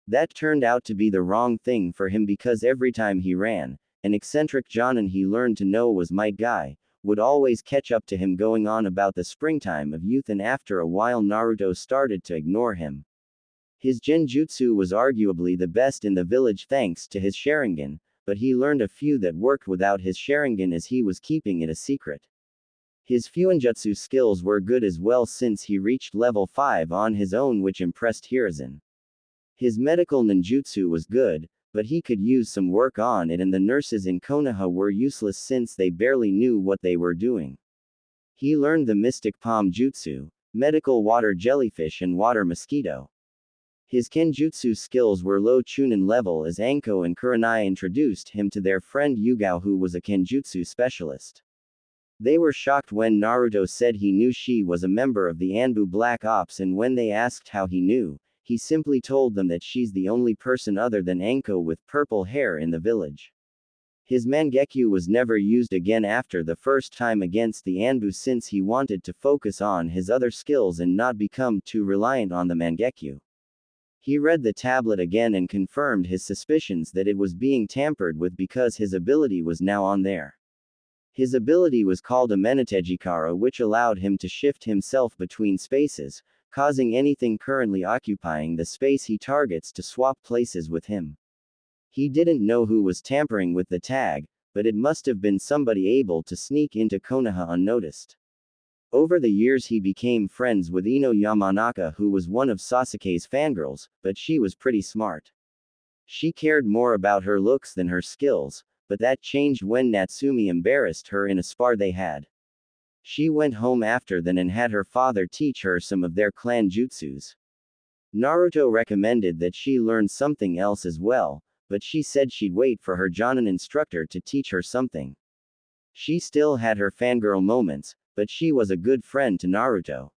That turned out to be the wrong thing for him because every time he ran, an eccentric Jonin he learned to know was Might Guy, would always catch up to him going on about the springtime of youth, and after a while Naruto started to ignore him. His genjutsu was arguably the best in the village thanks to his Sharingan, but he learned a few that worked without his Sharingan as he was keeping it a secret. His Fuinjutsu skills were good as well since he reached level 5 on his own, which impressed Hiruzen. His medical ninjutsu was good, but he could use some work on it, and the nurses in Konoha were useless since they barely knew what they were doing. He learned the mystic palm jutsu, medical water jellyfish and water mosquito. His kenjutsu skills were low chunin level as Anko and Kurenai introduced him to their friend Yugao, who was a kenjutsu specialist. They were shocked when Naruto said he knew she was a member of the Anbu Black Ops, and when they asked how he knew, he simply told them that she's the only person other than Anko with purple hair in the village. His Mangekyu was never used again after the first time against the Anbu since he wanted to focus on his other skills and not become too reliant on the Mangekyu. He read the tablet again and confirmed his suspicions that it was being tampered with because his ability was now on there. His ability was called a Menatejikara, which allowed him to shift himself between spaces, causing anything currently occupying the space he targets to swap places with him. He didn't know who was tampering with the tag, but it must have been somebody able to sneak into Konoha unnoticed. Over the years he became friends with Ino Yamanaka, who was one of Sasuke's fangirls, but she was pretty smart. She cared more about her looks than her skills, but that changed when Natsumi embarrassed her in a spar they had. She went home after then and had her father teach her some of their clan jutsus. Naruto recommended that she learn something else as well, but she said she'd wait for her Jonin instructor to teach her something. She still had her fangirl moments, but she was a good friend to Naruto.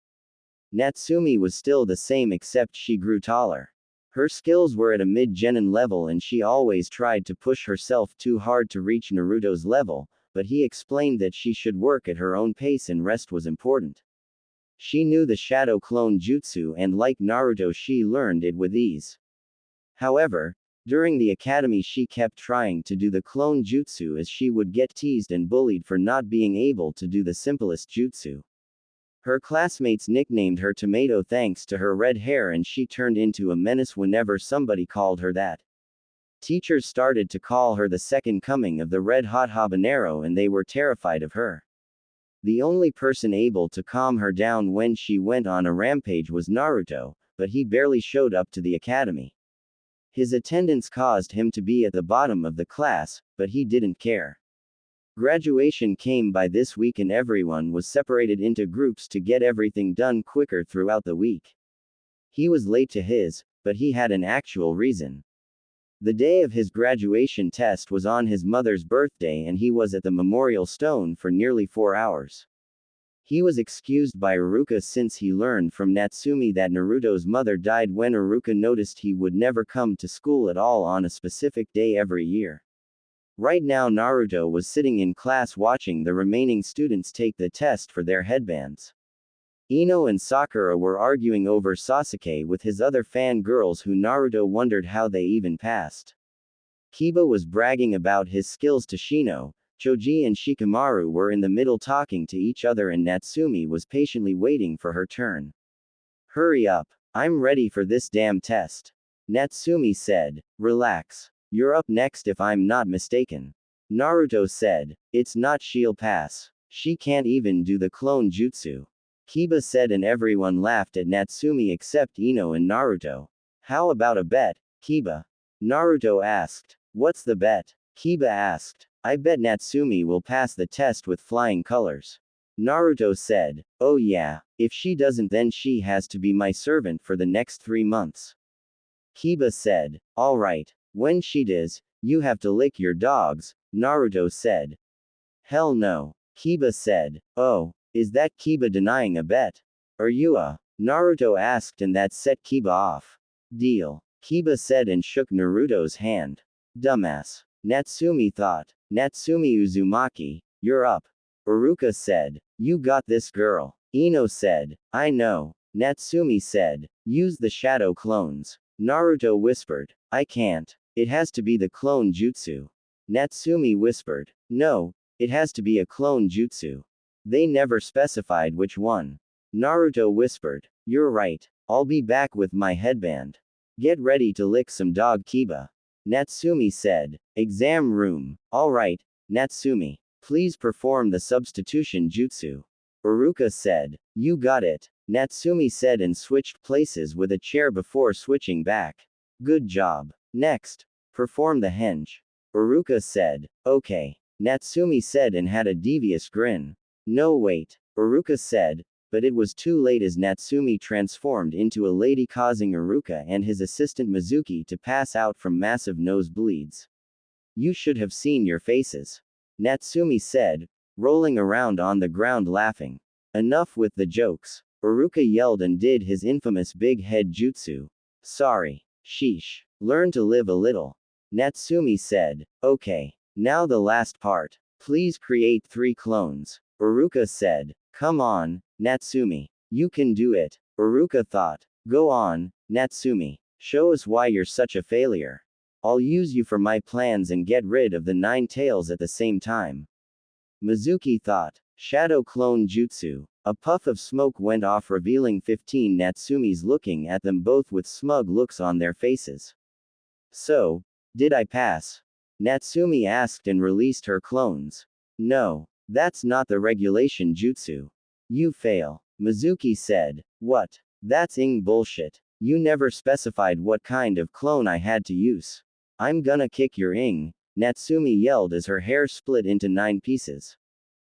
Natsumi was still the same except she grew taller. Her skills were at a mid-genin level and she always tried to push herself too hard to reach Naruto's level, but he explained that she should work at her own pace and rest was important. She knew the shadow clone jutsu and like Naruto she learned it with ease. However, during the academy she kept trying to do the clone jutsu as she would get teased and bullied for not being able to do the simplest jutsu. Her classmates nicknamed her Tomato thanks to her red hair, and she turned into a menace whenever somebody called her that. Teachers started to call her the second coming of the red-hot habanero and they were terrified of her. The only person able to calm her down when she went on a rampage was Naruto, but he barely showed up to the academy. His attendance caused him to be at the bottom of the class, but he didn't care. Graduation came by this week and everyone was separated into groups to get everything done quicker throughout the week. He was late to his, but he had an actual reason. The day of his graduation test was on his mother's birthday and he was at the memorial stone for nearly 4 hours. He was excused by Iruka since he learned from Natsumi that Naruto's mother died when Iruka noticed he would never come to school at all on a specific day every year. Right now Naruto was sitting in class watching the remaining students take the test for their headbands. Ino and Sakura were arguing over Sasuke with his other fan girls who Naruto wondered how they even passed. Kiba was bragging about his skills to Shino. Choji and Shikamaru were in the middle talking to each other and Natsumi was patiently waiting for her turn. Hurry up. I'm ready for this damn test. Natsumi said. Relax. You're up next if I'm not mistaken. Naruto said. It's not, she'll pass. She can't even do the clone jutsu. Kiba said, and everyone laughed at Natsumi except Ino and Naruto. How about a bet, Kiba? Naruto asked. What's the bet? Kiba asked. I bet Natsumi will pass the test with flying colors. Naruto said. Oh yeah, if she doesn't then she has to be my servant for the next 3 months. Kiba said. Alright, when she does, you have to lick your dogs, Naruto said. Hell no. Kiba said. Oh, is that Kiba denying a bet? Are you a? Naruto asked, and that set Kiba off. Deal. Kiba said and shook Naruto's hand. Dumbass. Natsumi thought. Natsumi Uzumaki, you're up. Iruka said. You got this, girl. Ino said. I know. Natsumi said. Use the shadow clones. Naruto whispered. I can't. It has to be the clone jutsu. Natsumi whispered. No, it has to be a clone jutsu. They never specified which one. Naruto whispered. You're right. I'll be back with my headband. Get ready to lick some dog, Kiba. Natsumi said. Exam room. Alright, Natsumi. Please perform the substitution jutsu. Iruka said. You got it. Natsumi said and switched places with a chair before switching back. Good job. Next, perform the henge. Iruka said. Okay. Natsumi said and had a devious grin. No wait. Iruka said, but it was too late as Natsumi transformed into a lady, causing Iruka and his assistant Mizuki to pass out from massive nosebleeds. You should have seen your faces. Natsumi said, rolling around on the ground laughing. Enough with the jokes. Iruka yelled and did his infamous big head jutsu. Sorry. Sheesh. Learn to live a little. Natsumi said. Okay. Now the last part. Please create 3 clones. Iruka said. Come on, Natsumi. You can do it. Iruka thought. Go on, Natsumi. Show us why you're such a failure. I'll use you for my plans and get rid of the 9 tails at the same time. Mizuki thought. Shadow clone jutsu. A puff of smoke went off, revealing 15 Natsumis looking at them both with smug looks on their faces. So, did I pass? Natsumi asked and released her clones. No, that's not the regulation jutsu. You fail. Mizuki said. What? That's bullshit. You never specified what kind of clone I had to use. I'm gonna kick your Natsumi yelled as her hair split into 9 pieces.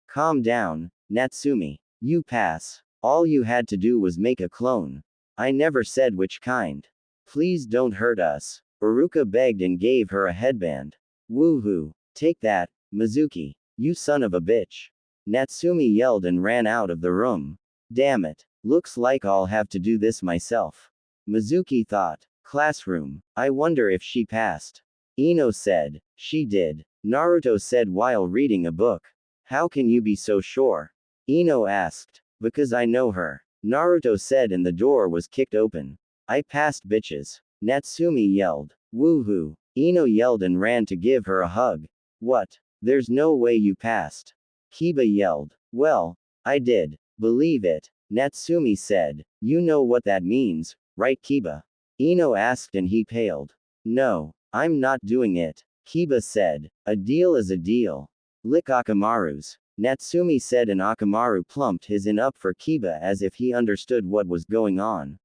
Calm down, Natsumi. You pass. All you had to do was make a clone. I never said which kind. Please don't hurt us. Iruka begged and gave her a headband. Woohoo. Take that, Mizuki. You son of a bitch. Natsumi yelled and ran out of the room. Damn it. Looks like I'll have to do this myself. Mizuki thought. Classroom. I wonder if she passed. Ino said. She did. Naruto said while reading a book. How can you be so sure? Ino asked. Because I know her. Naruto said and the door was kicked open. I passed, bitches. Natsumi yelled. Woohoo. Ino yelled and ran to give her a hug. What? There's no way you passed. Kiba yelled. Well, I did. Believe it. Natsumi said. You know what that means, right, Kiba? Ino asked and he paled. No, I'm not doing it. Kiba said. A deal is a deal. Lick Akamaru's. Natsumi said and Akamaru plumped his up for Kiba as if he understood what was going on.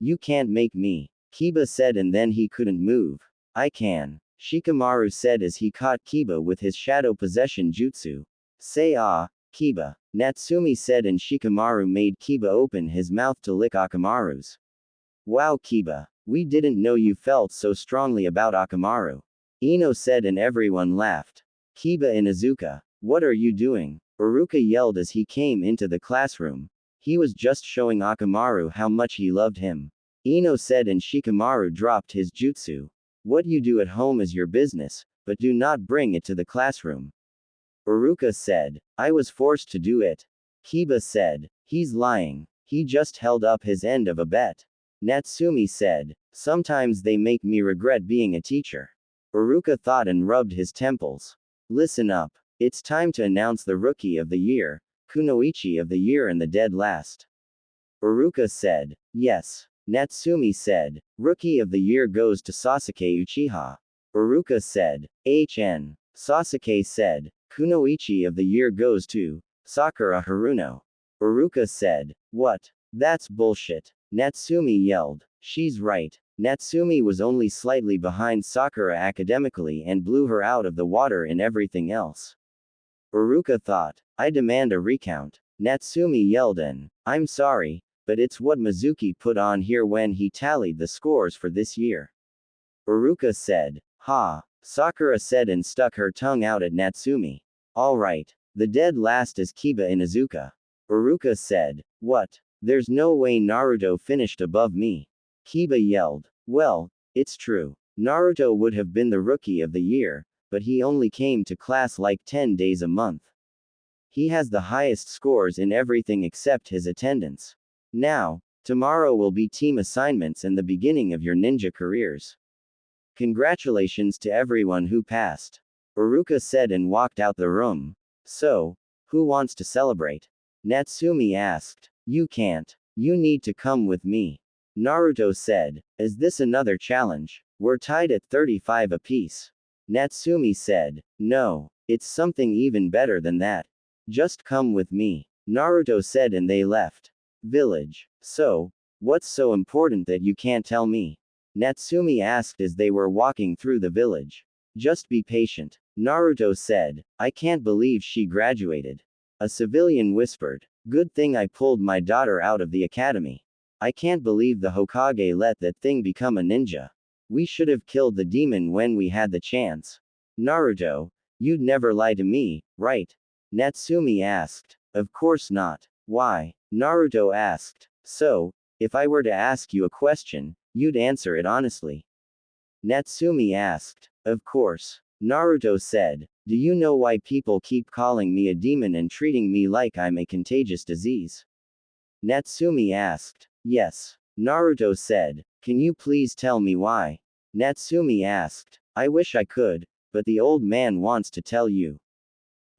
You can't make me. Kiba said and then he couldn't move. I can. Shikamaru said as he caught Kiba with his shadow possession jutsu. Say ah, Kiba. Natsumi said and Shikamaru made Kiba open his mouth to lick Akamaru's. Wow, Kiba. We didn't know you felt so strongly about Akamaru. Ino said and everyone laughed. Kiba and Izuka. What are you doing? Iruka yelled as he came into the classroom. He was just showing Akamaru how much he loved him. Ino said and Shikamaru dropped his jutsu. What you do at home is your business, but do not bring it to the classroom. Iruka said. I was forced to do it. Kiba said. He's lying. He just held up his end of a bet. Natsumi said. Sometimes they make me regret being a teacher. Iruka thought and rubbed his temples. Listen up. It's time to announce the Rookie of the Year, Kunoichi of the Year and the Dead Last. Iruka said. Yes. Natsumi said. Rookie of the Year goes to Sasuke Uchiha. Iruka said. HN. Sasuke said. Kunoichi of the Year goes to Sakura Haruno. Uruka said. What? That's bullshit. Natsumi yelled. She's right. Natsumi was only slightly behind Sakura academically and blew her out of the water in everything else. Uruka thought. I demand a recount. Natsumi yelled in. I'm sorry, but it's what Mizuki put on here when he tallied the scores for this year. Uruka said. Ha. Sakura said and stuck her tongue out at Natsumi. Alright. The dead last is Kiba Inuzuka. Uruka said. What? There's no way Naruto finished above me. Kiba yelled. Well, it's true. Naruto would have been the rookie of the year, but he only came to class like 10 days a month. He has the highest scores in everything except his attendance. Now, tomorrow will be team assignments and the beginning of your ninja careers. Congratulations to everyone who passed. Uruka said and walked out the room. So, who wants to celebrate? Natsumi asked. You can't. You need to come with me. Naruto said. Is this another challenge? We're tied at 35 apiece. Natsumi said. No. It's something even better than that. Just come with me. Naruto said and they left. Village. So, what's so important that you can't tell me? Natsumi asked as they were walking through the village. Just be patient. Naruto said. I can't believe she graduated. A civilian whispered. Good thing I pulled my daughter out of the academy. I can't believe the Hokage let that thing become a ninja. We should have killed the demon when we had the chance. Naruto, you'd never lie to me, right? Natsumi asked. Of course not. Why? Naruto asked. So, if I were to ask you a question, you'd answer it honestly. Natsumi asked. Of course. Naruto said. Do you know why people keep calling me a demon and treating me like I'm a contagious disease? Natsumi asked. Yes. Naruto said. Can you please tell me why? Natsumi asked. I wish I could, but the old man wants to tell you.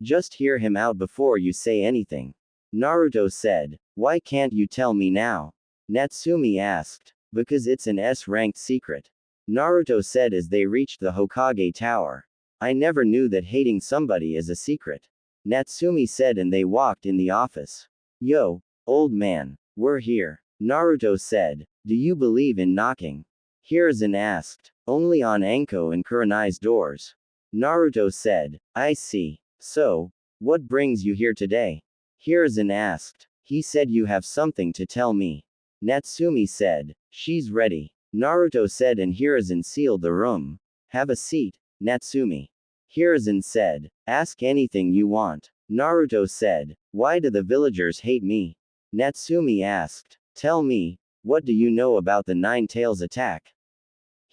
Just hear him out before you say anything. Naruto said. Why can't you tell me now? Natsumi asked. Because it's an S-ranked secret. Naruto said as they reached the Hokage Tower. I never knew that hating somebody is a secret. Natsumi said and they walked in the office. Yo, old man, we're here. Naruto said. Do you believe in knocking? Hiruzen asked. Only on Anko&Kurenai's doors. Naruto said. I see. So, what brings you here today? Hiruzen asked. He said you have something to tell me. Natsumi said. She's ready. Naruto said and Hiruzen sealed the room. Have a seat, Natsumi. Hiruzen said. Ask anything you want. Naruto said. Why do the villagers hate me? Natsumi asked. Tell me, what do you know about the Nine Tails attack?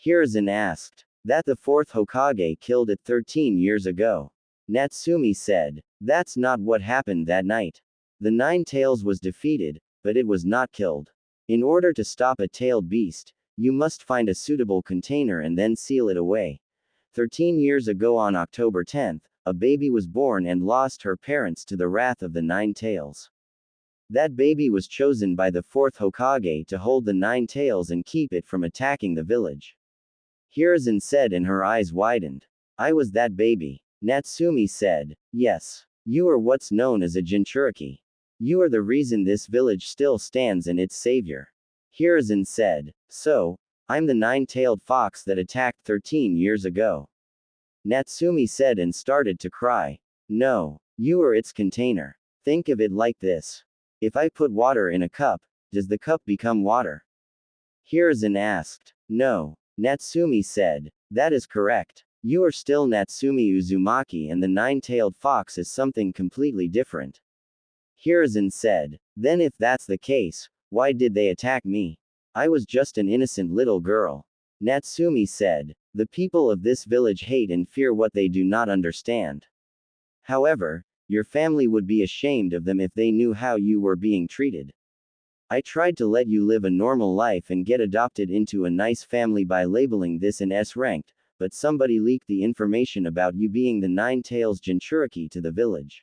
Hiruzen asked. That the fourth Hokage killed it 13 years ago. Natsumi said. That's not what happened that night. The Nine Tails was defeated, but it was not killed. In order to stop a tailed beast, you must find a suitable container and then seal it away. 13 years ago on October 10th, a baby was born and lost her parents to the wrath of the Nine Tails. That baby was chosen by the fourth Hokage to hold the Nine Tails and keep it from attacking the village. Hiruzen said and her eyes widened. I was that baby. Natsumi said. Yes. You are what's known as a Jinchuriki. You are the reason this village still stands and its savior. Hiruzen said. So, I'm the nine-tailed fox that attacked 13 years ago. Natsumi said and started to cry. No. You are its container. Think of it like this. If I put water in a cup, does the cup become water? Hiruzen asked. No. Natsumi said. That is correct. You are still Natsumi Uzumaki and the nine-tailed fox is something completely different. Hiruzen said. Then if that's the case, why did they attack me? I was just an innocent little girl. Natsumi said. The people of this village hate and fear what they do not understand. However, your family would be ashamed of them if they knew how you were being treated. I tried to let you live a normal life and get adopted into a nice family by labeling this an S-ranked, but somebody leaked the information about you being the Nine Tails Jinchuriki to the village.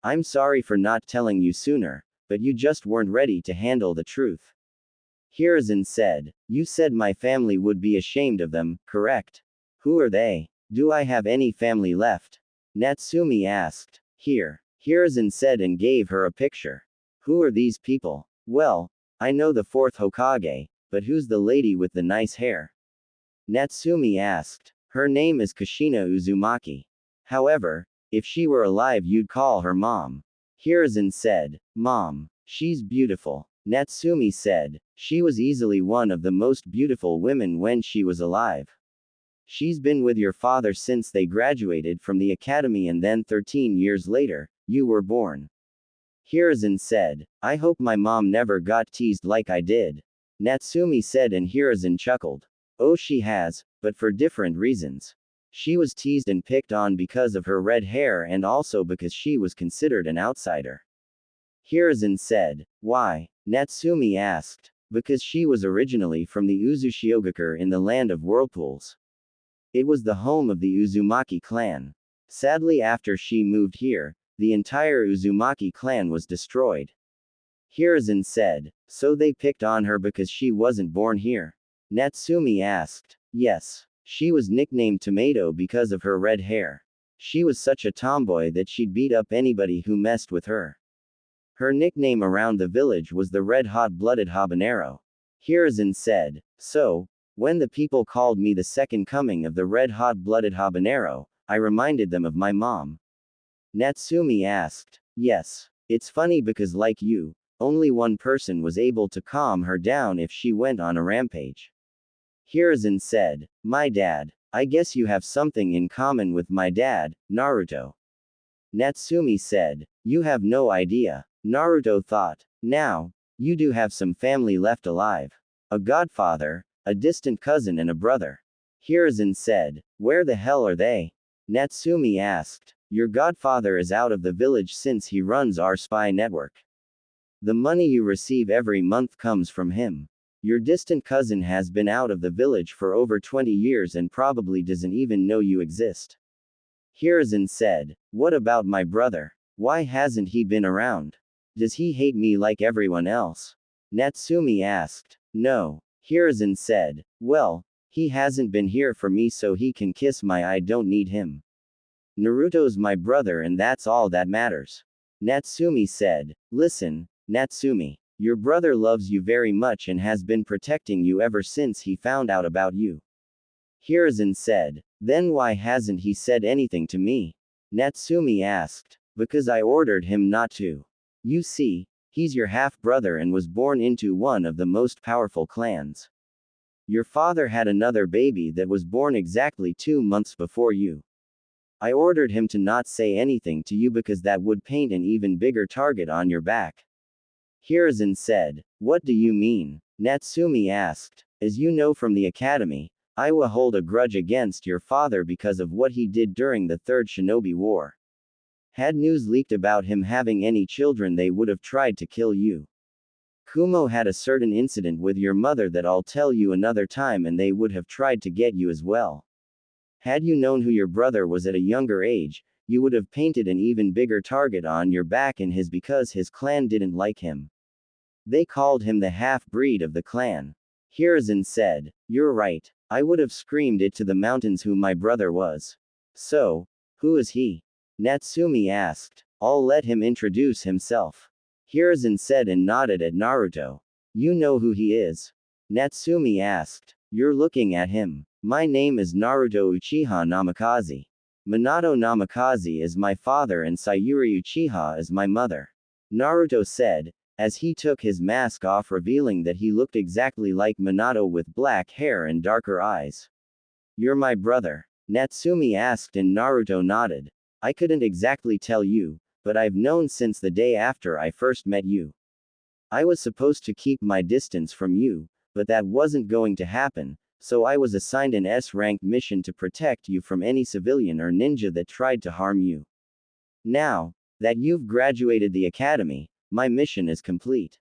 I'm sorry for not telling you sooner, but you just weren't ready to handle the truth. Hiruzen said. You said my family would be ashamed of them, correct? Who are they? Do I have any family left? Natsumi asked. Here. Hiruzen said and gave her a picture. Who are these people? Well, I know the fourth Hokage, but who's the lady with the nice hair? Natsumi asked. Her name is Kushina Uzumaki. However, if she were alive you'd call her mom. Hiruzen said. Mom. She's beautiful. Natsumi said. She was easily one of the most beautiful women when she was alive. She's been with your father since they graduated from the academy and then 13 years later, you were born. Hiruzen said. I hope my mom never got teased like I did. Natsumi said and Hiruzen chuckled. Oh, she has, but for different reasons. She was teased and picked on because of her red hair and also because she was considered an outsider. Hiruzen said. Why? Natsumi asked. Because she was originally from the Uzushiogakure in the land of whirlpools. It was the home of the Uzumaki clan. Sadly, after she moved here, the entire Uzumaki clan was destroyed. Hiruzen said. So they picked on her because she wasn't born here? Natsumi asked. Yes. She was nicknamed Tomato because of her red hair. She was such a tomboy that she'd beat up anybody who messed with her. Her nickname around the village was the Red Hot-Blooded Habanero. Hiruzen said. So, when the people called me the second coming of the Red Hot-Blooded Habanero, I reminded them of my mom. Natsumi asked. Yes. It's funny because like you, only one person was able to calm her down if she went on a rampage. Hiruzen said. My dad. I guess you have something in common with my dad, Naruto. Natsumi said. You have no idea. Naruto thought. Now, you do have some family left alive. A godfather, a distant cousin and a brother. Hiruzen said. Where the hell are they? Natsumi asked. Your godfather is out of the village since he runs our spy network. The money you receive every month comes from him. Your distant cousin has been out of the village for over 20 years and probably doesn't even know you exist. Hiruzen said. What about my brother? Why hasn't he been around? Does he hate me like everyone else? Natsumi asked. No. Hiruzen said. Well, he hasn't been here for me so he can kiss my I don't need him. Naruto's my brother and that's all that matters. Natsumi said. Listen, Natsumi. Your brother loves you very much and has been protecting you ever since he found out about you. Hiruzen said. Then why hasn't he said anything to me? Natsumi asked. Because I ordered him not to. You see, he's your half-brother and was born into one of the most powerful clans. Your father had another baby that was born exactly 2 months before you. I ordered him to not say anything to you because that would paint an even bigger target on your back. Hiruzen said. What do you mean? Natsumi asked. As you know from the academy, I will hold a grudge against your father because of what he did during the Third Shinobi War. Had news leaked about him having any children they would have tried to kill you. Kumo had a certain incident with your mother that I'll tell you another time and they would have tried to get you as well. Had you known who your brother was at a younger age, you would have painted an even bigger target on your back and his because his clan didn't like him. They called him the half-breed of the clan. Hiruzen said. You're right. I would have screamed it to the mountains who my brother was. So, who is he? Natsumi asked. I'll let him introduce himself. Hiruzen said and nodded at Naruto. You know who he is? Natsumi asked. You're looking at him. My name is Naruto Uchiha Namikaze. Minato Namikaze is my father and Sayuri Uchiha is my mother. Naruto said, as he took his mask off revealing that he looked exactly like Minato with black hair and darker eyes. You're my brother? Natsumi asked and Naruto nodded. I couldn't exactly tell you, but I've known since the day after I first met you. I was supposed to keep my distance from you, but that wasn't going to happen, so I was assigned an S-ranked mission to protect you from any civilian or ninja that tried to harm you. Now that you've graduated the academy, my mission is complete.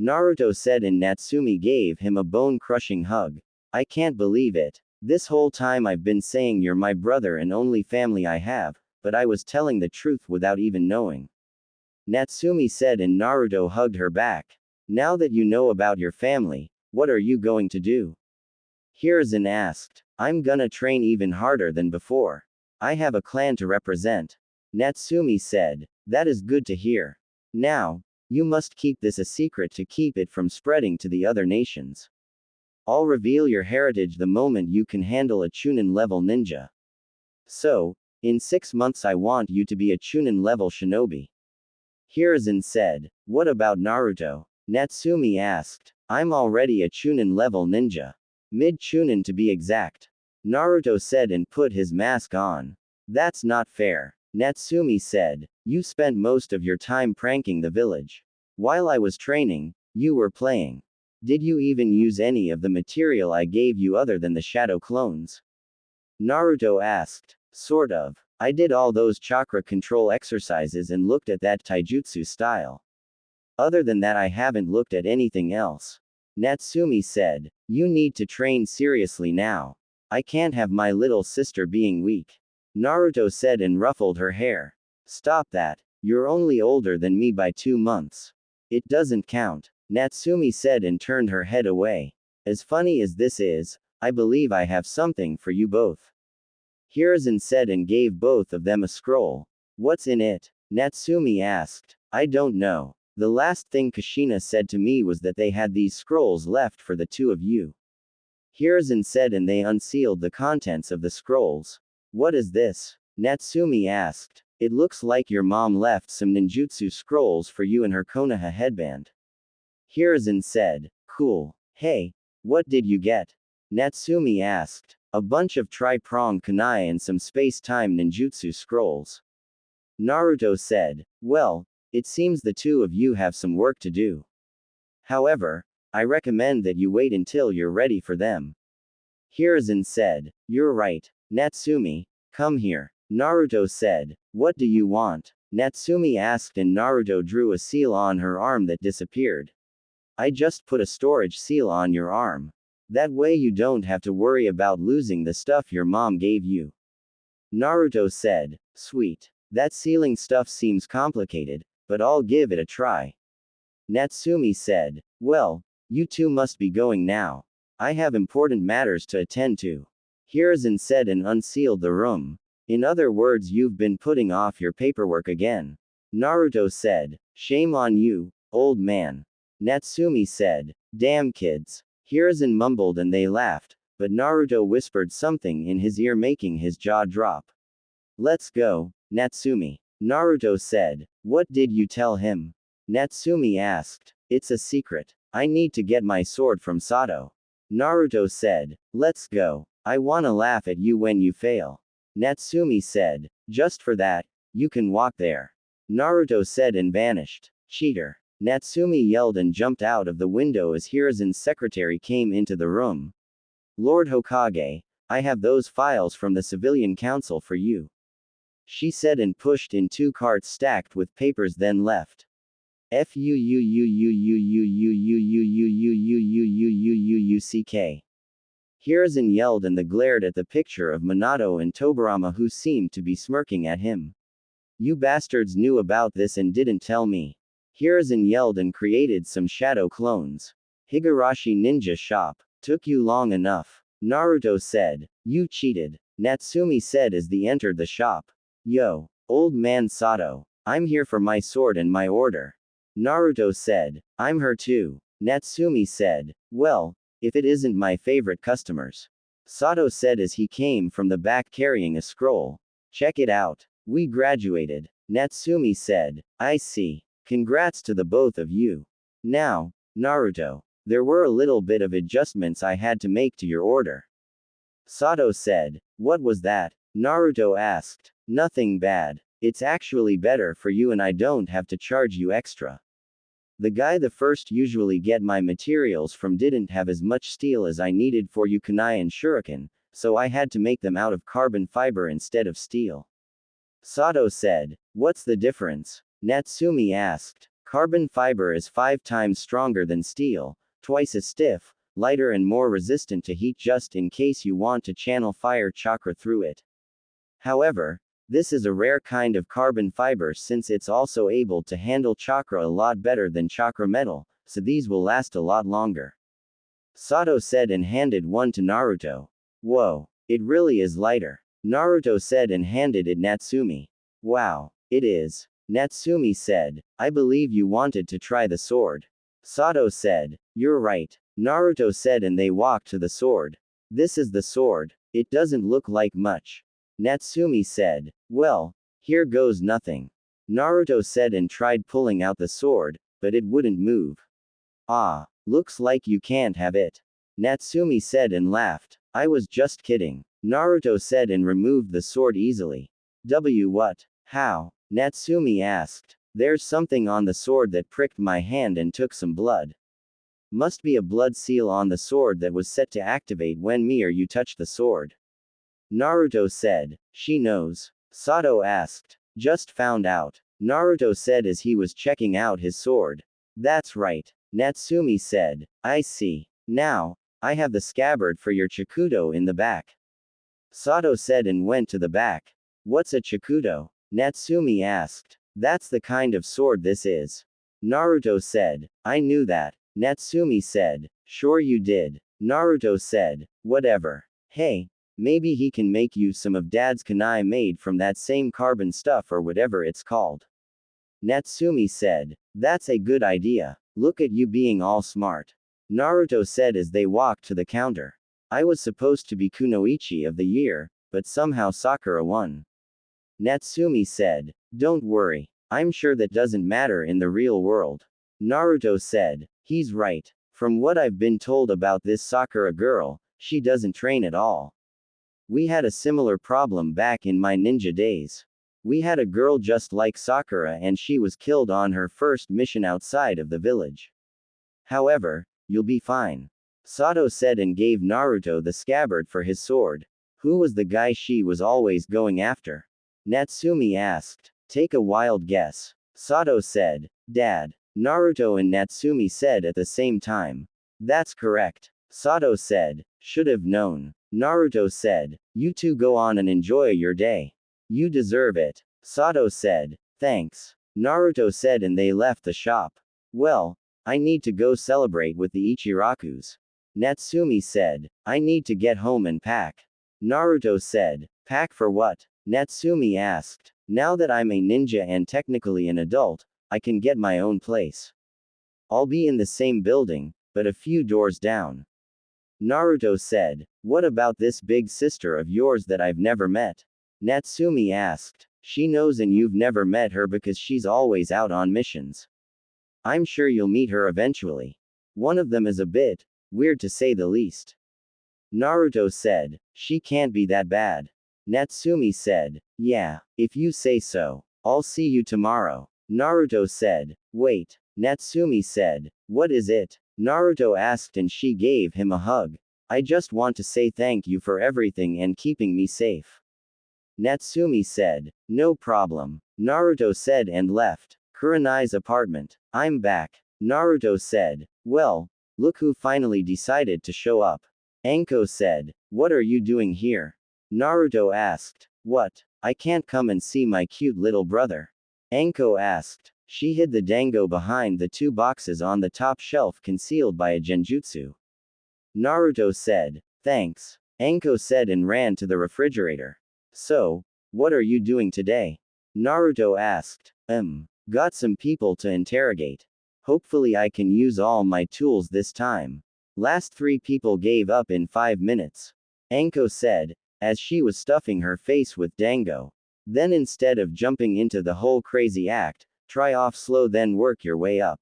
Naruto said and Natsumi gave him a bone-crushing hug. I can't believe it. This whole time I've been saying you're my brother and only family I have, but I was telling the truth without even knowing. Natsumi said and Naruto hugged her back. Now that you know about your family, what are you going to do? Hiruzen asked. I'm gonna train even harder than before. I have a clan to represent. Natsumi said. That is good to hear. Now, You must keep this a secret to keep it from spreading to the other nations. I'll reveal your heritage the moment you can handle a Chunin level ninja. So, in 6 months I want you to be a Chunin level shinobi. Hiruzen said. What about Naruto? Natsumi asked. I'm already a Chunin level ninja. Mid-Chunin to be exact. Naruto said and put his mask on. That's not fair. Natsumi said. You spent most of your time pranking the village. While I was training, you were playing. Did you even use any of the material I gave you other than the shadow clones? Naruto asked. Sort of. I did all those chakra control exercises and looked at that taijutsu style. Other than that I haven't looked at anything else. Natsumi said. You need to train seriously now. I can't have my little sister being weak. Naruto said and ruffled her hair. Stop that. You're only older than me by 2 months. It doesn't count. Natsumi said and turned her head away. As funny as this is, I believe I have something for you both. Hiruzen said and gave both of them a scroll. What's in it? Natsumi asked. I don't know. The last thing Kushina said to me was that they had these scrolls left for the 2 of you. Hiruzen said and they unsealed the contents of the scrolls. What is this? Natsumi asked. It looks like your mom left some ninjutsu scrolls for you in her Konoha headband. Hiruzen said. Cool. Hey, what did you get? Natsumi asked. A bunch of tri-prong kunai and some space-time ninjutsu scrolls. Naruto said. Well, it seems the 2 of you have some work to do. However, I recommend that you wait until you're ready for them. Hiruzen said. You're right. Natsumi, come here. Naruto said. What do you want? Natsumi asked and Naruto drew a seal on her arm that disappeared. I just put a storage seal on your arm. That way you don't have to worry about losing the stuff your mom gave you. Naruto said. Sweet. That sealing stuff seems complicated, but I'll give it a try. Natsumi said. Well, you 2 must be going now. I have important matters to attend to. Hiruzen said and unsealed the room. In other words, you've been putting off your paperwork again. Naruto said. Shame on you, old man. Natsumi said. Damn kids. Hiruzen mumbled and they laughed, but Naruto whispered something in his ear making his jaw drop. Let's go, Natsumi. Naruto said. What did you tell him? Natsumi asked. It's a secret. I need to get my sword from Sato. Naruto said. Let's go. I wanna laugh at you when you fail. Natsumi said. Just for that, you can walk there. Naruto said and vanished. Cheater. Natsumi yelled and jumped out of the window as Hiruzen's secretary came into the room. Lord Hokage, I have those files from the Civilian Council for you. She said and pushed in 2 carts stacked with papers then left. Fuck. Hiruzen yelled and glared at the picture of Minato and Tobirama who seemed to be smirking at him. You bastards knew about this and didn't tell me. Hiruzen yelled and created some shadow clones. Higurashi Ninja Shop. Took you long enough. Naruto said. You cheated. Natsumi said as they entered the shop. Yo, old man Sato. I'm here for my sword and my order. Naruto said. I'm her too. Natsumi said. Well, if it isn't my favorite customers. Sato said as he came from the back carrying a scroll. Check it out. We graduated. Natsumi said. I see. Congrats to the both of you. Now, Naruto. There were a little bit of adjustments I had to make to your order. Sato said. What was that? Naruto asked. Nothing bad. It's actually better for you and I don't have to charge you extra. The guy the first usually get my materials from didn't have as much steel as I needed for you kunai and shuriken, so I had to make them out of carbon fiber instead of steel. Sato said. What's the difference? Natsumi asked. Carbon fiber is 5 times stronger than steel, twice as stiff, lighter and more resistant to heat just in case you want to channel fire chakra through it. However, this is a rare kind of carbon fiber since it's also able to handle chakra a lot better than chakra metal, so these will last a lot longer. Sato said and handed one to Naruto. Whoa, it really is lighter. Naruto said and handed it Natsumi. Wow, it is. Natsumi said, I believe you wanted to try the sword. Sato said, you're right. Naruto said, and they walked to the sword. This is the sword. It doesn't look like much. Natsumi said, well, here goes nothing. Naruto said and tried pulling out the sword, but it wouldn't move. Ah, looks like you can't have it. Natsumi said and laughed. I was just kidding. Naruto said and removed the sword easily. What? How? Natsumi asked. There's something on the sword that pricked my hand and took some blood. Must be a blood seal on the sword that was set to activate when me or you touched the sword. Naruto said. She knows. Sato asked. Just found out. Naruto said as he was checking out his sword. That's right. Natsumi said. I see. Now, I have the scabbard for your Chikudo in the back. Sato said and went to the back. What's a Chikudo? Natsumi asked. That's the kind of sword this is. Naruto said. I knew that. Natsumi said. Sure you did. Naruto said. Whatever. Hey, maybe he can make you some of Dad's kunai made from that same carbon stuff or whatever it's called. Natsumi said. That's a good idea. Look at you being all smart. Naruto said as they walked to the counter. I was supposed to be Kunoichi of the year, but somehow Sakura won. Natsumi said. Don't worry. I'm sure that doesn't matter in the real world. Naruto said. He's right. From what I've been told about this Sakura girl, she doesn't train at all. We had a similar problem back in my ninja days. We had a girl just like Sakura and she was killed on her first mission outside of the village. However, you'll be fine. Sato said and gave Naruto the scabbard for his sword. Who was the guy she was always going after? Natsumi asked. Take a wild guess. Sato said. Dad. Naruto and Natsumi said at the same time. That's correct. Sato said. Should have known. Naruto said. You two go on and enjoy your day. You deserve it. Sato said. Thanks. Naruto said and they left the shop. Well, I need to go celebrate with the Ichirakus. Natsumi said. I need to get home and pack. Naruto said. Pack for what? Natsumi asked. Now that I'm a ninja and technically an adult, I can get my own place. I'll be in the same building, but a few doors down. Naruto said. What about this big sister of yours that I've never met? Natsumi asked. She knows and you've never met her because she's always out on missions. I'm sure you'll meet her eventually. One of them is a bit weird to say the least. Naruto said. She can't be that bad. Natsumi said. Yeah, if you say so. I'll see you tomorrow. Naruto said. Wait. Natsumi said. What is it? Naruto asked and she gave him a hug. I just want to say thank you for everything and keeping me safe. Natsumi said. No problem. Naruto said and left Kurenai's apartment. I'm back. Naruto said. Well, look who finally decided to show up. Anko said. What are you doing here? Naruto asked. What? I can't come and see my cute little brother. Anko asked. She hid the dango behind the two boxes on the top shelf concealed by a genjutsu. Naruto said. Thanks. Anko said and ran to the refrigerator. So, what are you doing today? Naruto asked. Got some people to interrogate. Hopefully I can use all my tools this time. Last 3 people gave up in 5 minutes. Anko said, as she was stuffing her face with dango. Then instead of jumping into the whole crazy act, try off slow then work your way up.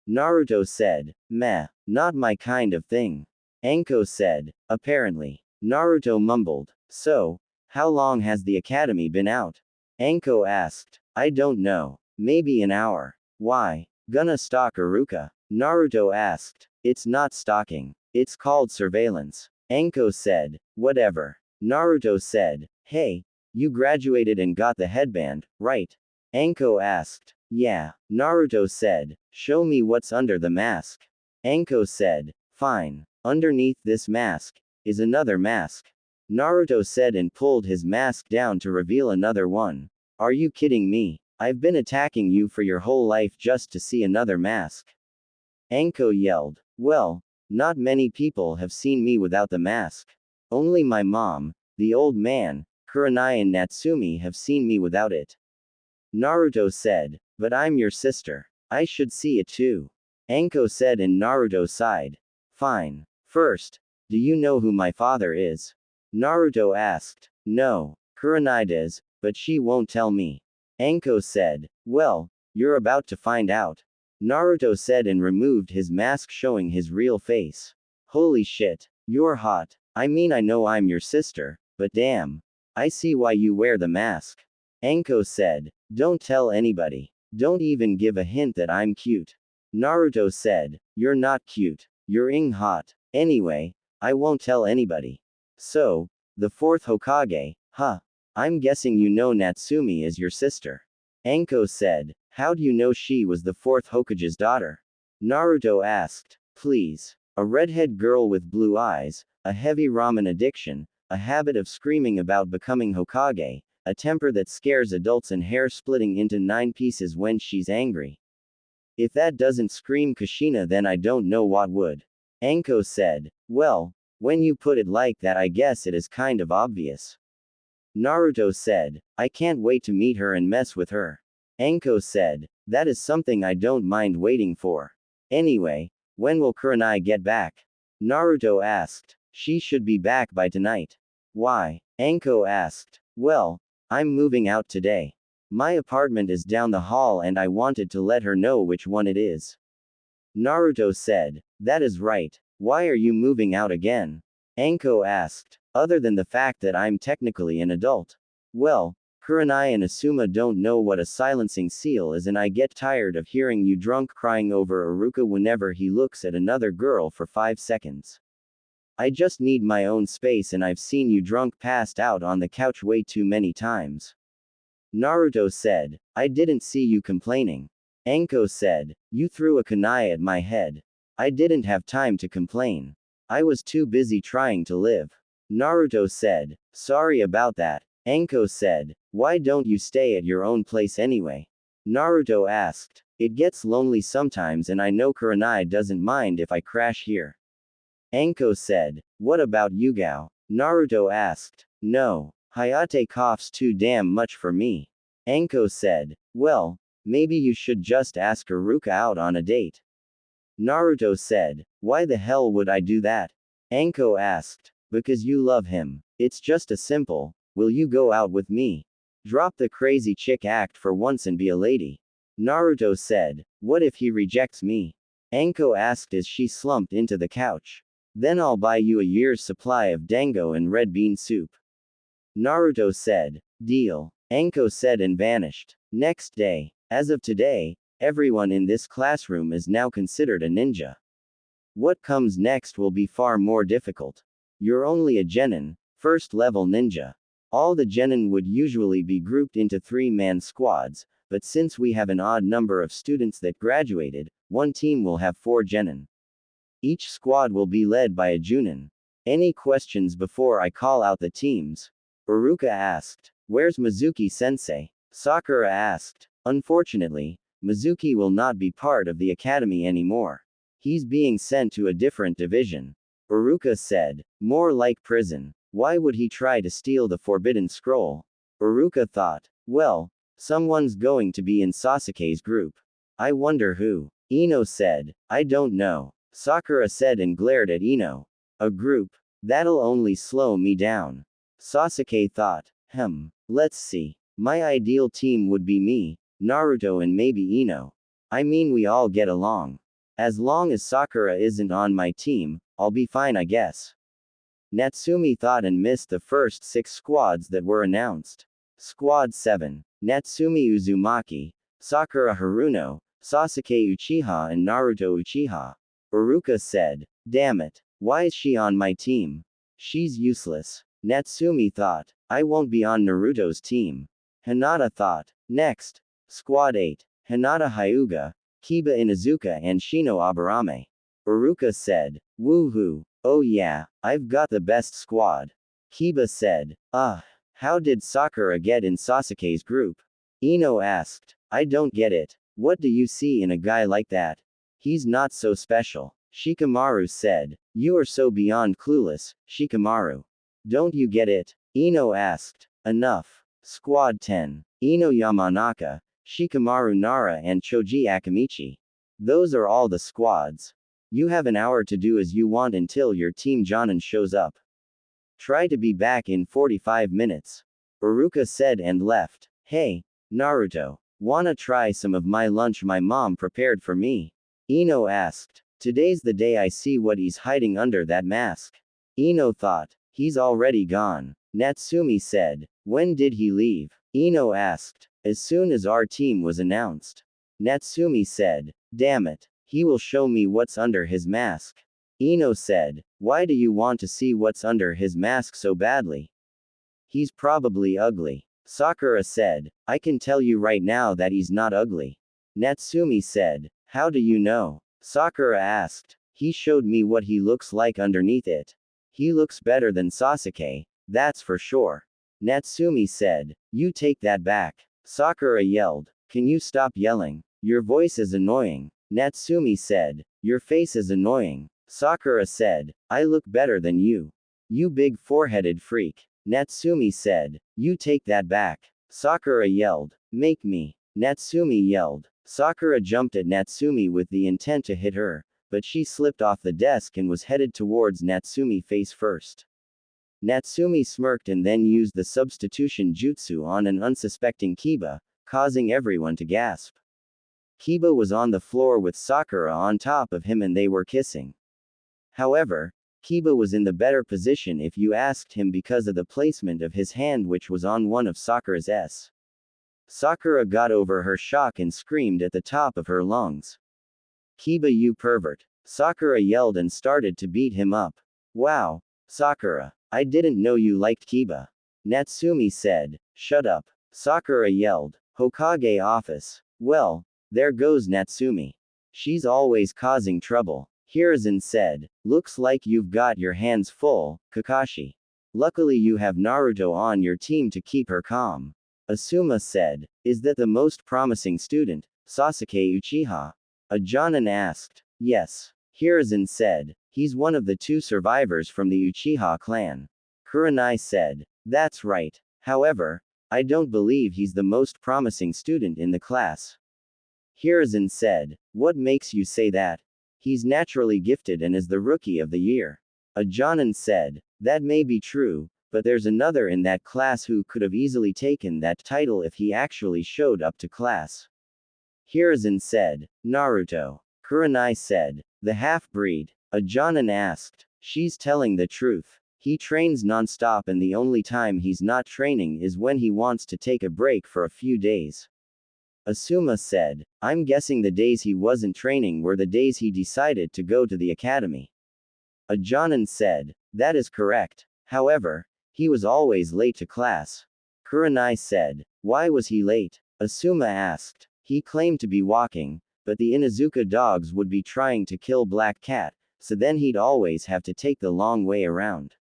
Naruto said, meh, not my kind of thing. Anko said, apparently. Naruto mumbled, so, how long has the academy been out? Anko asked, I don't know. Maybe an hour. Why? Gonna stalk Iruka? Naruto asked. It's not stalking. It's called surveillance. Anko said, whatever. Naruto said, hey, you graduated and got the headband, right? Anko asked. Yeah. Naruto said, show me what's under the mask. Anko said, fine. Underneath this mask is another mask. Naruto said and pulled his mask down to reveal another one. Are you kidding me? I've been attacking you for your whole life just to see another mask. Anko yelled. Well, not many people have seen me without the mask. Only my mom, the old man, Kurenai and Natsumi have seen me without it. Naruto said, but I'm your sister. I should see it too. Anko said and Naruto sighed. Fine. First, do you know who my father is? Naruto asked. No. Kurenai does, but she won't tell me. Anko said. Well, you're about to find out. Naruto said and removed his mask showing his real face. Holy shit. You're hot. I mean I know I'm your sister, but damn. I see why you wear the mask. Anko said. Don't tell anybody. Don't even give a hint that I'm cute. Naruto said. You're not cute. You're hot. Anyway, I won't tell anybody. So, the fourth Hokage, huh? I'm guessing you know Natsumi is your sister. Anko said. How do you know she was the fourth Hokage's daughter? Naruto asked. Please. A redhead girl with blue eyes, a heavy ramen addiction, a habit of screaming about becoming Hokage, a temper that scares adults and hair splitting into 9 pieces when she's angry. If that doesn't scream Kushina then I don't know what would. Anko said. Well, when you put it like that I guess it is kind of obvious. Naruto said. I can't wait to meet her and mess with her. Anko said. That is something I don't mind waiting for. Anyway, when will Kurenai get back? Naruto asked. She should be back by tonight. Why? Anko asked. Well, I'm moving out today. My apartment is down the hall and I wanted to let her know which one it is. Naruto said. That is right. Why are you moving out again? Anko asked. Other than the fact that I'm technically an adult. Well, Kurenai and Asuma don't know what a silencing seal is and I get tired of hearing you drunk crying over Iruka whenever he looks at another girl for 5 seconds. I just need my own space and I've seen you drunk passed out on the couch way too many times. Naruto said. I didn't see you complaining. Anko said. You threw a kunai at my head. I didn't have time to complain. I was too busy trying to live. Naruto said. Sorry about that. Anko said. Why don't you stay at your own place anyway? Naruto asked. It gets lonely sometimes and I know Kurenai doesn't mind if I crash here. Anko said. What about Yugao? Naruto asked. No. Hayate coughs too damn much for me. Anko said. Well, maybe you should just ask Iruka out on a date. Naruto said. Why the hell would I do that? Anko asked. Because you love him. It's just a simple, will you go out with me? Drop the crazy chick act for once and be a lady. Naruto said. What if he rejects me? Anko asked as she slumped into the couch. Then I'll buy you a year's supply of dango and red bean soup. Naruto said. Deal. Anko said and vanished. Next day. As of today, everyone in this classroom is now considered a ninja. What comes next will be far more difficult. You're only a genin, first level ninja. All the genin would usually be grouped into 3-man squads, but since we have an odd number of students that graduated, one team will have 4 genin. Each squad will be led by a junin. Any questions before I call out the teams? Iruka asked. Where's Mizuki-sensei? Sakura asked. Unfortunately, Mizuki will not be part of the academy anymore. He's being sent to a different division. Iruka said. More like prison. Why would he try to steal the forbidden scroll? Iruka thought. Well, someone's going to be in Sasuke's group. I wonder who. Ino said. I don't know. Sakura said and glared at Ino. A group? That'll only slow me down. Sasuke thought. Let's see. My ideal team would be me, Naruto and maybe Ino. I mean we all get along. As long as Sakura isn't on my team, I'll be fine I guess. Natsumi thought and missed the first 6 squads that were announced. Squad 7. Natsumi Uzumaki, Sakura Haruno, Sasuke Uchiha and Naruto Uchiha. Iruka said. Damn it. Why is she on my team? She's useless. Natsumi thought. I won't be on Naruto's team. Hinata thought. Next. Squad 8. Hinata Hyuga, Kiba Inuzuka and Shino Aburame. Iruka said. Woohoo. Oh yeah, I've got the best squad. Kiba said. How did Sakura get in Sasuke's group? Ino asked. I don't get it. What do you see in a guy like that? He's not so special. Shikamaru said. You are so beyond clueless, Shikamaru. Don't you get it? Ino asked. Enough. Squad 10. Ino Yamanaka, Shikamaru Nara and Choji Akamichi. Those are all the squads. You have an hour to do as you want until your team Jonin shows up. Try to be back in 45 minutes. Uruka said and left. Hey, Naruto. Wanna try some of my lunch my mom prepared for me? Ino asked. Today's the day I see what he's hiding under that mask. Ino thought. He's already gone. Natsumi said. When did he leave? Ino asked. As soon as our team was announced. Natsumi said. Damn it. He will show me what's under his mask. Ino said. Why do you want to see what's under his mask so badly? He's probably ugly. Sakura said. I can tell you right now that he's not ugly. Natsumi said. How do you know? Sakura asked. He showed me what he looks like underneath it. He looks better than Sasuke, that's for sure. Natsumi said. You take that back. Sakura yelled. Can you stop yelling? Your voice is annoying. Natsumi said. Your face is annoying. Sakura said. I look better than you. You big four-headed freak. Natsumi said. You take that back. Sakura yelled. Make me. Natsumi yelled. Sakura jumped at Natsumi with the intent to hit her, but she slipped off the desk and was headed towards Natsumi face first. Natsumi smirked and then used the substitution jutsu on an unsuspecting Kiba, causing everyone to gasp. Kiba was on the floor with Sakura on top of him and they were kissing. However, Kiba was in the better position if you asked him because of the placement of his hand which was on one of Sakura's s. Sakura got over her shock and screamed at the top of her lungs. Kiba, you pervert. Sakura yelled and started to beat him up. Wow. Sakura. I didn't know you liked Kiba. Natsumi said. Shut up. Sakura yelled. Hokage office. Well, there goes Natsumi. She's always causing trouble. Hiruzen said. Looks like you've got your hands full, Kakashi. Luckily you have Naruto on your team to keep her calm. Asuma said. Is that the most promising student, Sasuke Uchiha? A Jonin asked. Yes. Hiruzen said. He's one of the two survivors from the Uchiha clan. Kurenai said. That's right. However, I don't believe he's the most promising student in the class. Hiruzen said. What makes you say that? He's naturally gifted and is the rookie of the year. A Jonin said. That may be true, but there's another in that class who could have easily taken that title if he actually showed up to class. Hiruzen said. Naruto. Kurenai said. The half-breed. A Jonin asked. She's telling the truth. He trains non-stop and the only time he's not training is when he wants to take a break for a few days. Asuma said. I'm guessing the days he wasn't training were the days he decided to go to the academy. A Jonin said. That is correct. However, he was always late to class. Kurenai said. Why was he late? Asuma asked. He claimed to be walking, but the Inuzuka dogs would be trying to kill Black Cat, so then he'd always have to take the long way around.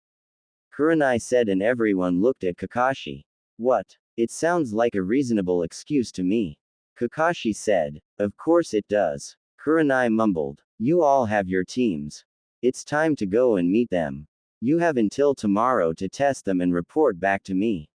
Kurenai said and everyone looked at Kakashi. What? It sounds like a reasonable excuse to me. Kakashi said. Of course it does. Kurenai mumbled. You all have your teams. It's time to go and meet them. You have until tomorrow to test them and report back to me.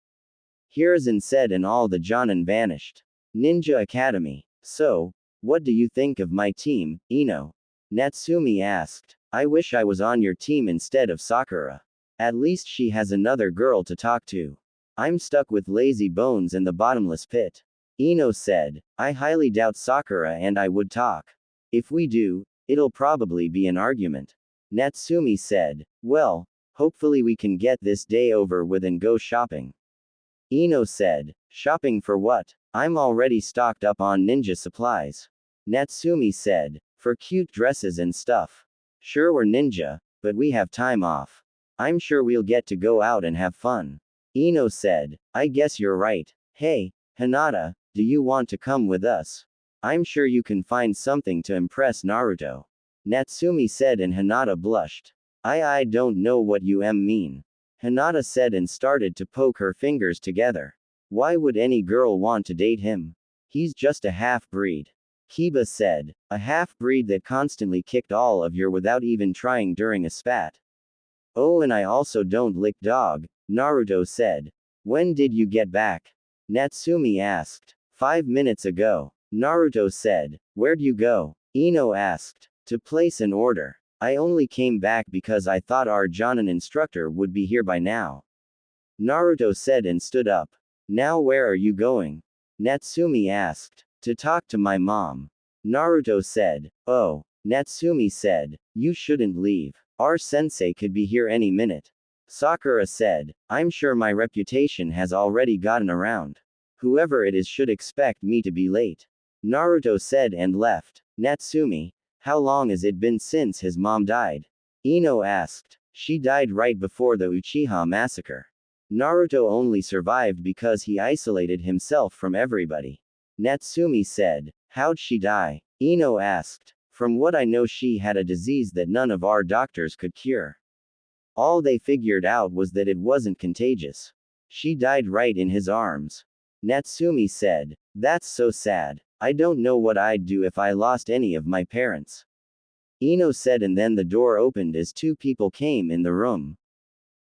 Hiruzen said and all the Jonin vanished. Ninja Academy. So, what do you think of my team, Ino? Natsumi asked. I wish I was on your team instead of Sakura. At least she has another girl to talk to. I'm stuck with lazy bones in the bottomless pit. Ino said. I highly doubt Sakura and I would talk. If we do, it'll probably be an argument. Natsumi said. Well, hopefully we can get this day over with and go shopping. Ino said. Shopping for what? I'm already stocked up on ninja supplies. Natsumi said. For cute dresses and stuff. Sure, we're ninja, but we have time off. I'm sure we'll get to go out and have fun. Ino said. I guess you're right. Hey, Hinata, do you want to come with us? I'm sure you can find something to impress Naruto. Natsumi said and Hinata blushed. I don't know what you mean. Hinata said and started to poke her fingers together. Why would any girl want to date him? He's just a half-breed. Kiba said. A half-breed that constantly kicked all of your without even trying during a spat. Oh, and I also don't lick dog, Naruto said. When did you get back? Natsumi asked. 5 minutes ago. Naruto said. Where'd you go? Ino asked. To place an order. I only came back because I thought our Jonin instructor would be here by now. Naruto said and stood up. Now where are you going? Natsumi asked. To talk to my mom. Naruto said. Oh. Natsumi said. You shouldn't leave. Our sensei could be here any minute. Sakura said. I'm sure my reputation has already gotten around. Whoever it is should expect me to be late. Naruto said and left. Natsumi. How long has it been since his mom died? Ino asked. She died right before the Uchiha massacre. Naruto only survived because he isolated himself from everybody. Natsumi said. How'd she die? Ino asked. From what I know, she had a disease that none of our doctors could cure. All they figured out was that it wasn't contagious. She died right in his arms. Natsumi said. That's so sad. I don't know what I'd do if I lost any of my parents. Ino said, and then the door opened as two people came in the room.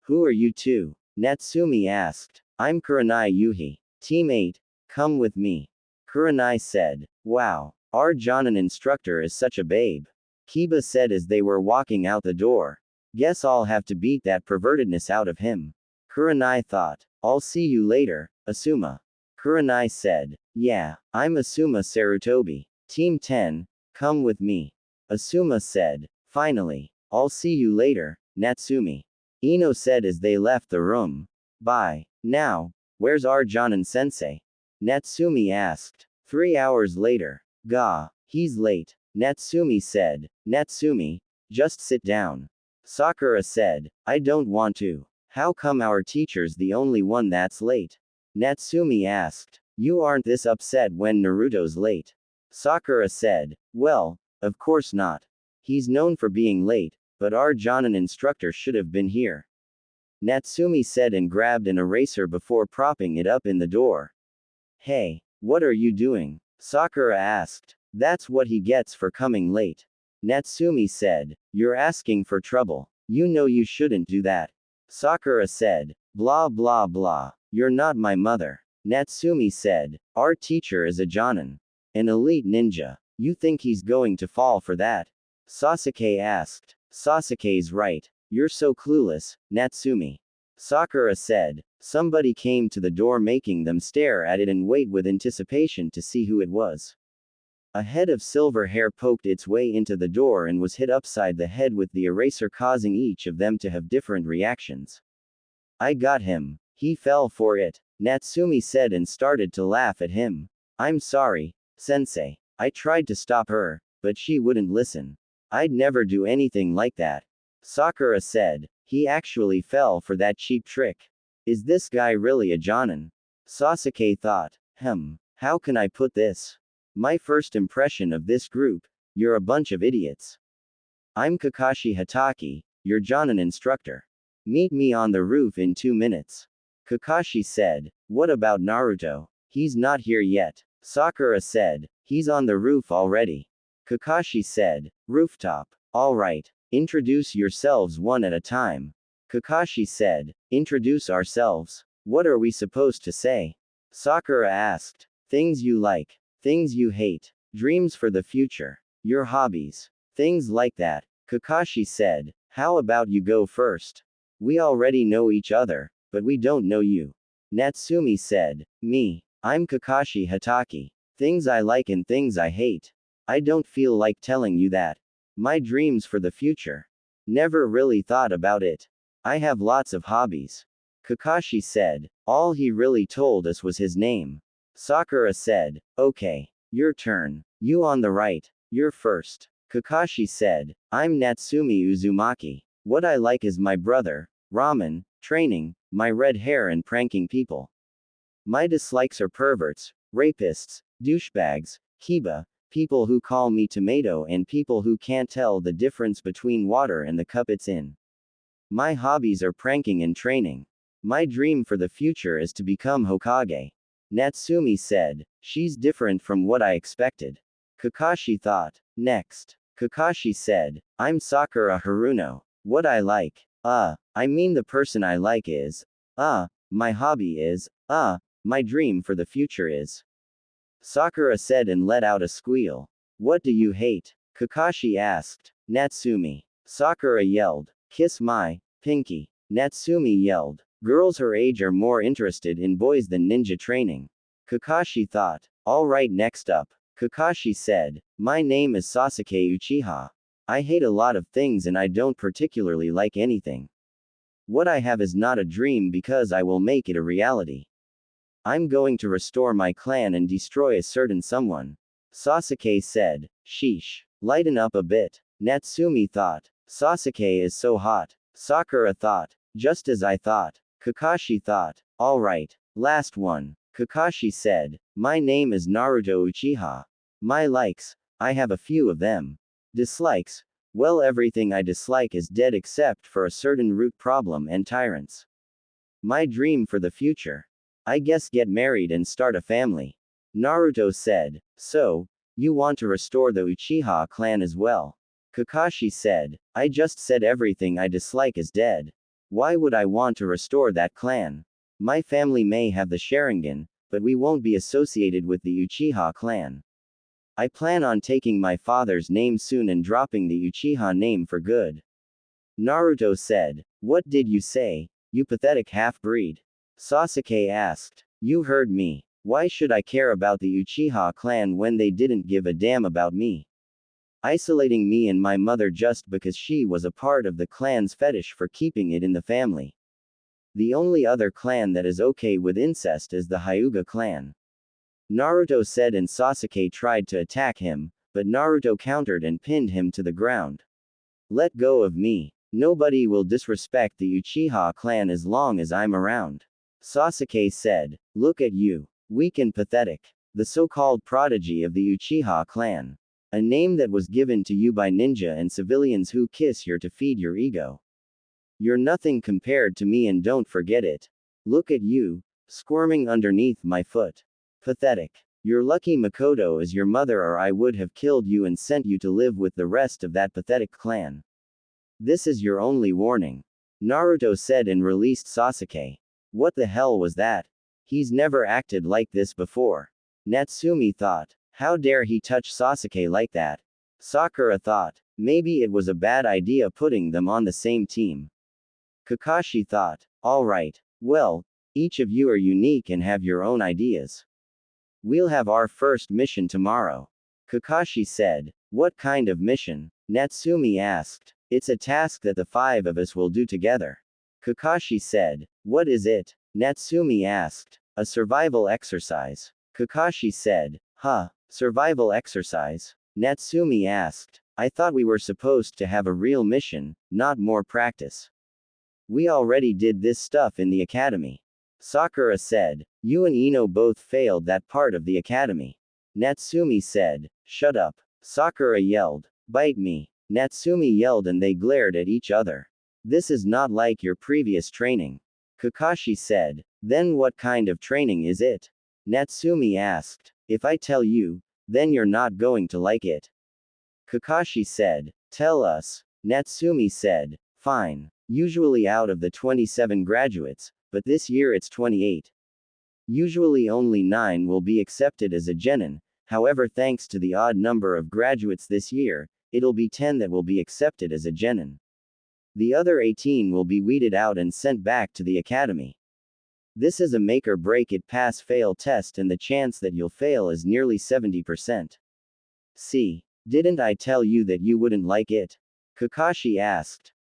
Who are you two? Natsumi asked. I'm Kurenai Yuhi. Team 8. Come with me. Kurenai said. Wow. Our Jonin instructor is such a babe. Kiba said as they were walking out the door. Guess I'll have to beat that pervertedness out of him. Kurenai thought. I'll see you later, Asuma. Kurenai said. Yeah, I'm Asuma Sarutobi. Team 10, come with me. Asuma said. Finally. I'll see you later, Natsumi. Ino said as they left the room. Bye. Now, where's our Jonin sensei? Natsumi asked. 3 hours later. Gah, he's late. Natsumi said. Natsumi, just sit down. Sakura said. I don't want to. How come our teacher's the only one that's late? Natsumi asked. You aren't this upset when Naruto's late. Sakura said. Well, of course not. He's known for being late, but our Jonin instructor should have been here. Natsumi said and grabbed an eraser before propping it up in the door. Hey, what are you doing? Sakura asked. That's what he gets for coming late. Natsumi said. You're asking for trouble. You know you shouldn't do that. Sakura said. Blah blah blah. You're not my mother. Natsumi said. Our teacher is a Jonin. An elite ninja. You think he's going to fall for that? Sasuke asked. Sasuke's right. You're so clueless, Natsumi. Sakura said. Somebody came to the door, making them stare at it and wait with anticipation to see who it was. A head of silver hair poked its way into the door and was hit upside the head with the eraser, causing each of them to have different reactions. I got him. He fell for it, Natsumi said and started to laugh at him. I'm sorry, sensei. I tried to stop her, but she wouldn't listen. I'd never do anything like that. Sakura said. He actually fell for that cheap trick. Is this guy really a Jonin? Sasuke thought. How can I put this? My first impression of this group, you're a bunch of idiots. I'm Kakashi Hatake, your Jonin instructor. Meet me on the roof in 2 minutes. Kakashi said. What about Naruto? He's not here yet. Sakura said. He's on the roof already. Kakashi said. Rooftop. Alright. Introduce yourselves one at a time. Kakashi said. Introduce ourselves. What are we supposed to say? Sakura asked. Things you like. Things you hate. Dreams for the future. Your hobbies. Things like that. Kakashi said. How about you go first? We already know each other, but we don't know you. Natsumi said. Me. I'm Kakashi Hatake. Things I like and things I hate. I don't feel like telling you that. My dreams for the future. Never really thought about it. I have lots of hobbies. Kakashi said. All he really told us was his name. Sakura said. Okay. Your turn. You on the right. You're first. Kakashi said. I'm Natsumi Uzumaki. What I like is my brother, ramen, training, my red hair and pranking people. My dislikes are perverts, rapists, douchebags, Kiba, people who call me tomato and people who can't tell the difference between water and the cup it's in. My hobbies are pranking and training. My dream for the future is to become Hokage. Natsumi said. She's different from what I expected. Kakashi thought. Next. Kakashi said. I'm Sakura Haruno. What I like. I mean the person I like is. My hobby is. My dream for the future is. Sakura said and let out a squeal. What do you hate? Kakashi asked. Natsumi. Sakura yelled. Kiss my pinky. Natsumi yelled. Girls her age are more interested in boys than ninja training. Kakashi thought. Alright, next up. Kakashi said. My name is Sasuke Uchiha. I hate a lot of things and I don't particularly like anything. What I have is not a dream because I will make it a reality. I'm going to restore my clan and destroy a certain someone. Sasuke said. Sheesh. Lighten up a bit. Natsumi thought. Sasuke is so hot. Sakura thought. Just as I thought. Kakashi thought. Alright. Last one. Kakashi said. My name is Naruto Uchiha. My likes. I have a few of them. Dislikes. Well, everything I dislike is dead except for a certain root problem and tyrants. My dream for the future. I guess get married and start a family. Naruto said. So, you want to restore the Uchiha clan as well? Kakashi said. I just said everything I dislike is dead. Why would I want to restore that clan? My family may have the Sharingan, but we won't be associated with the Uchiha clan. I plan on taking my father's name soon and dropping the Uchiha name for good. Naruto said. What did you say, you pathetic half-breed? Sasuke asked. You heard me. Why should I care about the Uchiha clan when they didn't give a damn about me? Isolating me and my mother just because she was a part of the clan's fetish for keeping it in the family. The only other clan that is okay with incest is the Hyuga clan. Naruto said, and Sasuke tried to attack him, but Naruto countered and pinned him to the ground. Let go of me. Nobody will disrespect the Uchiha clan as long as I'm around. Sasuke said. Look at you. Weak and pathetic. The so-called prodigy of the Uchiha clan. A name that was given to you by ninja and civilians who kiss your to feed your ego. You're nothing compared to me and don't forget it. Look at you, squirming underneath my foot. Pathetic. You're lucky Makoto is your mother, or I would have killed you and sent you to live with the rest of that pathetic clan. This is your only warning. Naruto said and released Sasuke. What the hell was that? He's never acted like this before. Natsumi thought. How dare he touch Sasuke like that? Sakura thought. Maybe it was a bad idea putting them on the same team. Kakashi thought. Alright. Well, each of you are unique and have your own ideas. We'll have our first mission tomorrow. Kakashi said. What kind of mission? Natsumi asked. It's a task that the 5 of us will do together. Kakashi said. What is it? Natsumi asked. A survival exercise. Kakashi said. Huh, survival exercise? Natsumi asked. I thought we were supposed to have a real mission, not more practice. We already did this stuff in the academy. Sakura said. You and Ino both failed that part of the academy. Natsumi said. Shut up. Sakura yelled. Bite me. Natsumi yelled and they glared at each other. This is not like your previous training. Kakashi said. Then what kind of training is it? Natsumi asked. If I tell you, then you're not going to like it. Kakashi said. Tell us. Natsumi said. Fine. Usually out of the 27 graduates, but this year it's 28. Usually only 9 will be accepted as a genin, however thanks to the odd number of graduates this year, it'll be 10 that will be accepted as a genin. The other 18 will be weeded out and sent back to the academy. This is a make or break it pass-fail test and the chance that you'll fail is nearly 70%. See, didn't I tell you that you wouldn't like it? Kakashi asked.